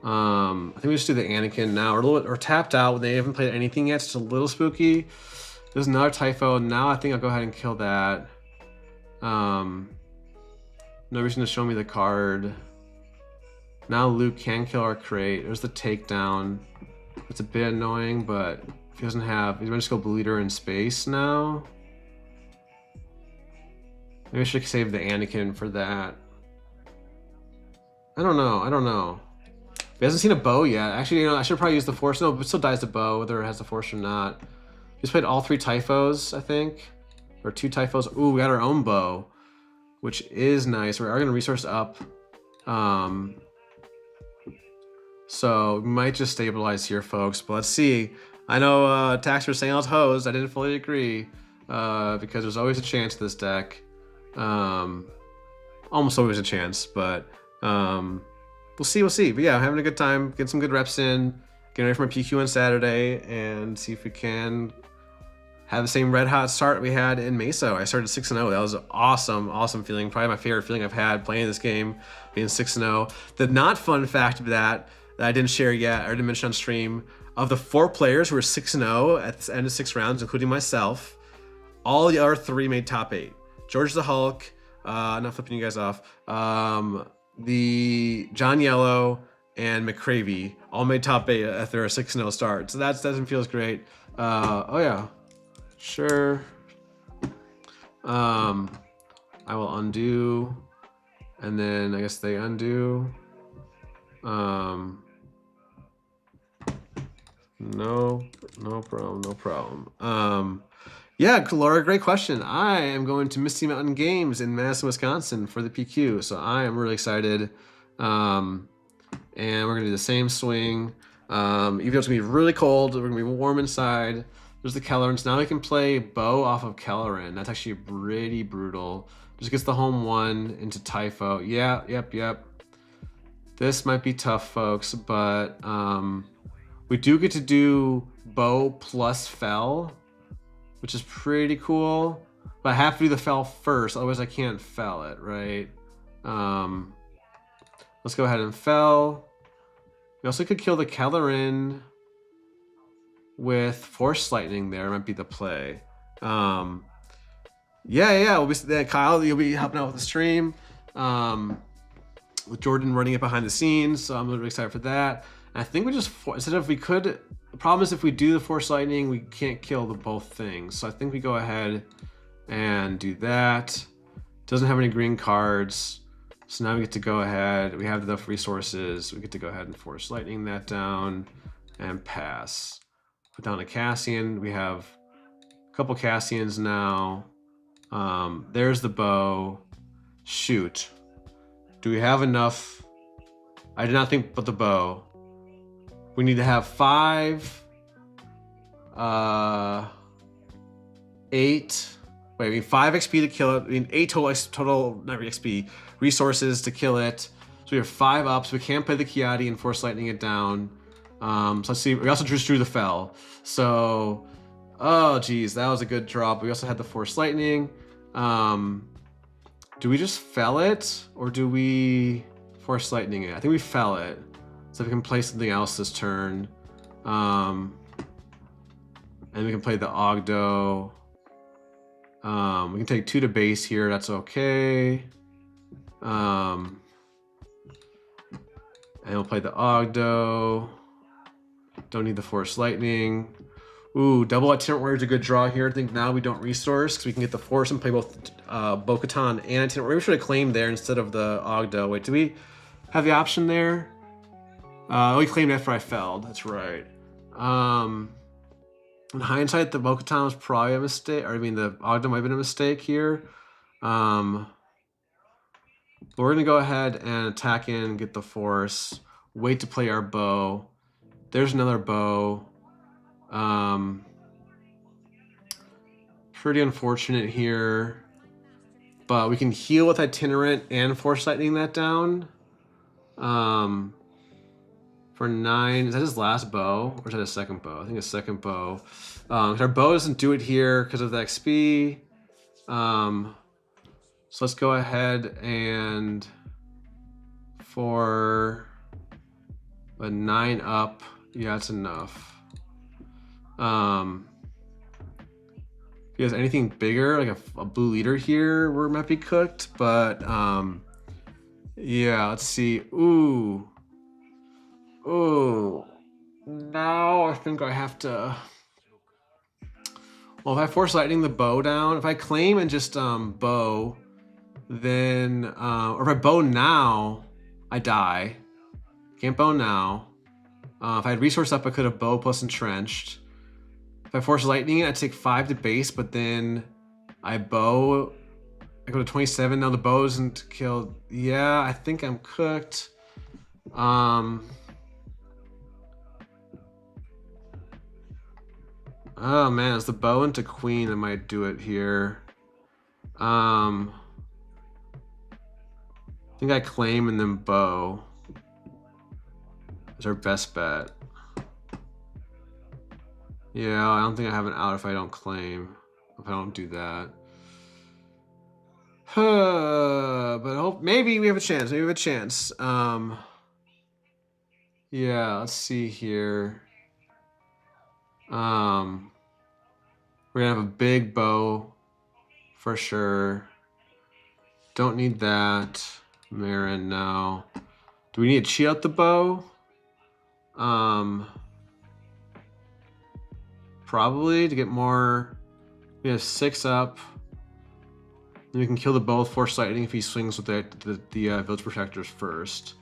I think we just do the Anakin now. We're tapped out. They haven't played anything yet. It's a little spooky. There's another Typho. Now I think I'll go ahead and kill that. No reason to show me the card. Now Luke can kill our crate. There's the takedown. It's a bit annoying, but if he doesn't have, he's going to just go Blue Leader in space now. Maybe I should save the Anakin for that. I don't know. I don't know. He hasn't seen a bow yet. Actually, you know, I should probably use the force. No, but still dies the bow, whether it has the force or not. Just played all 3 Typhos, I think. Or 2 Typhos. Ooh, we got our own bow, which is nice. We are going to resource up. So we might just stabilize here, folks. But let's see. I know Tax was saying I was hosed. I didn't fully agree because there's always a chance this deck. Almost always a chance, but we'll see. We'll see. But yeah, having a good time. Get some good reps in. Getting ready for my PQ on Saturday and see if we can have the same red hot start we had in Mesa. I started 6-0. That was an awesome, awesome feeling. Probably my favorite feeling I've had playing this game, being 6-0. The not fun fact of that I didn't share yet, or didn't mention on stream, of the 4 players who were 6-0 at the end of 6 rounds, including myself, all the other 3 made top 8. George the Hulk, not flipping you guys off, the John Yellow, and McCravey all made top 8 after a 6-0 start. So that doesn't feel great. Oh yeah, sure. I will undo, and then I guess they undo. No problem, no problem. Yeah, Laura, great question. I am going to Misty Mountain Games in Madison, Wisconsin for the PQ, so I am really excited. And we're gonna do the same swing. Even though it's gonna be really cold, we're gonna be warm inside. There's the Kellerans. Now we can play Bow off of Kelleran. That's actually pretty brutal. Just gets the home 1 into Typho. Yeah, yep. This might be tough, folks, but we do get to do Bow plus Fell, which is pretty cool. But I have to do the Fell first, otherwise I can't Fell it, right? Let's go ahead and Fell. We also could kill the Kelleran with Force Lightning there, might be the play. Yeah, we'll be Kyle, you'll be helping out with the stream. With Jordan running it behind the scenes, so I'm really excited for that. And I think we just, instead of we could, the problem is if we do the Force Lightning, we can't kill the both things. So I think we go ahead and do that. Doesn't have any green cards. So now we get to go ahead. We have enough resources. We get to go ahead and force lightning that down and pass. Put down a Cassian. We have a couple Cassians now. There's the bow. Shoot. Do we have enough? I did not think about the bow. We need to have 5, 8. Wait, we need 5 XP to kill it. We need 8 total not XP resources to kill it. So we have 5 up. So we can't play the Kiadi and force lightning it down. So let's see. We also just drew the fell. So, oh geez, that was a good drop. We also had the force lightning. Do we just fell it or do we force lightning it? I think we fell it. So we can play something else this turn. And we can play the Ogdo. We can take 2 to base here. That's okay. And we'll play the Ogdo. Don't need the Force Lightning. Ooh, double Itinerant Warrior is a good draw here. I think now we don't resource because we can get the Force and play both Bo-Katan and Itinerant Warrior. We should have claimed there instead of the Ogdo. Wait, do we have the option there? We claimed after I felled. That's right. In hindsight, the Bo-Katan was probably a mistake. Or I mean, the Ogdo might have been a mistake here. But we're going to go ahead and attack in, get the Force. Wait to play our bow. There's another bow. Pretty unfortunate here. But we can heal with Itinerant and Force Lightning that down. For 9, is that his last bow? Or is that his second bow? I think his second bow. Our bow doesn't do it here because of the XP. So let's go ahead and for a 9 up, yeah, that's enough. If he has anything bigger, like a blue leader here, we might be cooked. But yeah, let's see. Ooh. Oh, now I think I have to. Well, if I force lightning the bow down, if I claim and just bow, then or if I bow now, I die. Can't bow now. If I had resource up, I could have bow plus entrenched. If I force lightning, I'd take 5 to base, but then I bow. I go to 27. Now the bow isn't killed. Yeah, I think I'm cooked. Oh man, it's the bow into queen that might do it here. I think I claim and then bow is our best bet. Yeah, I don't think I have an out if I don't claim, if I don't do that. But I hope maybe we have a chance. Maybe we have a chance. Yeah, let's see here. We're gonna have a big bow for sure. Don't need that. Marin now. Do we need to cheat out the bow? Probably to get more. We have 6 up. Then we can kill the bow with Force Lightning if he swings with the Village Protectors first.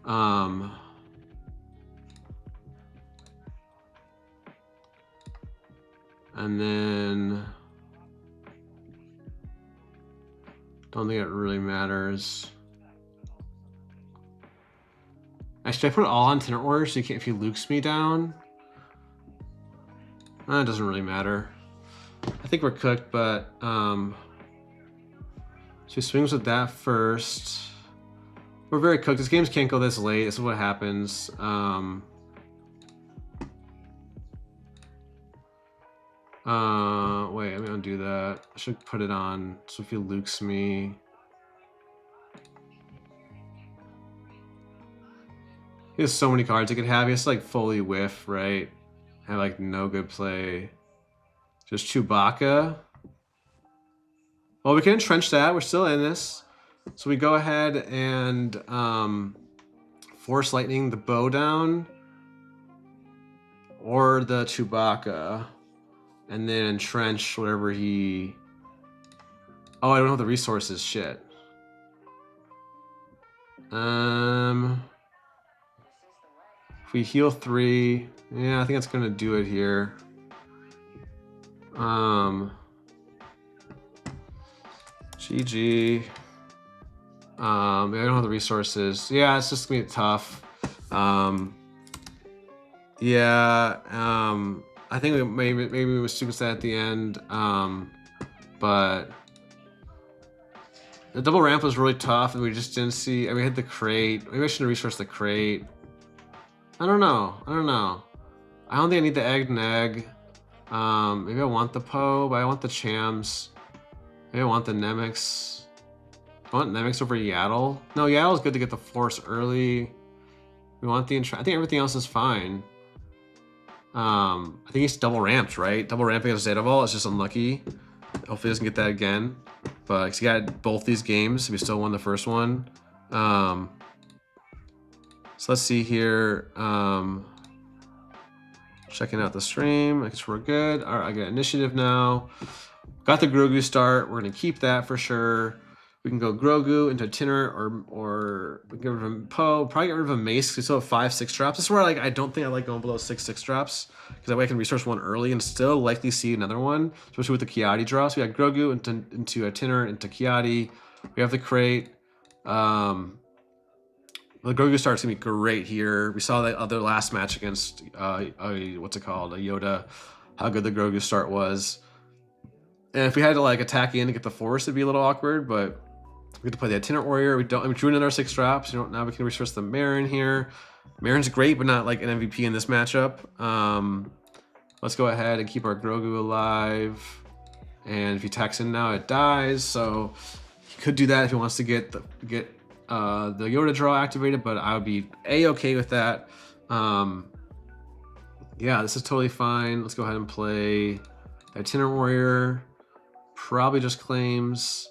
And then don't think it really matters. Actually, I put it all on Tenor Order so you can't, if he lukes me down. It doesn't really matter. I think we're cooked, but so he swings with that first. We're very cooked. This games can't go this late. This is what happens. Wait, I'm gonna do that. I should put it on so if he lukes me. He has so many cards he could have. He has to like fully whiff, right? Have like no good play. Just Chewbacca. Well, we can entrench that. We're still in this. So we go ahead and Force Lightning the bow down. Or the Chewbacca. And then entrench whatever he... Oh, I don't have the resources. Shit. If we heal 3, yeah, I think that's gonna do it here. GG. I don't have the resources. Yeah, it's just gonna be tough. Yeah, I think maybe we were stupid sad at the end. But the double ramp was really tough, and we just didn't see. We had the crate. Maybe I should have resourced the crate. I don't know. I don't think I need the egg neg. Maybe I want the Poe, but I want the Chams. Maybe I want the Nemiks. I want Nemiks over Yaddle. No, Yaddle's good to get the Force early. We want the I think everything else is fine. I think he's double ramped, right? Double ramping as Zetaval is just unlucky. Hopefully he doesn't get that again. But he got both these games. We still won the first one. So let's see here. Checking out the stream. I guess we're good. All right, I got initiative now. Got the Grogu start. We're gonna keep that for sure. We can go Grogu into Tinner or we can get rid of Poe. Probably get rid of a Mace because we still have 5-6 drops. This is where I don't think I like going below 6-6 drops because that way I can resource one early and still likely see another one, especially with the Kiadi draw. So we got Grogu into a Tinner, into Kiadi. We have the crate. The Grogu start's gonna be great here. We saw that other last match against what's it called, a Yoda, how good the Grogu start was. And if we had to like attack in to get the Force, it'd be a little awkward, but we get to play the Itinerant Warrior. We drew another 6 drops. Now we can resource the Marin here. Marin's great, but not like an MVP in this matchup. Let's go ahead and keep our Grogu alive. And if he attacks in now, it dies. So he could do that if he wants to get the Yoda draw activated, but I would be A-okay with that. Yeah, this is totally fine. Let's go ahead and play the Itinerant Warrior. Probably just claims.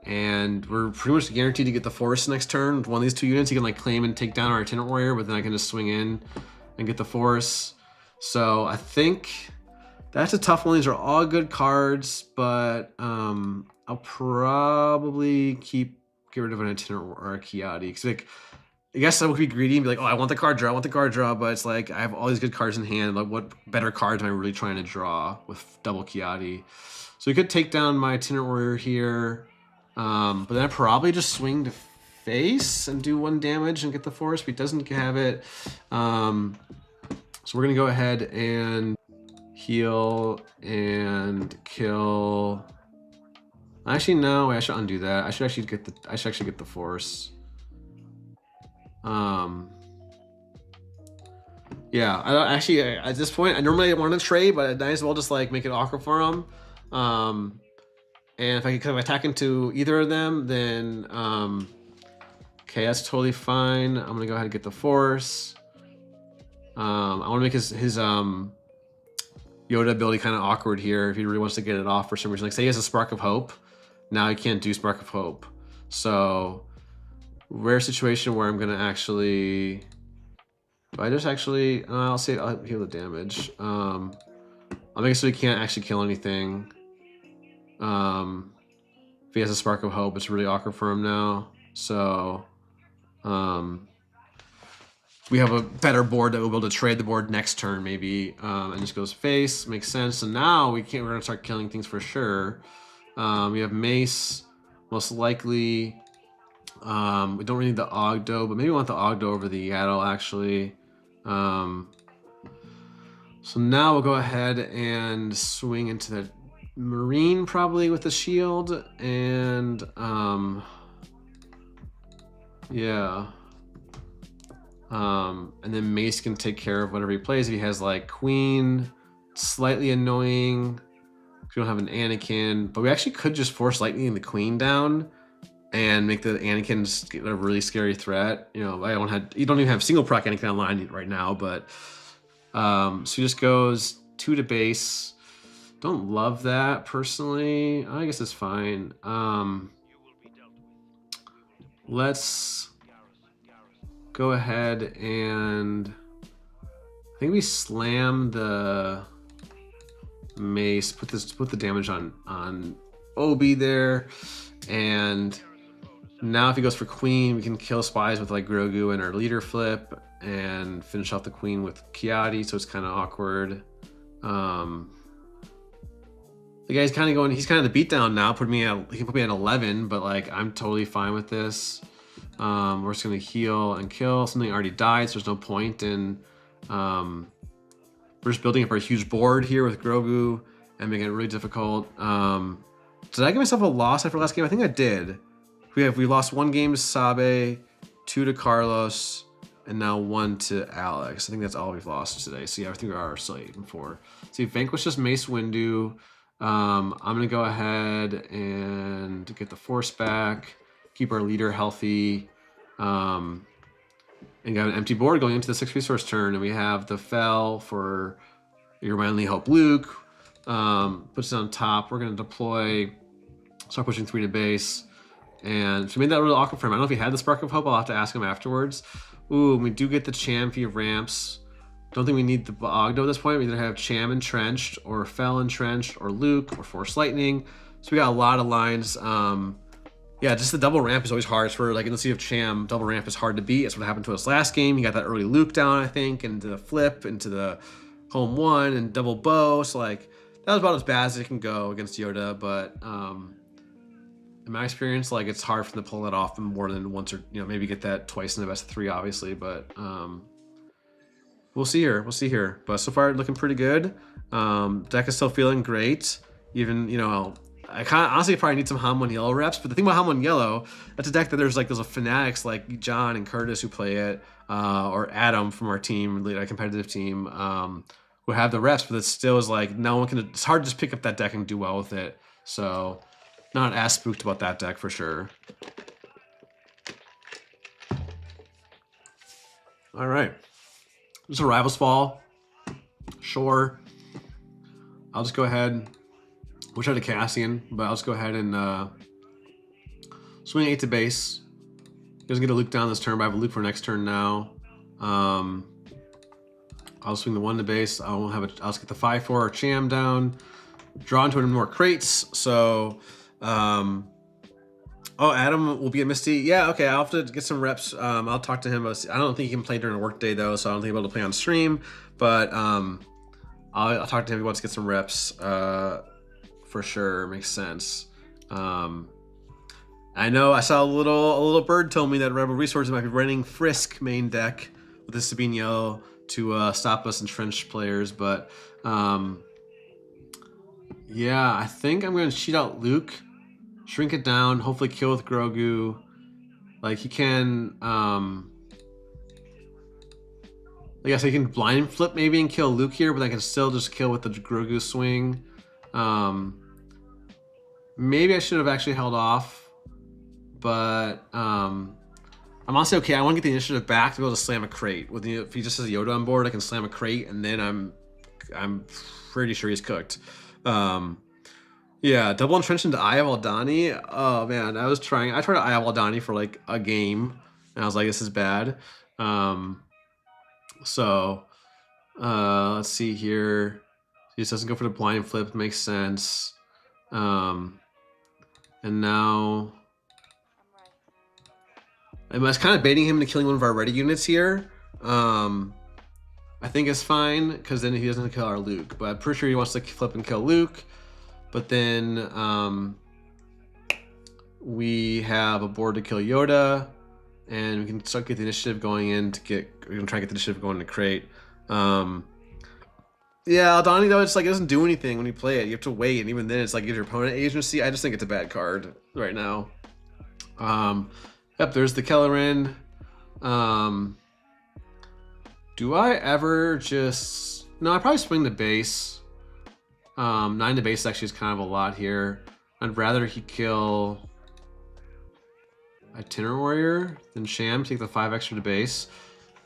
And we're pretty much guaranteed to get the Force next turn. With one of these 2 units, he can like claim and take down our Itinerant Warrior, but then I can just swing in and get the Force. So I think that's a tough one. These are all good cards, but I'll probably get rid of an Itinerant or a Kiadi. Because like, I guess I would be greedy and be like, oh, I want the card draw, but it's like I have all these good cards in hand. Like, what better cards am I really trying to draw with double Kiadi? So we could take down my Itinerant Warrior here, but then I probably just swing to face and do 1 damage and get the Force, but he doesn't have it. So we're gonna go ahead and heal and kill. Actually, no, I should undo that. I should actually get the Force. Yeah, at this point, I normally want to trade, but I might as well just like make it awkward for him. And if I can attack into either of them, then okay, that's totally fine. I'm gonna go ahead and get the Force. I want to make his Yoda ability kind of awkward here if he really wants to get it off for some reason. Like say he has a Spark of Hope, now he can't do Spark of Hope. So rare situation where I'm gonna actually, I'll heal the damage. I'll make it so he can't actually kill anything. If he has a Spark of Hope, it's really awkward for him now. So we have a better board that we'll be able to trade the board next turn maybe, and just goes face. Makes sense. So now we're gonna start killing things for sure. We have Mace, most likely. We don't really need the Ogdo, but maybe we want the Ogdo over the Yaddle actually. So now we'll go ahead and swing into the Marine probably with the shield, and yeah. And then Mace can take care of whatever he plays. If he has like Queen, slightly annoying. We don't have an Anakin, but we actually could just force lightning the Queen down and make the Anakin a really scary threat. You know, you don't even have single proc Anakin online right now, but so he just goes 2 to base. Don't love that personally. I guess it's fine. Let's go ahead and I think we slam the Mace, put the damage on OB there, and Now if he goes for queen, we can kill spies with like Grogu and our leader flip and finish off the queen with Kiadi, so it's kind of awkward. The guy's kind of going, he's kind of the beatdown now, he can put me at 11, but like I'm totally fine with this. We're just gonna heal and kill. Something already died, so there's no point in we're just building up our huge board here with Grogu and making it really difficult. Did I give myself a loss after last game? I think I did. We lost 1 game to Sabe, 2 to Carlos, and now 1 to Alex. I think that's all we've lost today. So yeah, I think we are still 8-4. So vanquish this Mace Windu. I'm gonna go ahead and get the force back, keep our leader healthy, and got an empty board going into the 6 resource turn. And we have the Fel for your manly hope Luke. Puts it on top. We're gonna deploy, start pushing 3 to base. And so we made that really awkward for him. I don't know if he had the Spark of Hope. I'll have to ask him afterwards. Ooh, we do get the Cham via ramps. Don't think we need the Ogdo at this point. We either have Cham entrenched, or Fel entrenched, or Luke, or Force Lightning. So we got a lot of lines. Yeah, just the double ramp is always hard. For like in the Sea of Cham, double ramp is hard to beat. That's what happened to us last game. He got that early Luke down, I think, into the flip, into the home 1, and double bow. So like that was about as bad as it can go against Yoda, but in my experience, like it's hard for them to pull that off more than once, or maybe get that twice in the best of 3, obviously. But we'll see here. We'll see here. But so far, looking pretty good. Deck is still feeling great. Even I kind of honestly probably need some Han1 Yellow reps. But the thing about Han1 Yellow, that's a deck that there's fanatics like John and Curtis who play it, or Adam from our team, our competitive team, who have the reps. But it still is like no one can. It's hard to just pick up that deck and do well with it. So. Not as spooked about that deck for sure. All right. Just a Rivals Fall. Sure. I'll just go ahead. Wish I had a Cassian, but I'll just go ahead and swing 8 to base. He doesn't get a Luke down this turn, but I have a Luke for next turn now. I'll swing the 1 to base. I'll just get the 5-4 or Cham down. Draw into more crates. So. Oh, Adam will be a Misty. Yeah, okay, I'll have to get some reps. I'll talk to him. I don't think he can play during a work day though, so I don't think he'll be able to play on stream. But I'll talk to him if he wants to get some reps. For sure, makes sense. I know I saw a little bird told me that Rebel Resources might be running Frisk main deck with the Sabine Yellow to stop us entrenched players, but yeah, I think I'm going to cheat out Luke. Shrink it down, hopefully kill with Grogu. Like he can, I guess I can blind flip maybe and kill Luke here, but I can still just kill with the Grogu swing. Maybe I should have actually held off, but I'm honestly okay. I want to get the initiative back to be able to slam a crate. If he just has Yoda on board, I can slam a crate, and then I'm pretty sure he's cooked. Yeah, double entrench into Eye of Aldani. Oh man, I tried Eye of Aldani for like a game, and I was like, this is bad. So let's see here. He just doesn't go for the blind flip, makes sense. And now I was kind of baiting him into killing one of our ready units here. I think it's fine because then he doesn't kill our Luke, but I'm pretty sure he wants to flip and kill Luke. But then we have a board to kill Yoda, and we can start get the initiative going in we're gonna try to get the initiative going to crate. Yeah, Aldani though, it's like it doesn't do anything when you play it. You have to wait, and even then it's like give your opponent agency. I just think it's a bad card right now. Yep, there's the Kellerin. Do I ever just... No, I probably swing the base. 9 to base actually is kind of a lot here. I'd rather he kill Itinerant Warrior than Sham, take the 5 extra to base.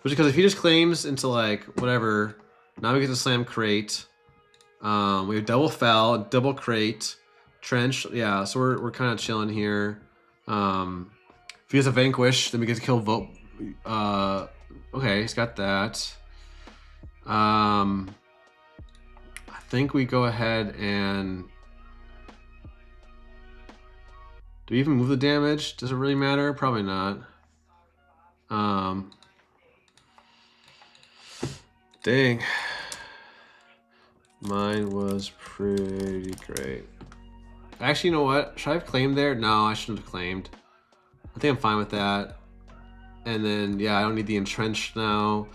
Which because if he just claims into like whatever, now we get to slam crate. We have double Fel, double crate, trench. Yeah, so we're kind of chilling here. If he has a vanquish, then we get to kill vote. Okay, he's got that. I think we go ahead and Do we even move the damage? Does it really matter? Probably not. Dang. Mine was pretty great. Actually, you know what? Should I have claimed there? No, I shouldn't have claimed. I think I'm fine with that. And then, yeah, I don't need the entrenched now.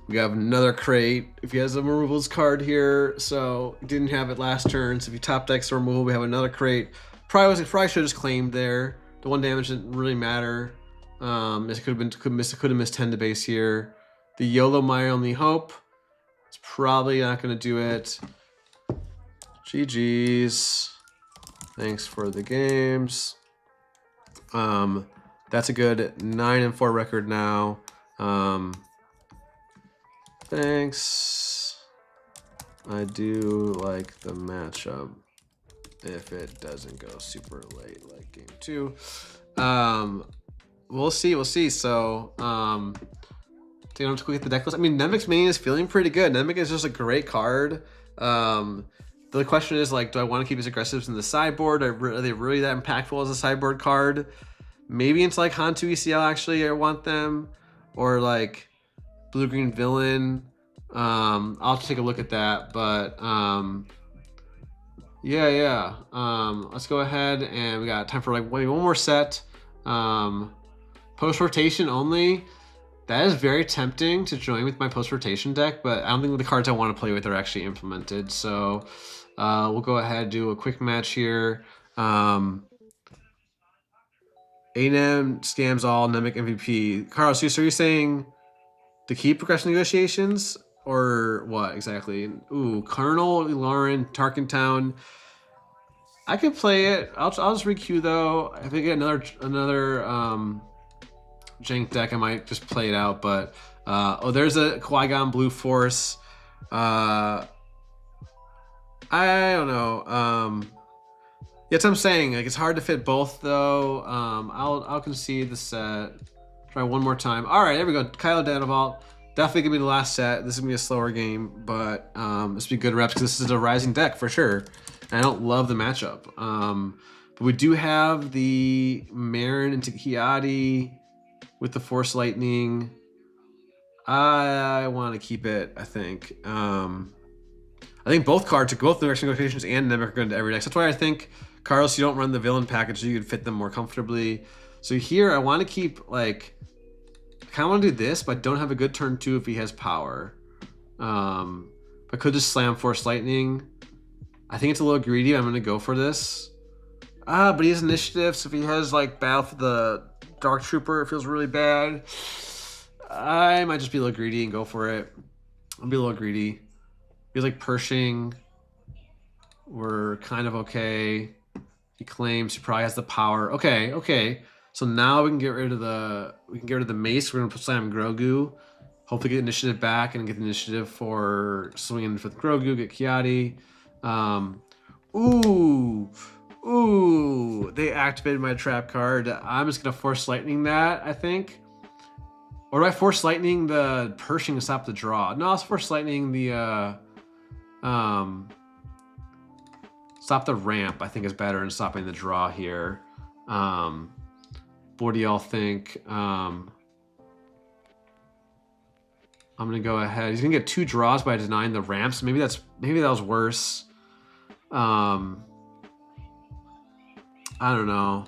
We have another crate. If he has a removals card here, so didn't have it last turn. So if you top decks the removal, we have another crate. Probably should have just claimed there. The 1 damage didn't really matter. This could have missed 10 to base here. The YOLO my only hope. It's probably not gonna do it. GG's. Thanks for the games. That's a good 9-4 record now. Thanks. I do like the matchup if it doesn't go super late like game 2. We'll see. So, take a quick at the deck list. I mean, Nemik's main is feeling pretty good. Nemik is just a great card. The question is, like, do I want to keep his aggressives in the sideboard? Are they really that impactful as a sideboard card? Maybe it's like Han2 ECL, actually, I want them. Or, like, blue-green villain. I'll take a look at that. But, yeah. Let's go ahead, and we got time for, like, maybe one more set. Post-rotation only. That is very tempting to join with my post-rotation deck, but I don't think the cards I want to play with are actually implemented. So we'll go ahead and do a quick match here. A&M scams all, Nemik MVP. Carlos, so are you saying to keep progression negotiations or what exactly? Ooh, Colonel, Lauren, Tarkentown. I could play it. I'll just re-queue though. If I get another jank deck, I might just play it out. But oh, there's a Qui-Gon Blue Force. I don't know. That's what I'm saying. Like, it's hard to fit both though. I'll concede the set. Try one more time. All right, there we go. Kylo DV. Definitely gonna be the last set. This is gonna be a slower game, but this will be good reps because this is a rising deck for sure. And I don't love the matchup. But we do have the Marin into Kiadi with the Force Lightning. I want to keep it, I think. I think both cards, both Direction Negotiations and Nemik, are going to every deck. So that's why I think, Carlos, you don't run the villain package so you can fit them more comfortably. So here, I want to keep, like, I kind of want to do this, but I don't have a good turn 2 if he has power. I could just slam Force Lightning. I think it's a little greedy. I'm going to go for this. But he has initiative, so if he has, like, Battle for the Dark Trooper, it feels really bad. I might just be a little greedy and go for it. I'll be a little greedy. He's like Pershing. We're kind of okay. He claims he probably has the power. Okay. So now we can get rid of the mace. We're gonna slam Grogu. Hopefully get initiative back and get the initiative for swinging with Grogu. Get Kiadi. Ooh! They activated my trap card. I'm just gonna Force Lightning that, I think. Or do I Force Lightning the Pershing to stop the draw? No, I'll Force Lightning the stop the ramp, I think, is better than stopping the draw here. What do y'all think? I'm gonna go ahead. He's gonna get 2 draws by denying the ramps. Maybe that was worse. I don't know.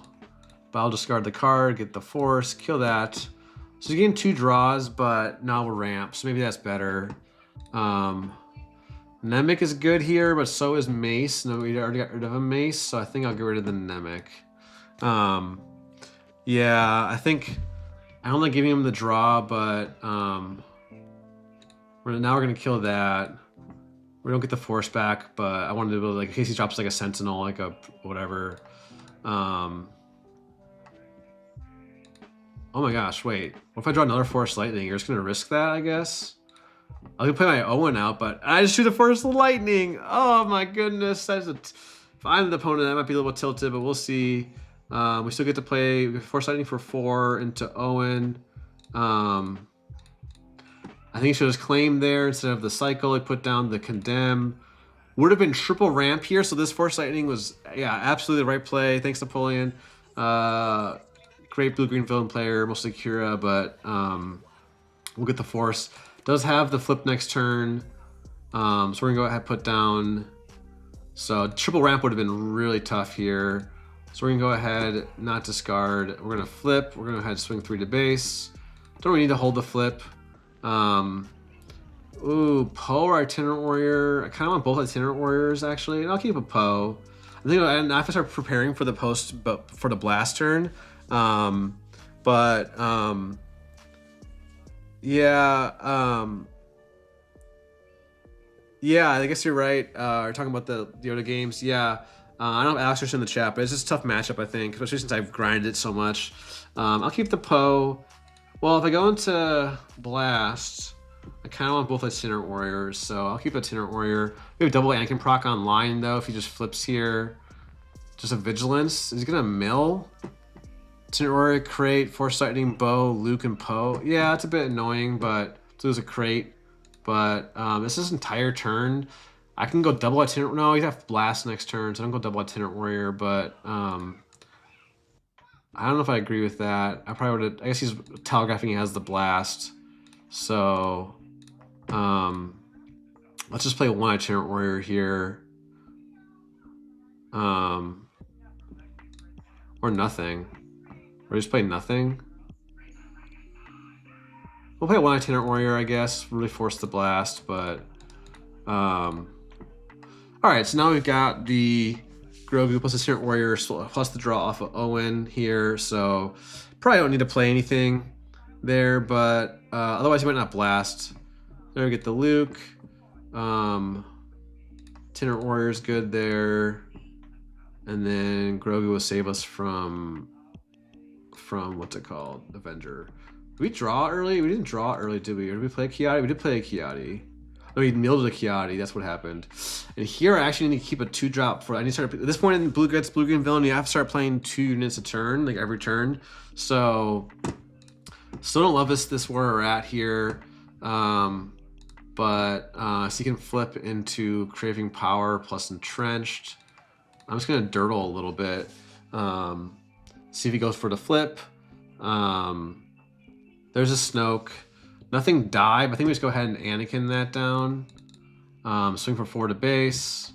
But I'll discard the card, get the Force, kill that. So he's getting 2 draws, but now we're ramped. So maybe that's better. Nemik is good here, but so is Mace. No, we already got rid of a Mace, so I think I'll get rid of the Nemik. Yeah, I think I don't like giving him the draw, but now we're gonna kill that. We don't get the Force back, but I wanted to build, like, in case he drops like a Sentinel, like a whatever. Oh my gosh, wait. What if I draw another Force Lightning? You're just gonna risk that, I guess? I can play my Owen out, but I just shoot the Force Lightning. Oh my goodness. If I'm the opponent, I might be a little tilted, but we'll see. We still get to play Force Lightning for 4 into Owen. I think he should have claimed there instead of the cycle. He put down the condemn. Would have been triple ramp here, so this Force Lightning was, yeah, absolutely the right play. Thanks, Napoleon. Great blue-green villain player, mostly Kira, but we'll get the Force. Does have the flip next turn, so we're gonna go ahead and put down. So triple ramp would have been really tough here. So we're gonna go ahead, not discard. We're gonna flip. We're gonna go ahead and swing 3 to base. Don't really need to hold the flip. Ooh, Poe or Itinerant Warrior. I kind of want both Itinerant Warriors actually, and I'll keep a Poe. I think I have to start preparing for the for the blast turn. Yeah, I guess you're right. We're talking about the Yoda games. Yeah, I don't have Alex in the chat, but it's just a tough matchup, I think, especially since I've grinded it so much. I'll keep the Poe. Well, if I go into Blast, I kind of want both Itinerant Warriors, so I'll keep Itinerant Warrior. We have double Anakin proc online, though, if he just flips here. Just a Vigilance. Is he going to mill? Itinerant Warrior, Crate, Force Lightning, Bow, Luke, and Poe. Yeah, it's a bit annoying, but to lose a Crate. But this is entire turn. I can go double Itinerant. No, he'd have Blast next turn, so I don't go double Itinerant Warrior, but I don't know if I agree with that. I probably would have. I guess he's telegraphing he has the Blast. So let's just play one Itinerant Warrior here. Or nothing. Or just play nothing. We'll play one Itinerant Warrior, I guess. Really force the blast, but alright, so now we've got the Grogu plus Itinerant Warrior plus the draw off of Owen here, so probably don't need to play anything there, but otherwise you might not blast. There we get the Luke. Itinerant Warrior is good there. And then Grogu will save us from what's it called? Avenger. Did we draw early? We didn't draw early, did we? Or did we play Kiadi? We did play a Kiadi. No, he milled a Kiadi. That's what happened. And here I actually need to keep a 2-drop for. I need to start at this point in blue-green villain. You have to start playing 2 units a turn, like every turn. So still don't love this where we're at here. So you can flip into Craving Power plus Entrenched. I'm just gonna dirtle a little bit. See if he goes for the flip. There's a Snoke. Nothing died. I think we just go ahead and Anakin that down. Swing for 4 to base.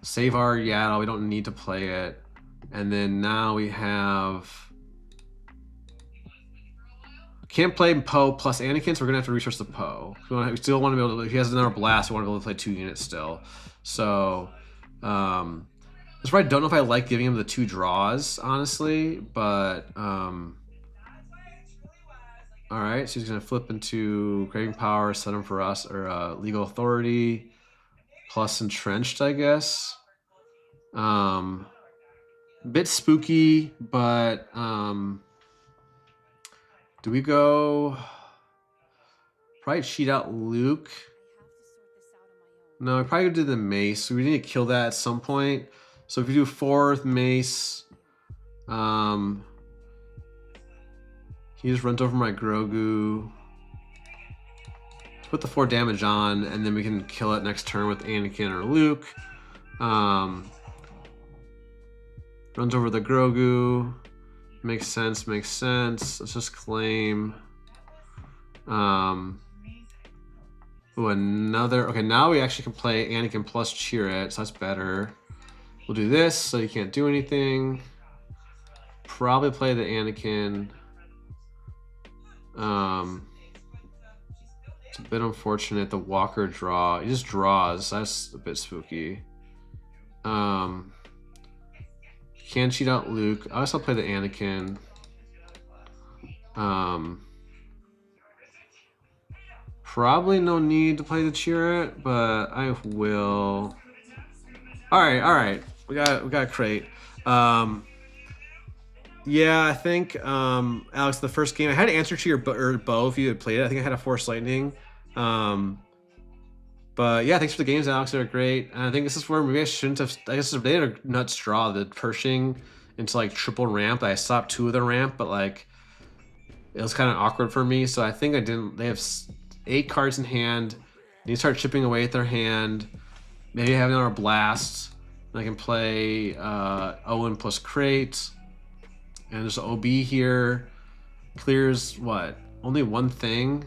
Save our Yaddle. We don't need to play it. And then now we have. Can't play Poe plus Anakin, so we're gonna have to resource the Poe. We still want to be able to. If he has another blast, we want to be able to play 2 units still. So. That's why I don't know if I like giving him the 2 draws, honestly, but alright, so he's gonna flip into Craving Power, set him for us, or Legal Authority, plus Entrenched, I guess. Bit spooky, but do we go probably cheat out Luke? No, I probably do the Mace. So we need to kill that at some point. So if we do 4th Mace, he just runs over my Grogu. Put the 4 damage on, and then we can kill it next turn with Anakin or Luke. Runs over the Grogu. Makes sense, makes sense. Let's just claim. Ooh, another. Okay, now we actually can play Anakin plus cheer it, so that's better. We'll do this, so you can't do anything. Probably play the Anakin. It's a bit unfortunate, the Walker draw. He just draws, that's a bit spooky. Can cheat out Luke. I guess I'll play the Anakin. Probably no need to play the Chirrut, but I will. All right. We got a crate. Yeah, I think Alex, the first game I had to answer to your bow if you had played it. I think I had a Force Lightning. But yeah, thanks for the games, Alex. They're great. And I think this is where maybe I shouldn't have. I guess they had a nuts draw, the Pershing into like triple ramp. I stopped 2 of the ramp, but like it was kind of awkward for me. So I think I didn't. They have 8 cards in hand. Need to start chipping away at their hand. Maybe have another blast. I can play Owen plus crate. And there's an OB here. Clears what? Only one thing.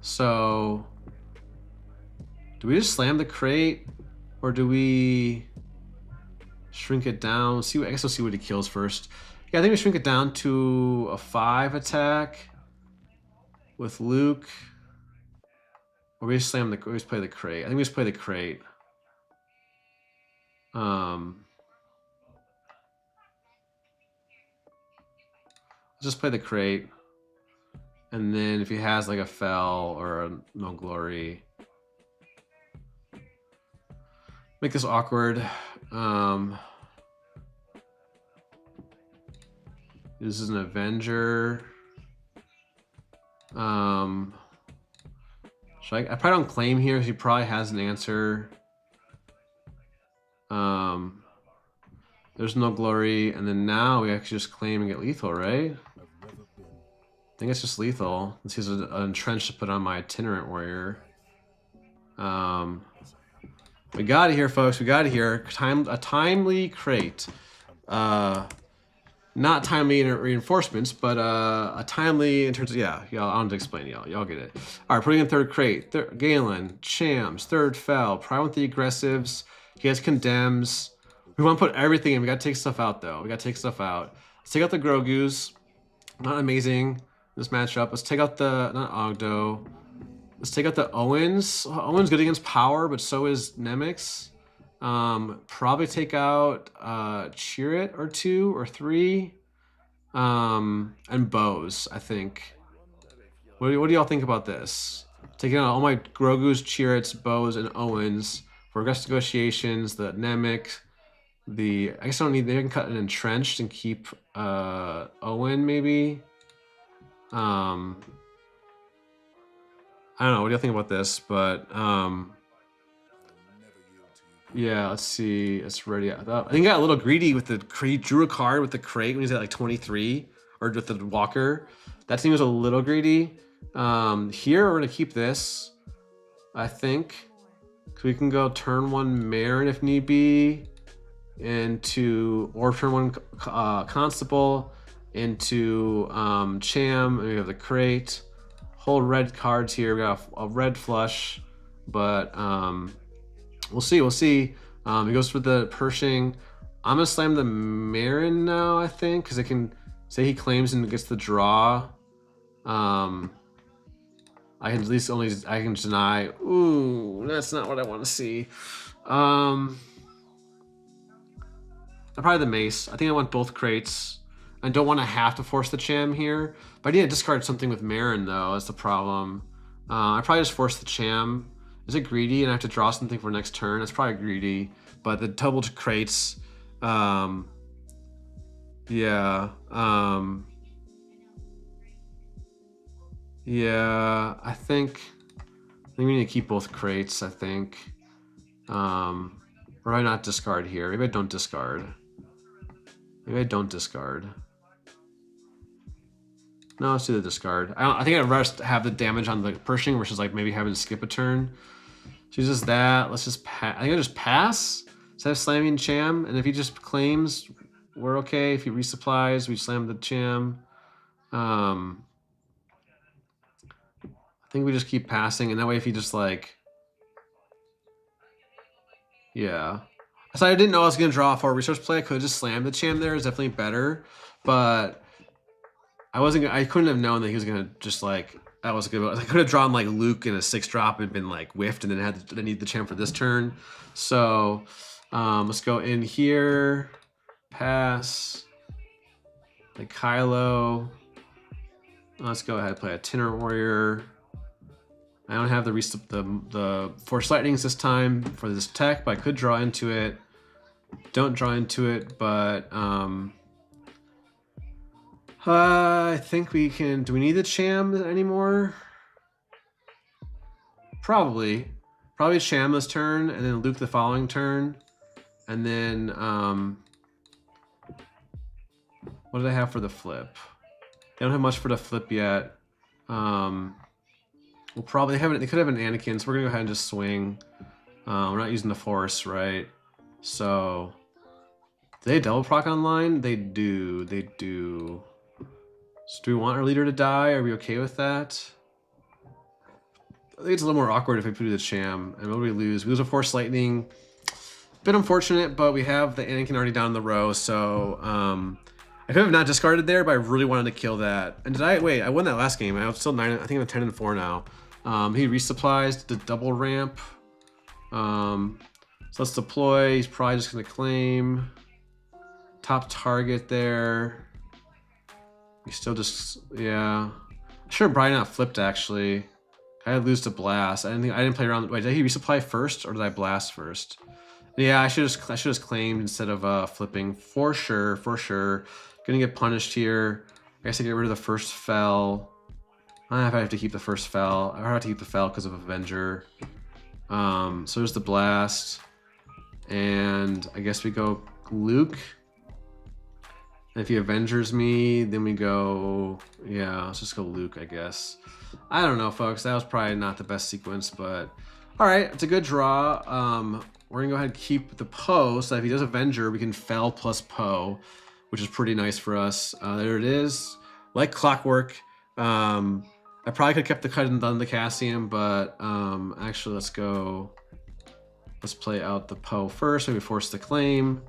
So do we just slam the crate, or do we shrink it down? See, I guess we'll see what he kills first. Yeah, I think we shrink it down to a 5 attack with Luke. Or we just slam the, we just play the crate. I think we just play the crate. Just play the crate. And then if he has like a fell or a no glory, make this awkward. This is an Avenger. Should I probably don't claim here. He probably has an answer. There's no glory, and then now we actually just claim and get lethal, right? I think it's just lethal. This is an entrench to put on my itinerant warrior. We got it here, folks. We got it here. A timely crate. Not timely reinforcements, but a timely in terms of, yeah, y'all, I don't have to explain, y'all get it. All right, putting in third crate. Galen, Chams, third fell, prime with the aggressives. He has condemns. We want to put everything in. We got to take stuff out, though. We got to take stuff out. Let's take out the Grogu's. Not amazing, this matchup. Let's take out the, not Ogdo. Let's take out the Owens. Owens good against power, but so is Nemik's. Probably take out Chirrut or 2 or 3. And Bows, I think. What do y'all think about this? Taking out all my Grogu's, Chirruts, Bows, and Owens for aggressive negotiations, the Nemik, the, I guess I don't need, they can cut an entrenched and keep Owen maybe. I don't know, what do you think about this? But yeah, let's see. It's ready. I think I got a little greedy with the crate. Drew a card with the crate when he's at like 23, or with the walker. That seems a little greedy. Here we're gonna keep this, I think. So we can go turn 1 Marin if need be, into, or turn 1 Constable into Cham, and we have the crate. Whole red cards here. We got a red flush, but we'll see. We'll see. He goes for the Pershing. I'm gonna slam the Marin now, I think, because it can say he claims and gets the draw. I can at least only, I can deny. Ooh, that's not what I want to see. Probably the Mace. I think I want both crates. I don't want to have to force the Cham here, but I need to discard something with Marin though. That's the problem. I probably just force the Cham. Is it greedy and I have to draw something for next turn? That's probably greedy, but the double crates, yeah. Yeah, I think we need to keep both crates, I think. Or I not discard here. Maybe I don't discard. Maybe I don't discard. No, let's do the discard. I think I'd rather have the damage on the Pershing versus like maybe having to skip a turn. So just that. Let's just pass. I think I'll just pass instead of slamming Cham. And if he just claims, we're okay. If he resupplies, we slam the Cham. I think we just keep passing, and that way if he just like, yeah. So I didn't know I was gonna draw for a resource play. I could have just slammed the Cham there. It's definitely better, but I couldn't have known that he was gonna just like, that was good. I could have drawn like Luke in a 6-drop and been like whiffed, and then had to need the Cham for this turn. So let's go in here, pass, like Kylo. Let's go ahead and play a Itinerant Warrior. I don't have the Force Lightnings this time for this tech, but I could draw into it. Don't draw into it, but I think we can. Do we need the Cham anymore? Probably. Probably Cham this turn, and then Luke the following turn. And then what do they have for the flip? They don't have much for the flip yet. We'll probably they could have an Anakin, so we're gonna go ahead and just swing. We're not using the Force, right? So Do they double proc online? They do. They do. So do we want our leader to die? Are we okay with that? I think it's a little more awkward if we do the Cham. And what do we lose? We lose a Force Lightning. Bit unfortunate, but we have the Anakin already down in the row, so I could have not discarded there, but I really wanted to kill that. And did I? Wait, I won that last game. I was still 9. I think I'm 10-4 now. He resupplies the double ramp. So let's deploy. He's probably just gonna claim top target there. We still just, yeah. I should have probably not flipped actually. I had lose to blast. I didn't play around. Wait, did he resupply first or did I blast first? Yeah, I should have claimed instead of flipping for sure, for sure. Gonna get punished here. I guess I get rid of the first fell. I don't know if I have to keep the first fell. I have to keep the fell because of Avenger. So there's the blast, and I guess we go Luke. And if he Avengers me, then we go, yeah, let's just go Luke, I guess. I don't know, folks. That was probably not the best sequence, but all right, it's a good draw. We're gonna go ahead and keep the Poe, so that if he does Avenger, we can fell plus Poe, which is pretty nice for us. There it is, like clockwork. I probably could have kept the cut and done the Cassian, but actually let's play out the Poe first. Maybe force the claim,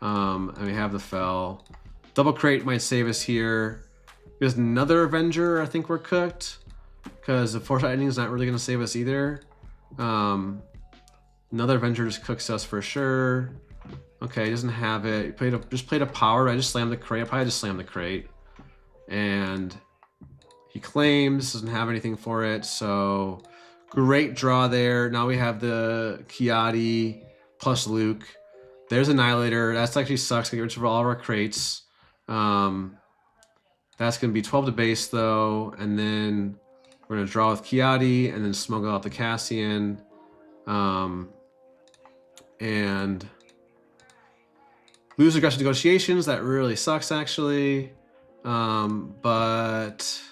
and we have the fell. Double crate might save us here. There's another Avenger. I think we're cooked because the Force Lightning is not really gonna save us either. Another Avenger just cooks us for sure. Okay, he doesn't have it. He just played a power. I just slammed the crate. I probably just slammed the crate. And he claims, doesn't have anything for it. So great draw there. Now we have the Kiadi plus Luke. There's Annihilator. That's actually sucks. Gonna get rid of all of our crates. That's gonna be 12 to base though. And then we're gonna draw with Kiadi and then smuggle out the Cassian. And lose aggressive negotiations. That really sucks actually. But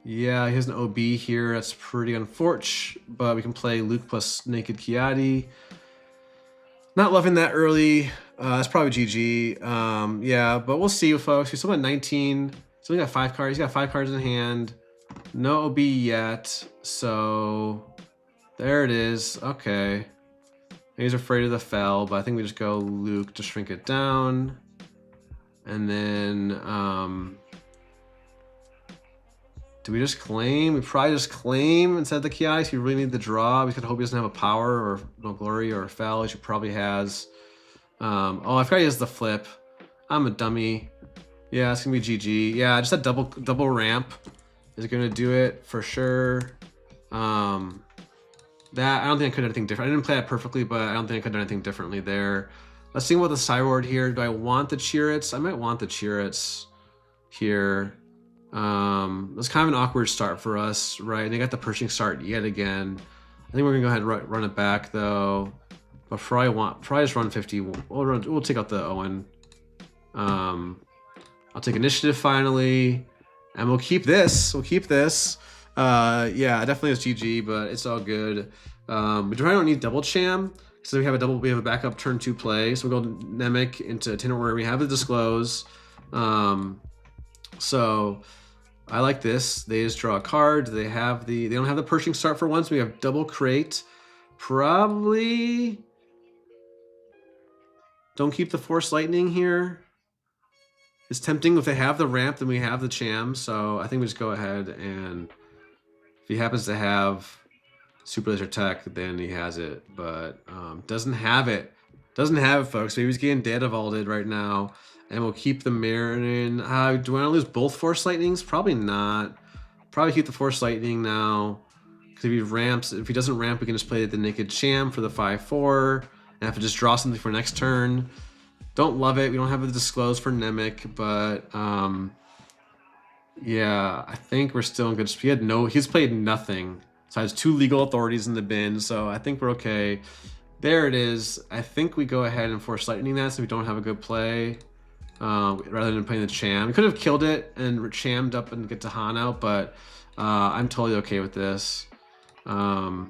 yeah, he has an OB here. That's pretty unfortunate, but we can play Luke plus Naked Kiadi. Not loving that early. That's probably GG. Yeah, but we'll see, folks. He's still at 19. So we got 5 cards. He's got 5 cards in hand. No OB yet. So there it is. Okay. He's afraid of the fell, but I think we just go Luke to shrink it down. And then, do we just claim? We probably just claim instead of the Kiai. So we really need the draw. We could hope he doesn't have a power or no glory or a fell, which he probably has. Oh, I forgot he has the flip. I'm a dummy. Yeah, it's gonna be GG. Yeah, just that double ramp is gonna do it for sure. That I don't think I could do anything different. I didn't play that perfectly, but I don't think I could do anything differently there. Let's see about the sideboard here. Do I want the Chirruts? I might want the Chirruts here. That's kind of an awkward start for us, right? They got the Pershing start yet again. I think we're gonna go ahead and run it back though. But probably just run 50. We'll take out the Owen. I'll take initiative finally, and we'll keep this. Yeah, definitely is GG, but it's all good. We probably don't need double Cham, so we have a backup turn 2 play. So we'll go Nemik into Tinner where we have the disclose. So I like this. They just draw a card. They don't have the Pershing start for once. We have double crate. Probably don't keep the Force Lightning here. It's tempting. If they have the ramp, then we have the Cham. So I think we just go ahead, and if he happens to have Super Laser Tech, then he has it. But doesn't have it. Doesn't have it, folks. So he's getting data vaulted right now. And we'll keep the Marinin. Do I want to lose both Force Lightnings? Probably not. Probably keep the Force Lightning now. Because if he doesn't ramp, we can just play the Naked Cham for the 5/4. And have to just draw something for next turn. Don't love it. We don't have the disclose for Nemik, but yeah, I think we're still in good. He's played nothing. So has 2 legal authorities in the bin, so I think we're okay. There it is. I think we go ahead and Force Lightning that so we don't have a good play. Rather than playing the Cham. We could have killed it and chammed up and get to Han out, but I'm totally okay with this. Because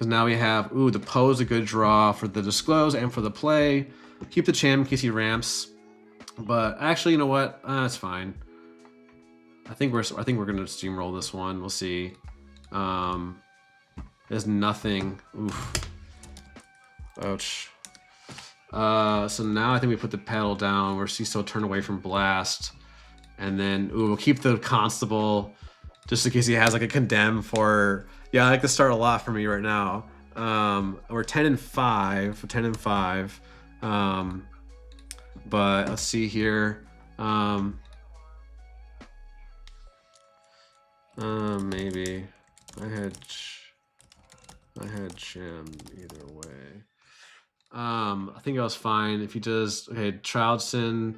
now we have, the Poe's a good draw for the disclose and for the play. Keep the champ in case he ramps. But actually, you know what? That's fine. I think we're gonna steamroll this one. We'll see. There's nothing. Oof. Ouch. So now I think we put the pedal down. We're still turn away from blast, and then we'll keep the constable just in case he has like a condemn for. Yeah, I like to start a lot for me right now. We're 10 and 5. 10 and 5. But let's see here. Maybe I had Sham either way. I think I was fine. If he does, okay, Troudson,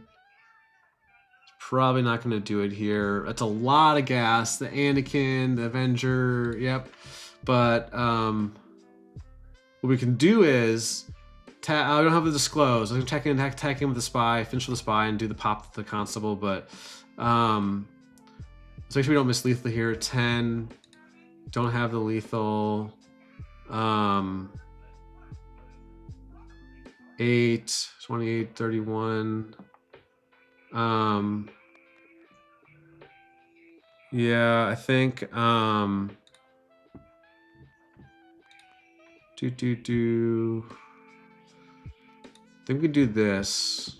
probably not going to do it here. That's a lot of gas. The Anakin, the Avenger, yep. But what we can do is, I don't have to disclose. I can attack him with the spy, finish with the spy, and do the pop with the constable. But so make sure we don't miss lethal here. 10, don't have the lethal. 8, 28, 31. Yeah, I think I think we do this.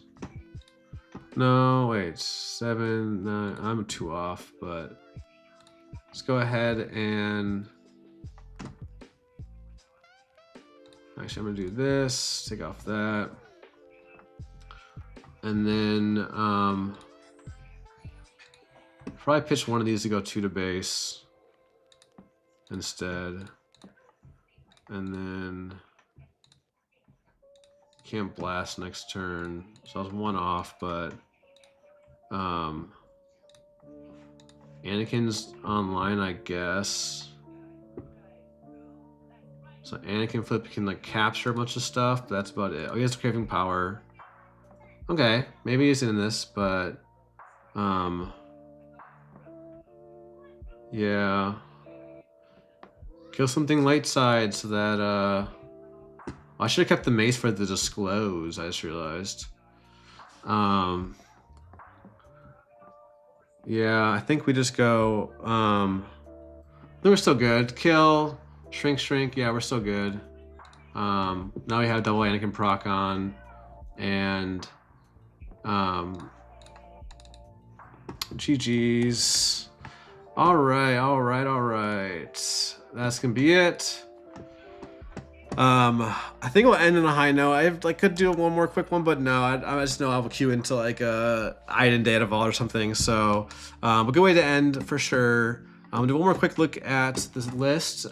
No, wait, 7, 9. I'm 2 off, but let's go ahead and actually I'm gonna do this, take off that, and then probably pitch one of these to go 2 to base instead, and then can't blast next turn, so I was 1 off, but Anakin's online, I guess. So Anakin Flip can like capture a bunch of stuff, but that's about it. Oh, he has craving power. Okay, maybe he's in this, but yeah. Kill something light side so that I should have kept the mace for the disclose, I just realized. Yeah, I think we just go I think we're still good. Kill, shrink, yeah, we're still good. Now we have double Anakin proc on, and GG's. All right. That's gonna be it. I think we'll end on a high note. I could do one more quick one, but no, I just know I'll queue into like a Iden Data Vault or something. So, a good way to end for sure. I'm gonna do one more quick look at this list.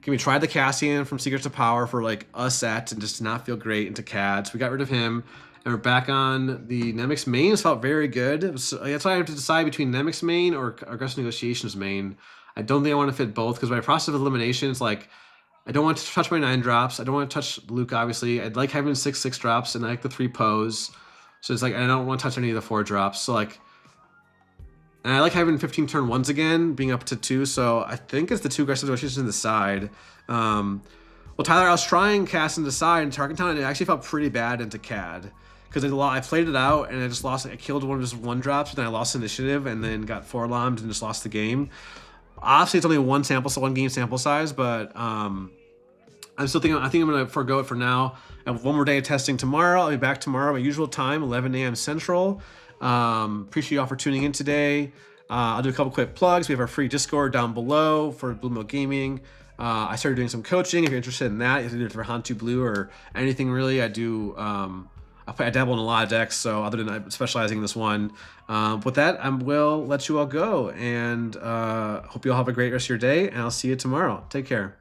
We tried the Cassian from Secrets of Power for like a set and just did not feel great into Cad, so we got rid of him. And we're back on the Nemik's main. It felt very good. That's why I have to decide between Nemik's main or Aggressive Negotiations main. I don't think I want to fit both because by process of elimination, it's like I don't want to touch my 9 drops. I don't want to touch Luke, obviously. I'd like having 6 drops, and I like the 3 pose. So it's like I don't want to touch any of the 4 drops. So like, and I like having 15 turn 1s again, being up to 2. So I think it's the 2 aggressive negotiations in the side. Well, Tyler, I was trying Cass in the side and Tarkentown, and it actually felt pretty bad into Cad. Because I played it out and I just lost. I killed one of just 1 drops, but then I lost initiative and then got 4 alarmed and just lost the game. Obviously, it's only 1 game sample size, but I'm still thinking. I think I'm gonna forego it for now. I have 1 more day of testing tomorrow. I'll be back tomorrow at my usual time, 11 a.m. Central. Appreciate y'all for tuning in today. I'll do a couple quick plugs. We have our free Discord down below for Blue Milk Gaming. I started doing some coaching. If you're interested in that, either for Han2 Blue or anything really, I do. I dabble in a lot of decks, so other than specializing in this one. With that, I will let you all go, and hope you all have a great rest of your day, and I'll see you tomorrow. Take care.